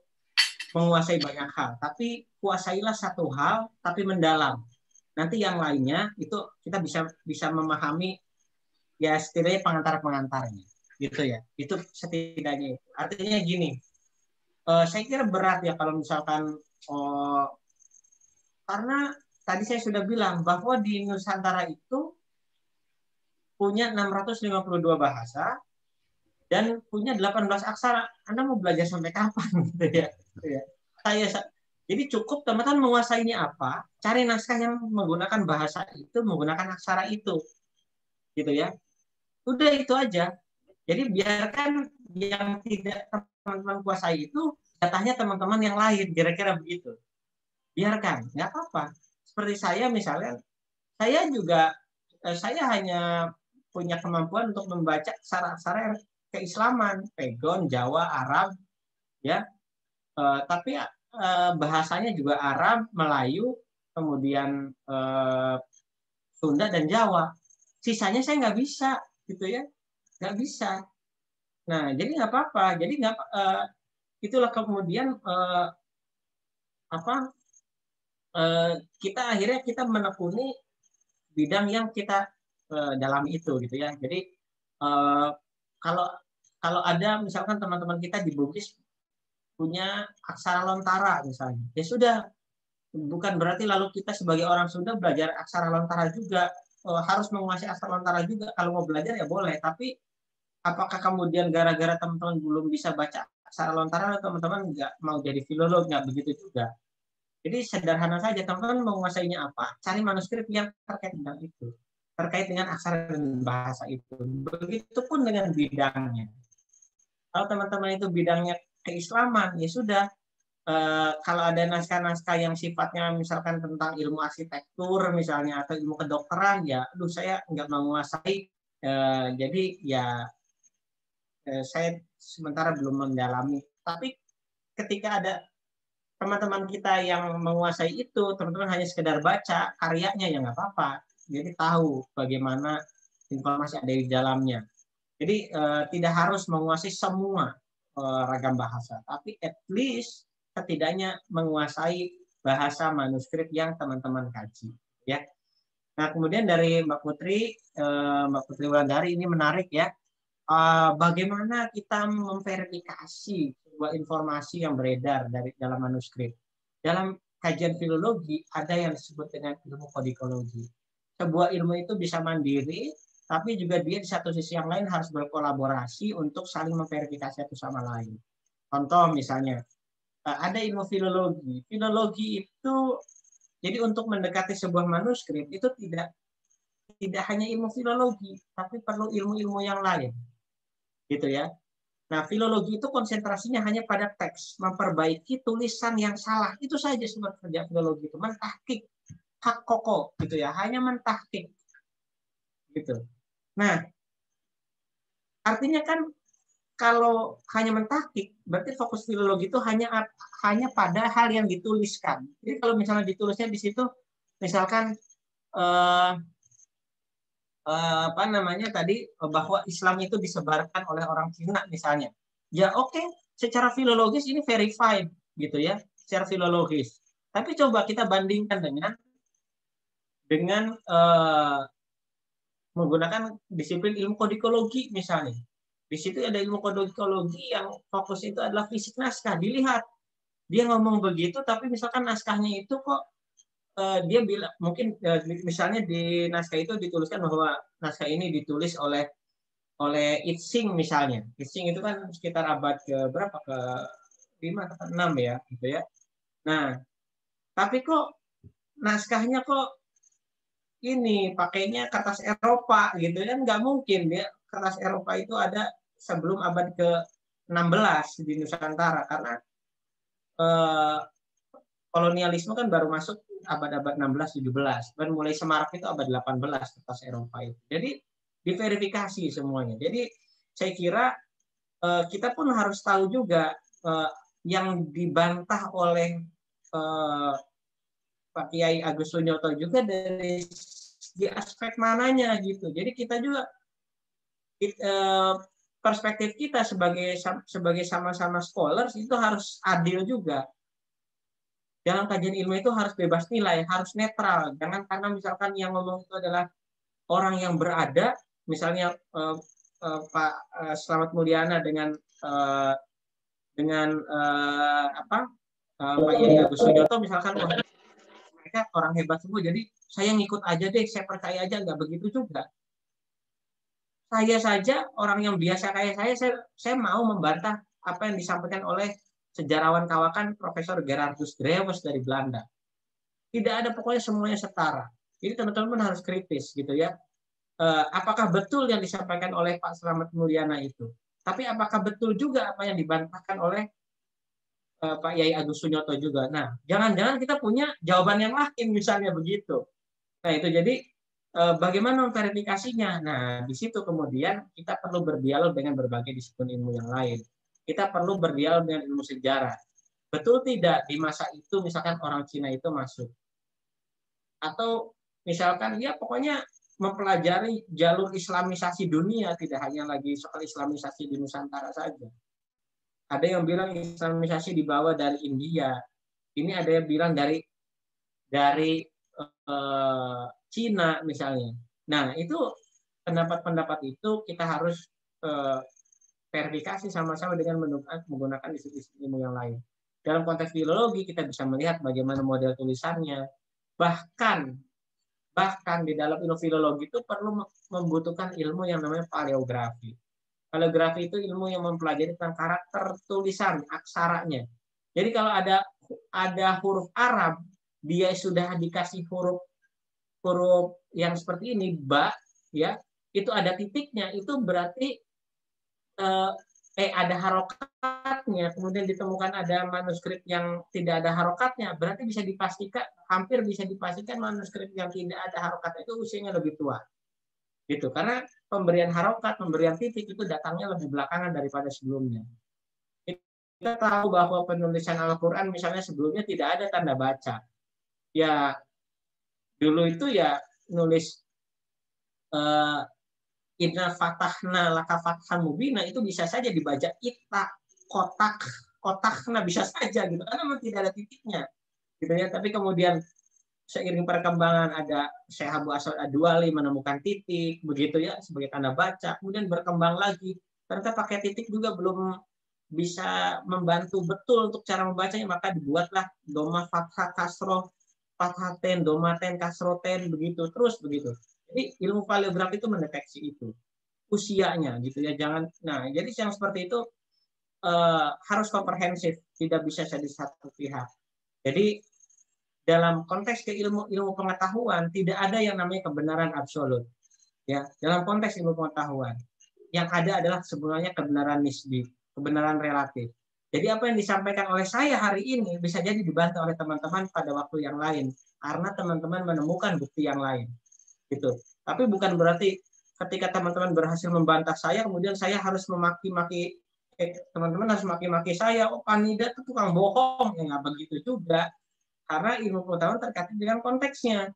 menguasai banyak hal, tapi kuasailah satu hal tapi mendalam. Nanti yang lainnya itu kita bisa memahami, ya setidaknya pengantar-pengantarnya gitu ya. Itu setidaknya. Artinya gini, saya kira berat ya kalau misalkan karena tadi saya sudah bilang bahwa di Nusantara itu punya 652 bahasa dan punya 18 aksara. Anda mau belajar sampai kapan gitu ya? Jadi cukup teman-teman menguasainya apa, cari naskah yang menggunakan bahasa itu, menggunakan aksara itu. Gitu ya. Udah itu aja. Jadi biarkan yang tidak teman-teman kuasai itu jatahnya teman-teman yang lain, kira-kira begitu. Biarkan, nggak apa-apa. Seperti saya misalnya, saya hanya punya kemampuan untuk membaca aksara-aksara yang keislaman, Pegon, Jawa, Arab, ya. Tapi bahasanya juga Arab, Melayu, kemudian Sunda dan Jawa. Sisanya saya nggak bisa, gitu ya, nggak bisa. Nah, jadi nggak apa-apa. Jadi itulah kemudian kita akhirnya menekuni bidang yang kita dalami itu, gitu ya. Jadi kalau ada misalkan teman-teman kita di Bugis punya aksara lontara misalnya, ya sudah, bukan berarti lalu kita sebagai orang Sunda belajar aksara lontara juga, harus menguasai aksara lontara juga. Kalau mau belajar ya boleh, tapi apakah kemudian gara-gara teman-teman belum bisa baca aksara lontara, teman-teman nggak mau jadi filolog? Nggak begitu juga. Jadi sederhana saja, teman-teman menguasainya apa? Cari manuskrip yang terkait dengan itu, terkait dengan aksara dan bahasa itu. Begitupun dengan bidangnya. Kalau teman-teman itu bidangnya keislaman, ya sudah. Kalau ada naskah-naskah yang sifatnya misalkan tentang ilmu arsitektur misalnya atau ilmu kedokteran, ya, saya nggak menguasai. Jadi ya saya sementara belum mendalami. Tapi ketika ada teman-teman kita yang menguasai itu, teman-teman hanya sekedar baca karyanya, ya nggak apa-apa. Jadi tahu bagaimana informasi ada di dalamnya. Jadi tidak harus menguasai semua ragam bahasa, tapi at least setidaknya menguasai bahasa manuskrip yang teman-teman kaji. Ya. Nah, kemudian dari Mbak Putri Wulandari ini menarik ya. Bagaimana kita memverifikasi sebuah informasi yang beredar dari dalam manuskrip. Dalam kajian filologi ada yang disebut dengan ilmu kodikologi. Sebuah ilmu itu bisa mandiri, tapi juga dia di satu sisi yang lain harus berkolaborasi untuk saling memverifikasi satu sama lain. Contoh misalnya, ada ilmu filologi. Filologi itu, jadi untuk mendekati sebuah manuskrip itu tidak hanya ilmu filologi, tapi perlu ilmu-ilmu yang lain. Gitu ya. Nah, filologi itu konsentrasinya hanya pada teks, memperbaiki tulisan yang salah. Itu saja sebenarnya kerja filologi itu, mentahkik hak koko gitu ya, hanya mentahkik. Gitu. Nah, artinya kan kalau hanya mentahkik, berarti fokus filologi itu hanya pada hal yang dituliskan. Jadi kalau misalnya ditulisnya di situ, misalkan apa namanya tadi, bahwa Islam itu disebarkan oleh orang Cina misalnya, ya oke, secara filologis ini verified gitu ya, secara filologis. Tapi coba kita bandingkan dengan menggunakan disiplin ilmu kodikologi misalnya. Di situ ada ilmu kodikologi yang fokus itu adalah fisik naskah. Dilihat dia ngomong begitu, tapi misalkan naskahnya itu kok dia bilang mungkin misalnya di naskah itu dituliskan bahwa naskah ini ditulis oleh Itsing misalnya. Itsing itu kan sekitar abad ke berapa, ke 5 atau 6 ya, gitu ya. Nah, tapi kok naskahnya kok ini pakainya kertas Eropa gitu kan, nggak mungkin ya, kertas Eropa itu ada sebelum abad ke-16 di Nusantara, karena kolonialisme kan baru masuk abad-abad 16-17, dan mulai semarak itu abad 18 kertas Eropa itu. Jadi diverifikasi semuanya. Jadi saya kira kita pun harus tahu juga yang dibantah oleh Pak Kiai Agus Sunyoto juga dari aspek mananya gitu. Jadi kita juga perspektif kita sebagai sama-sama scholars itu harus adil juga. Dalam kajian ilmu itu harus bebas nilai, harus netral. Jangan karena misalkan yang ngomong itu adalah orang yang berada, misalnya Pak Slamet Mulyana dengan Pak Kiai Agus Sunyoto misalkan, mereka orang hebat semua, jadi saya ngikut aja deh, saya percaya aja, nggak begitu juga. Saya saja orang yang biasa kayak saya mau membantah apa yang disampaikan oleh sejarawan kawakan Profesor Gerardus Drewes dari Belanda. Tidak ada, pokoknya semuanya setara. Jadi teman-teman harus kritis gitu ya. Apakah betul yang disampaikan oleh Pak Slamet Mulyana itu? Tapi apakah betul juga apa yang dibantahkan oleh Pak Yai Agus Sunyoto juga? Nah, jangan-jangan kita punya jawaban yang lain misalnya begitu. Nah, itu jadi bagaimana memverifikasinya? Nah, di situ kemudian kita perlu berdialog dengan berbagai disiplin ilmu yang lain. Kita perlu berdialog dengan ilmu sejarah. Betul tidak di masa itu misalkan orang Cina itu masuk? Atau misalkan ya pokoknya mempelajari jalur islamisasi dunia, tidak hanya lagi soal islamisasi di Nusantara saja. Ada yang bilang islamisasi dibawa dari India. Ini ada yang bilang dari Cina misalnya. Nah, itu pendapat-pendapat itu kita harus verifikasi sama-sama dengan menggunakan disiplin ilmu yang lain. Dalam konteks filologi kita bisa melihat bagaimana model tulisannya. Bahkan di dalam ilmu filologi itu perlu membutuhkan ilmu yang namanya paleografi. Paleografi itu ilmu yang mempelajari tentang karakter tulisan, aksaranya. Jadi kalau ada huruf Arab, dia sudah dikasih huruf yang seperti ini, ba, ya, itu ada titiknya, itu berarti ada harokatnya, kemudian ditemukan ada manuskrip yang tidak ada harokatnya, berarti hampir bisa dipastikan manuskrip yang tidak ada harokatnya itu usianya lebih tua. Gitu, karena pemberian harokat, pemberian titik itu datangnya lebih belakangan daripada sebelumnya. Kita tahu bahwa penulisan Al-Quran misalnya sebelumnya tidak ada tanda baca. Ya, dulu itu ya nulis Inna fatahna laka fathan mubina itu bisa saja dibaca ita, kotakna bisa saja gitu, karena memang tidak ada titiknya. gitu ya. Tapi kemudian seiring perkembangan ada Syekh Abu Aswad Ad-Duali menemukan titik begitu ya sebagai tanda baca, kemudian berkembang lagi. Ternyata pakai titik juga belum bisa membantu betul untuk cara membacanya, maka dibuatlah doma fathah kasroh, fathaten, domaten, kasroten, begitu terus begitu. Jadi ilmu paleografi itu mendeteksi itu usianya gitu ya, jangan. Nah, jadi yang seperti itu harus komprehensif, tidak bisa jadi satu pihak. Jadi dalam konteks ilmu pengetahuan tidak ada yang namanya kebenaran absolut. Ya, dalam konteks ilmu pengetahuan yang ada adalah sebenarnya kebenaran nisbi, kebenaran relatif. Jadi apa yang disampaikan oleh saya hari ini bisa jadi dibantah oleh teman-teman pada waktu yang lain karena teman-teman menemukan bukti yang lain. Gitu. Tapi bukan berarti ketika teman-teman berhasil membantah saya kemudian saya harus memaki-maki teman-teman harus maki-maki saya, oh Kanida itu tukang bohong. Ya nggak begitu juga. Karena ilmu pengetahuan terkait dengan konteksnya.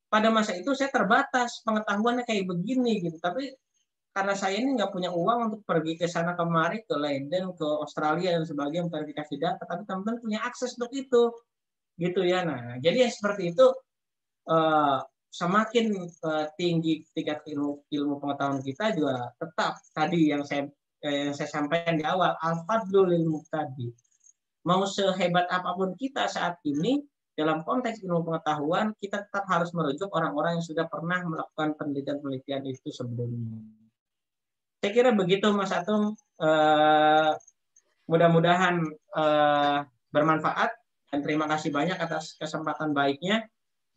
Pada masa itu saya terbatas pengetahuannya kayak begini gitu. Tapi karena saya ini nggak punya uang untuk pergi ke sana kemari, ke Leiden, ke Australia dan sebagainya verifikasi data, tapi teman-teman punya akses untuk itu, gitu ya. Nah, jadi yang seperti itu semakin tinggi tingkat ilmu pengetahuan kita juga tetap tadi yang saya sampaikan di awal, al-fadlu lil muqtadi. Mau sehebat apapun kita saat ini dalam konteks ilmu pengetahuan, kita tetap harus merujuk orang-orang yang sudah pernah melakukan penelitian-penelitian itu sebelumnya. Saya kira begitu Mas Atung. Mudah-mudahan bermanfaat dan terima kasih banyak atas kesempatan baiknya.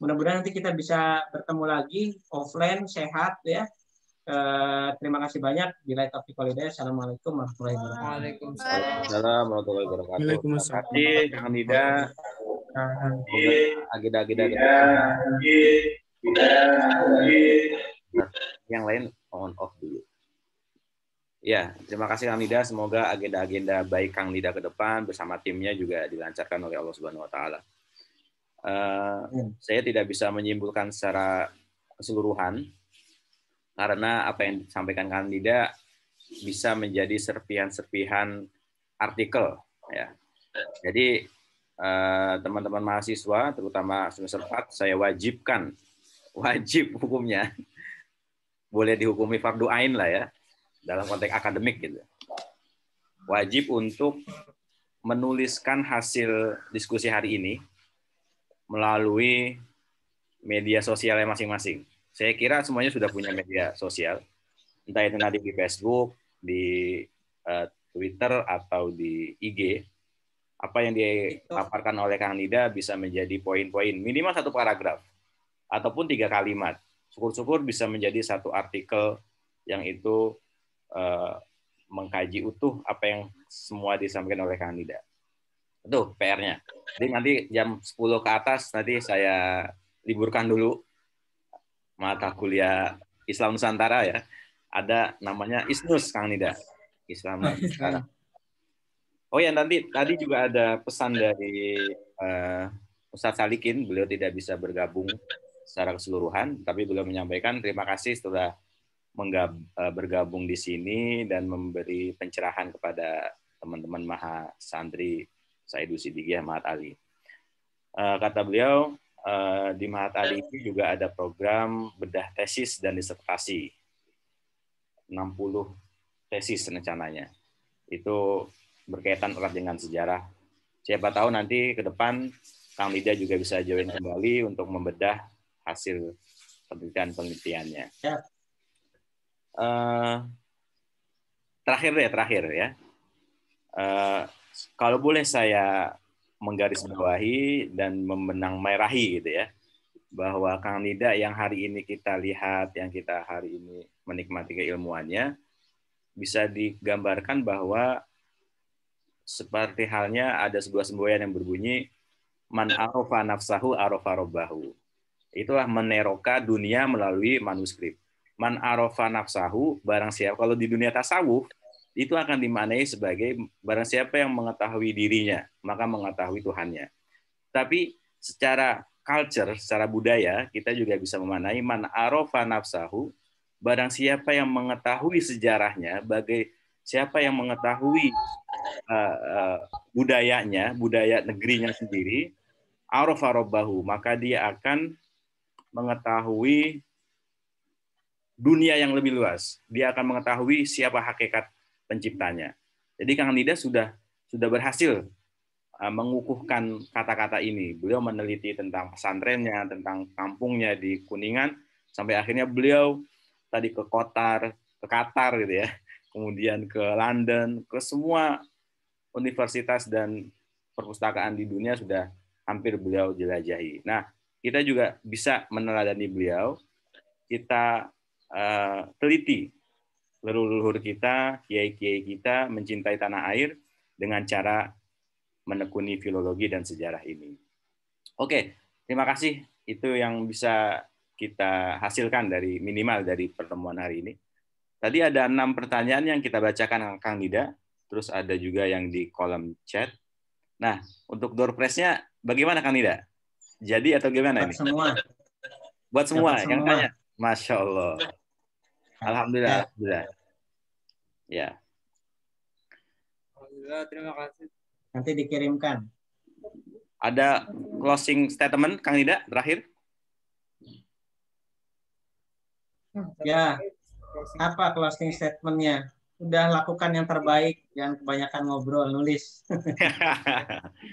Mudah-mudahan nanti kita bisa bertemu lagi offline sehat ya. Terima kasih banyak. Bila taufiq wal hidayah. Assalamualaikum warahmatullahi wabarakatuh. Waalaikumsalam warahmatullahi wabarakatuh. Terima kasih Kang Nida. Agenda-agenda yang lain on off dulu. Ya, terima kasih Kang Nida. Semoga agenda-agenda baik Kang Nida ke depan bersama timnya juga dilancarkan oleh Allah Subhanahu Wa Taala. Saya tidak bisa menyimpulkan secara keseluruhan karena apa yang disampaikan Kang Nida bisa menjadi serpihan-serpihan artikel. Ya, jadi teman-teman mahasiswa, terutama semester 4, saya wajib hukumnya, boleh dihukumi fardu ain lah ya, dalam konteks akademik gitu. Wajib untuk menuliskan hasil diskusi hari ini melalui media sosialnya masing-masing. Saya kira semuanya sudah punya media sosial, entah itu nanti di Facebook, di Twitter, atau di IG. Apa yang dipaparkan oleh Kang Nida bisa menjadi poin-poin, minimal 1 paragraf, ataupun 3 kalimat. Syukur-syukur bisa menjadi 1 artikel yang itu mengkaji utuh apa yang semua disampaikan oleh Kang Nida. Itu PR-nya. Jadi nanti jam 10 ke atas nanti saya liburkan dulu mata kuliah Islam Nusantara ya. Ada namanya ISNUS Kang Nida. Islam Nusantara. Oh ya, tadi juga ada pesan dari Ustadz Salikin, beliau tidak bisa bergabung secara keseluruhan, tapi beliau menyampaikan terima kasih sudah bergabung di sini dan memberi pencerahan kepada teman-teman Maha Santri Sayyidus Siddiqiyah Mahat Ali. Kata beliau, di Mahat Ali ini juga ada program bedah tesis dan disertasi. 60 tesis rencananya. Itu berkaitan erat dengan sejarah. Siapa tahu nanti ke depan Kang Nida juga bisa join kembali untuk membedah hasil penelitian-penelitiannya. Ya. Terakhir ya. Kalau boleh saya menggarisbawahi dan membenang merahi gitu ya, bahwa Kang Nida yang hari ini kita lihat, yang kita hari ini menikmati keilmuannya, bisa digambarkan bahwa seperti halnya ada sebuah semboyan yang berbunyi man arofa nafsahu arofa robbahu. Itulah meneroka dunia melalui manuskrip. Man arofa nafsahu, barang siapa, kalau di dunia tasawuf itu akan dimaknai sebagai barang siapa yang mengetahui dirinya, maka mengetahui Tuhannya. Tapi secara culture, secara budaya, kita juga bisa memaknai man arofa nafsahu, barang siapa yang mengetahui sejarahnya, bagai siapa yang mengetahui budayanya, budaya negerinya sendiri, arafa rabbahu, maka dia akan mengetahui dunia yang lebih luas. Dia akan mengetahui siapa hakikat penciptanya. Jadi Kang Nida sudah berhasil mengukuhkan kata-kata ini. Beliau meneliti tentang pesantrennya, tentang kampungnya di Kuningan, sampai akhirnya beliau tadi ke Qatar gitu ya, kemudian ke London, ke semua universitas dan perpustakaan di dunia sudah hampir beliau jelajahi. Nah, kita juga bisa meneladani beliau. Kita teliti leluhur kita, kiai-kiai kita mencintai tanah air dengan cara menekuni filologi dan sejarah ini. Oke, terima kasih. Itu yang bisa kita hasilkan minimal dari pertemuan hari ini. Tadi ada 6 pertanyaan yang kita bacakan Kang Nida, terus ada juga yang di kolom chat. Nah, untuk door prize-nya bagaimana Kang Nida? Jadi atau gimana ini? Semua. Buat semua Dapat yang semua. tanya. Masya Allah. Alhamdulillah. Ya. Alhamdulillah, terima kasih. Nanti dikirimkan. Ada closing statement, Kang Nida, terakhir? Ya, apa closing statement-nya? Udah lakukan yang terbaik, jangan kebanyakan ngobrol, nulis.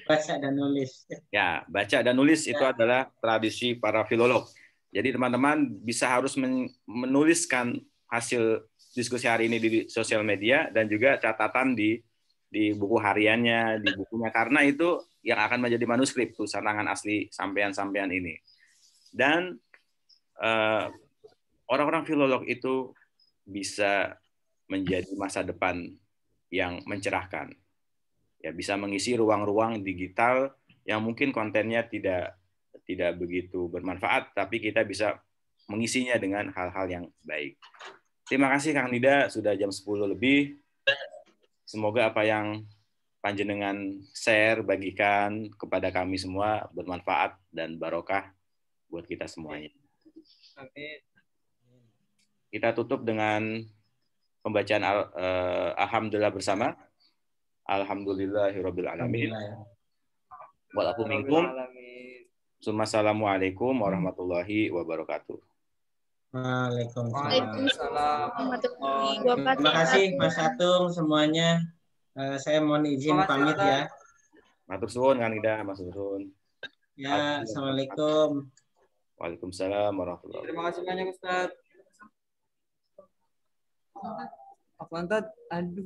Baca dan nulis. Ya, baca dan nulis itu adalah tradisi para filolog. Jadi teman-teman bisa harus menuliskan hasil diskusi hari ini di sosial media dan juga catatan di buku hariannya, di bukunya, karena itu yang akan menjadi manuskrip tulisan tangan asli sampean-sampean ini. Dan orang-orang filolog itu bisa menjadi masa depan yang mencerahkan. Ya, bisa mengisi ruang-ruang digital yang mungkin kontennya tidak begitu bermanfaat, tapi kita bisa mengisinya dengan hal-hal yang baik. Terima kasih Kang Nida, sudah jam 10 lebih. Semoga apa yang panjenengan share, bagikan kepada kami semua bermanfaat dan barokah buat kita semuanya. Amin. Kita tutup dengan pembacaan Alhamdulillah bersama. Alhamdulillahirabbil alamin. Walakum minkum. Assalamualaikum warahmatullahi wabarakatuh. Waalaikumsalam. Waalaikumsalam. Terima kasih Mas Atung semuanya. Saya mohon izin pamit ya. Matur suwun Kang Nida, Mas Suwun. Ya, assalamualaikum. Waalaikumsalam warahmatullahi wabarakatuh. Terima kasih banyak Ustaz. Aduh.